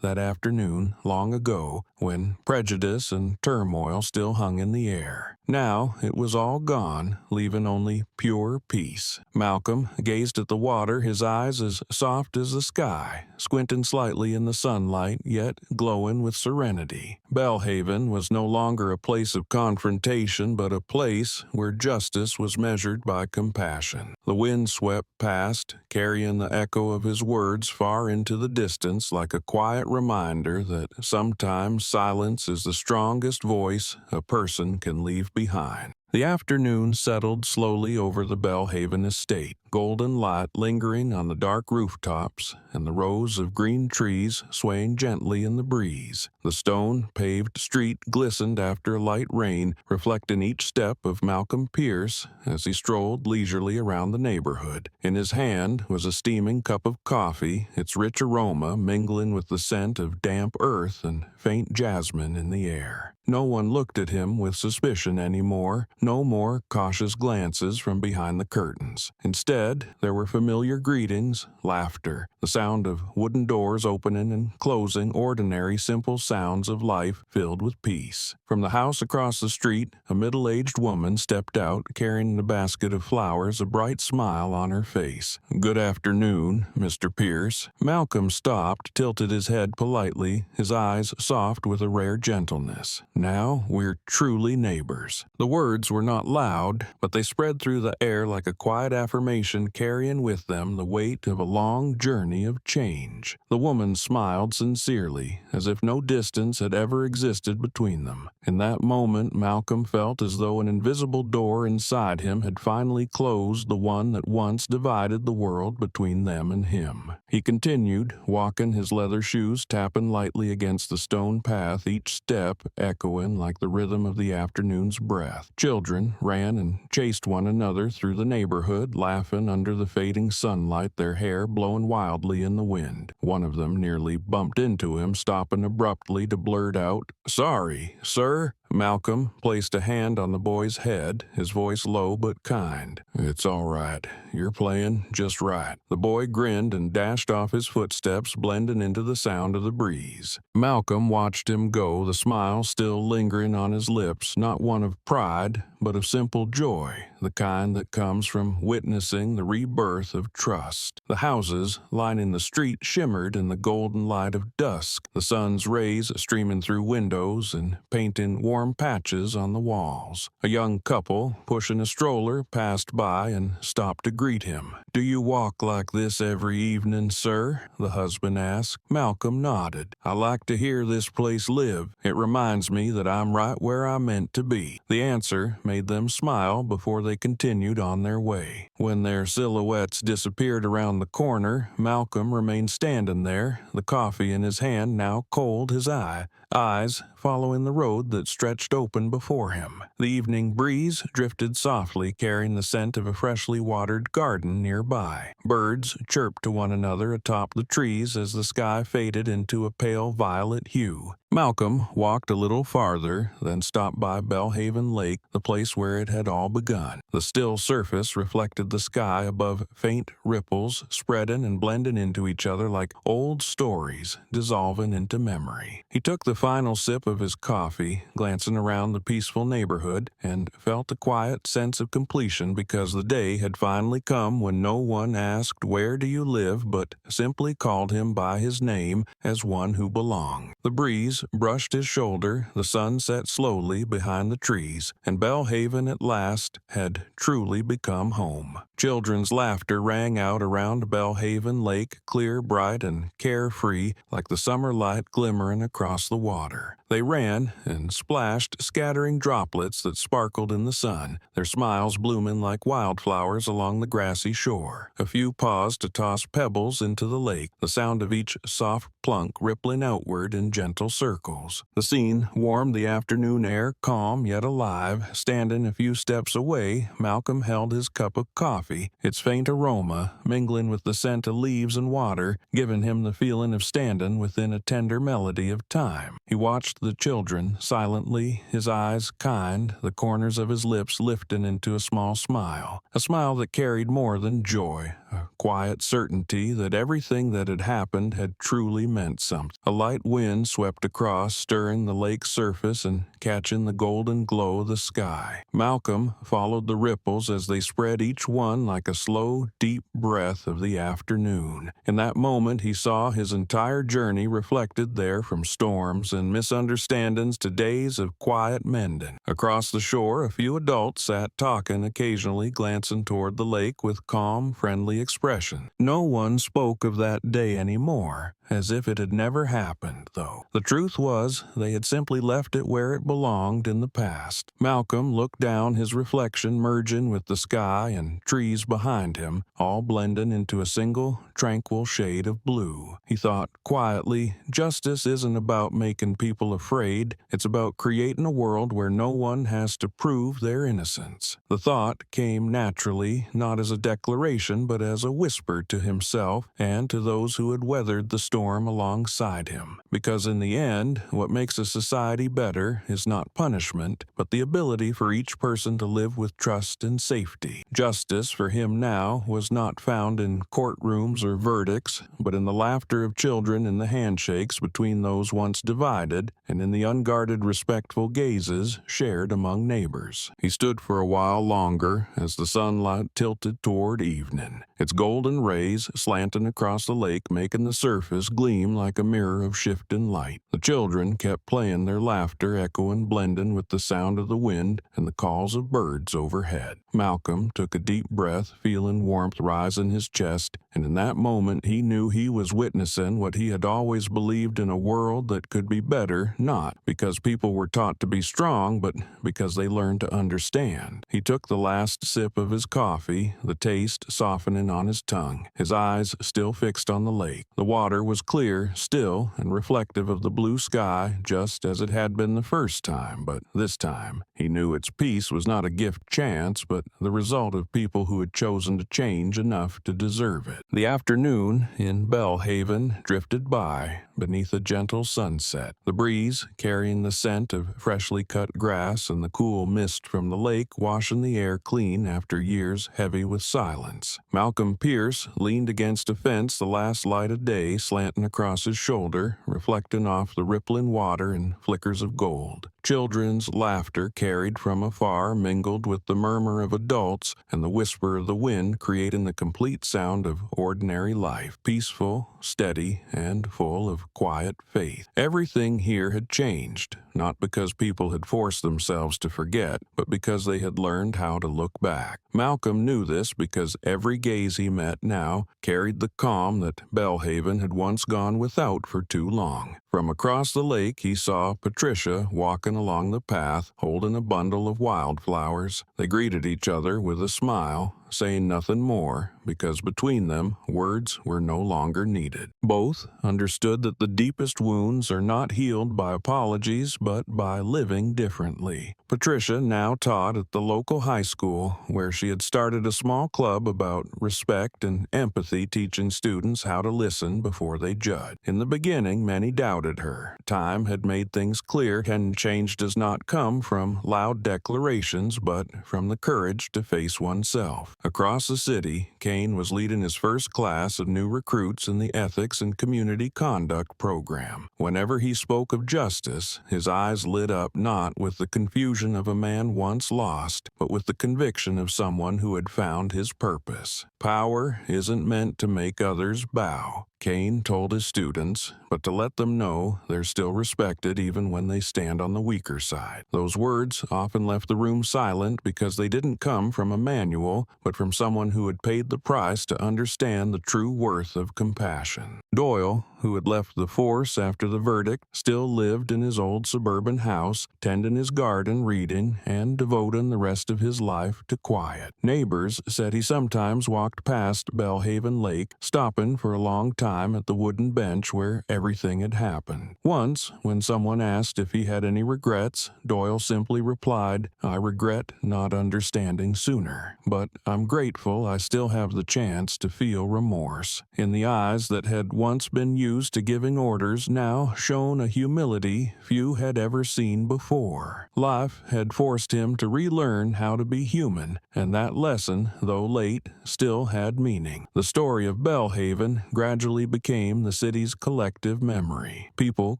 that afternoon long ago, when prejudice and turmoil still hung in the air. Now it was all gone, leaving only pure peace. Malcolm gazed at the water, his eyes as soft as the sky, squinting slightly in the sunlight, yet glowing with serenity. Belhaven was no longer a place of confrontation, but a place where justice was measured by compassion. The wind swept past, carrying the echo of his words far into the distance, like a quiet reminder that sometimes silence is the strongest voice a person can leave behind. The afternoon settled slowly over the Belhaven estate, golden light lingering on the dark rooftops and the rows of green trees swaying gently in the breeze. The stone-paved street glistened after a light rain, reflecting each step of Malcolm Pierce as he strolled leisurely around the neighborhood. In his hand was a steaming cup of coffee, its rich aroma mingling with the scent of damp earth and faint jasmine in the air. No one looked at him with suspicion anymore, no more cautious glances from behind the curtains. Instead, there were familiar greetings, laughter, the sound of wooden doors opening and closing, ordinary, simple sounds of life filled with peace. From the house across the street, a middle-aged woman stepped out, carrying a basket of flowers, a bright smile on her face. "Good afternoon, Mr. Pierce." Malcolm stopped, tilted his head politely, his eyes soft with a rare gentleness. "Now we're truly neighbors." The words were not loud, but they spread through the air like a quiet affirmation, carrying with them the weight of a long journey of change. The woman smiled sincerely, as if no distance had ever existed between them. In that moment, Malcolm felt as though an invisible door inside him had finally closed, the one that once divided the world between them and him. He continued, walking, his leather shoes tapping lightly against the stone path, each step echoing like the rhythm of the afternoon's breath. Children ran and chased one another through the neighborhood, laughing frozen under the fading sunlight, their hair blowing wildly in the wind. One of them nearly bumped into him, stopping abruptly to blurt out, "Sorry, sir." Malcolm placed a hand on the boy's head, his voice low but kind. "It's all right. You're playing just right." The boy grinned and dashed off his footsteps, blending into the sound of the breeze. Malcolm watched him go, the smile still lingering on his lips, not one of pride, but of simple joy, the kind that comes from witnessing the rebirth of trust. The houses lining the street shimmered in the golden light of dusk, the sun's rays streaming through windows and painting warm patches on the walls. A young couple, pushing a stroller, passed by and stopped to greet him. "Do you walk like this every evening, sir?" the husband asked. Malcolm nodded. "I like to hear this place live. It reminds me that I'm right where I'm meant to be." The answer made them smile before they continued on their way. When their silhouettes disappeared around the corner, Malcolm remained standing there, the coffee in his hand now cold his eyes following the road that stretched open before him. The evening breeze drifted softly, carrying the scent of a freshly watered garden nearby. Birds chirped to one another atop the trees as the sky faded into a pale violet hue. Malcolm walked a little farther, then stopped by Belhaven Lake, the place where it had all begun. The still surface reflected the sky above, faint ripples spreading and blending into each other like old stories dissolving into memory. He took the final sip of his coffee, glancing around the peaceful neighborhood, and felt a quiet sense of completion because the day had finally come when no one asked, "Where do you live?" but simply called him by his name as one who belonged. The breeze brushed his shoulder, the sun set slowly behind the trees, and Belhaven at last had truly become home. Children's laughter rang out around Belhaven Lake, clear, bright, and carefree, like the summer light glimmering across the water. They ran and splashed, scattering droplets that sparkled in the sun, their smiles blooming like wildflowers along the grassy shore. A few paused to toss pebbles into the lake, the sound of each soft plunk rippling outward in gentle circles. The scene warmed the afternoon air, calm yet alive. Standing a few steps away, Malcolm held his cup of coffee, its faint aroma mingling with the scent of leaves and water, giving him the feeling of standing within a tender melody of time. He watched the children silently, his eyes kind, the corners of his lips lifting into a small smile that carried more than joy, a quiet certainty that everything that had happened had truly meant something. A light wind swept across, stirring the lake's surface and catching the golden glow of the sky. Malcolm followed the ripples as they spread, each one like a slow, deep breath of the afternoon. In that moment, he saw his entire journey reflected there, from storms and misunderstandings to days of quiet mending. Across the shore, a few adults sat talking, occasionally glancing toward the lake with calm, friendly expression. No one spoke of that day anymore, as if it had never happened, though. The truth was, they had simply left it where it belonged in the past. Malcolm looked down, his reflection merging with the sky and trees behind him, all blending into a single, tranquil shade of blue. He thought quietly, justice isn't about making people afraid, it's about creating a world where no one has to prove their innocence. The thought came naturally, not as a declaration, but as a whisper to himself and to those who had weathered the storm alongside him. Because in the end, what makes a society better is not punishment, but the ability for each person to live with trust and safety. Justice for him now was not found in courtrooms or verdicts, but in the laughter of children, in the handshakes between those once divided, and in the unguarded respectful gazes shared among neighbors. He stood for a while longer as the sunlight tilted toward evening, its golden rays slanting across the lake, making the surface gleam like a mirror of shifting light. The children kept playing, their laughter echoing, blending with the sound of the wind and the calls of birds overhead. Malcolm took a deep breath, feeling warmth rise in his chest, and in that moment he knew he was witnessing what he had always believed, in a world that could be better, not because people were taught to be strong, but because they learned to understand. He took the last sip of his coffee, the taste softening on his tongue, his eyes still fixed on the lake. The water was clear, still, and reflective of the blue sky, just as it had been the first time, but this time he knew its peace was not a gift chance, but the result of people who had chosen to change enough to deserve it. The afternoon in Belhaven drifted by beneath a gentle sunset, the breeze carrying the scent of freshly cut grass and the cool mist from the lake washing the air clean after years heavy with silence. Malcolm Pierce leaned against a fence, the last light of day slanting across his shoulder, reflecting off the rippling water in flickers of gold. Children's laughter carried from afar mingled with the murmur of adults and the whisper of the wind, creating the complete sound of ordinary life, peaceful, steady, and full of quiet faith. Everything here had changed, not because people had forced themselves to forget, but because they had learned how to look back. Malcolm knew this because every gaze he met now carried the calm that Belhaven had once gone without for too long. From across the lake, he saw Patricia walking along the path, holding a bundle of wildflowers. They greeted each other with a smile, saying nothing more, because between them, words were no longer needed. Both understood that the deepest wounds are not healed by apologies, but by living differently. Patricia now taught at the local high school, where she had started a small club about respect and empathy, teaching students how to listen before they judge. In the beginning, many doubted her. Time had made things clear, and change does not come from loud declarations, but from the courage to face oneself. Across the city, Kane was leading his first class of new recruits in the Ethics and Community Conduct program. Whenever he spoke of justice, his eyes lit up not with the confusion of a man once lost, but with the conviction of someone who had found his purpose. Power isn't meant to make others bow, Kane told his students, but to let them know they're still respected even when they stand on the weaker side. Those words often left the room silent because they didn't come from a manual, but from someone who had paid the price to understand the true worth of compassion. Doyle, who had left the force after the verdict, still lived in his old suburban house, tending his garden, reading, and devoting the rest of his life to quiet. Neighbors said he sometimes walked past Belhaven Lake, stopping for a long time at the wooden bench where everything had happened. Once, when someone asked if he had any regrets, Doyle simply replied, "I regret not understanding sooner, but I'm grateful I still have the chance to feel remorse." In the eyes that had once been used to giving orders now shone a humility few had ever seen before. Life had forced him to relearn how to be human, and that lesson, though late, still had meaning. The story of Belhaven gradually became the city's collective memory. People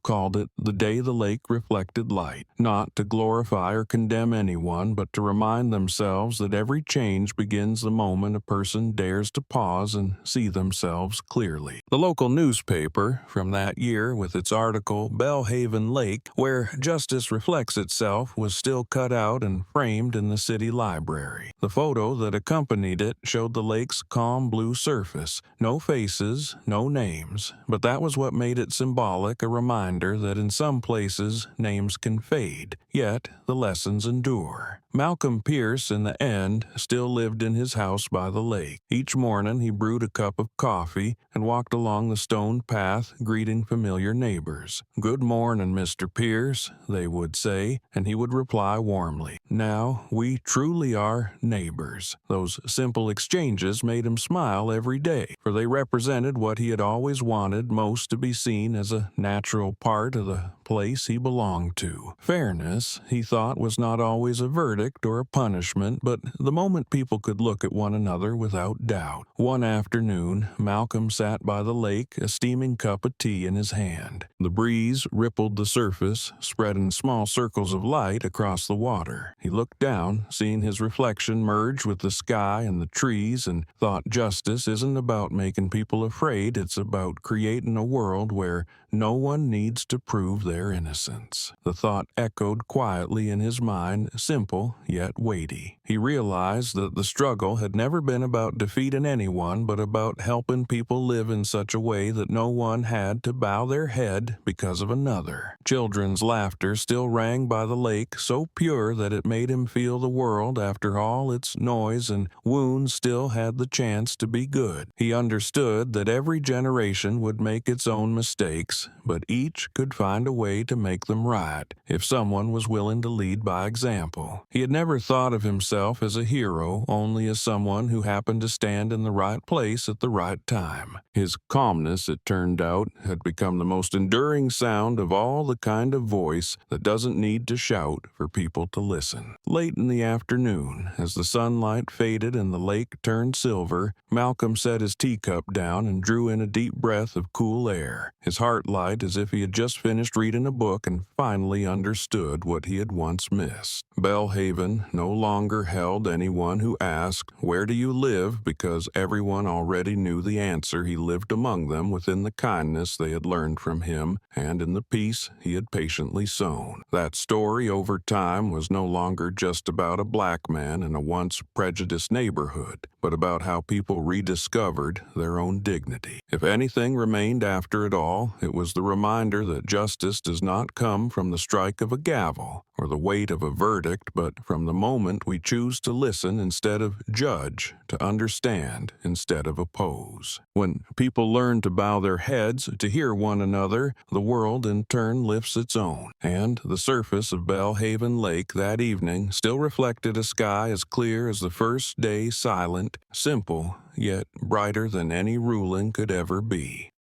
called it the day the lake reflected light, not to glorify or condemn anyone, but to remind themselves that every change begins the moment a person dares to pause and see themselves clearly. The local newspaper from that year, with its article, "Belhaven Lake, Where Justice Reflects Itself," was still cut out and framed in the city library. The photo that accompanied it showed the lake's calm blue surface, no faces, no names, but that was what made it symbolic, a reminder that in some places names can fade, yet the lessons endure. Malcolm Pierce, in the end, still lived in his house by the lake. Each morning he brewed a cup of coffee and walked along the stone path, greeting familiar neighbors. "Good morning, Mr. Pierce," they would say, and he would reply warmly. Now we truly are neighbors. Those simple exchanges made him smile every day, for they represented what he had always wanted most to be seen as a natural part of the place he belonged to. Fairness, he thought, was not always a verdict or a punishment, but the moment people could look at one another without doubt. One afternoon, Malcolm sat by the lake, a steaming cup of tea in his hand. The breeze rippled the surface, spreading small circles of light across the water. He looked down, seeing his reflection merge with the sky and the trees, and thought justice isn't about making people afraid, it's about creating a world where no one needs to prove their innocence. The thought echoed quietly in his mind, simple yet weighty. He realized that the struggle had never been about defeating anyone, but about helping people live in such a way that no one had to bow their head because of another. Children's laughter still rang by the lake, so pure that it made him feel the world, after all its noise and wounds, still had the chance to be good. He understood that every generation would make its own mistakes, but each could find a way to make them right, if someone was willing to lead by example. He had never thought of himself as a hero, only as someone who happened to stand in the right place at the right time. His calmness, it turned out, had become the most enduring sound of all, the kind of voice that doesn't need to shout for people to listen. Late in the afternoon, as the sunlight faded and the lake turned silver, Malcolm set his teacup down and drew in a deep breath of cool air, his heart light as if he had just finished reading a book and finally understood what he had once missed. Belhaven no longer held anyone who asked, "Where do you live?" because everyone already knew the answer. He lived among them within the kindness they had learned from him and in the peace he had patiently sown. That story over time was no longer just about a black man in a once prejudiced neighborhood, but about how people rediscovered their own dignity. If anything remained after it all, it was the reminder that justice does not come from the strike of a gavel or the weight of a verdict, but from the moment we choose to listen instead of judge, to understand instead of oppose. When people learn to bow their heads to hear one another, the world in turn lifts its own. And the surface of Belhaven Lake that evening still reflected a sky as clear as the first day, silent, simple, yet brighter than any ruling could ever be.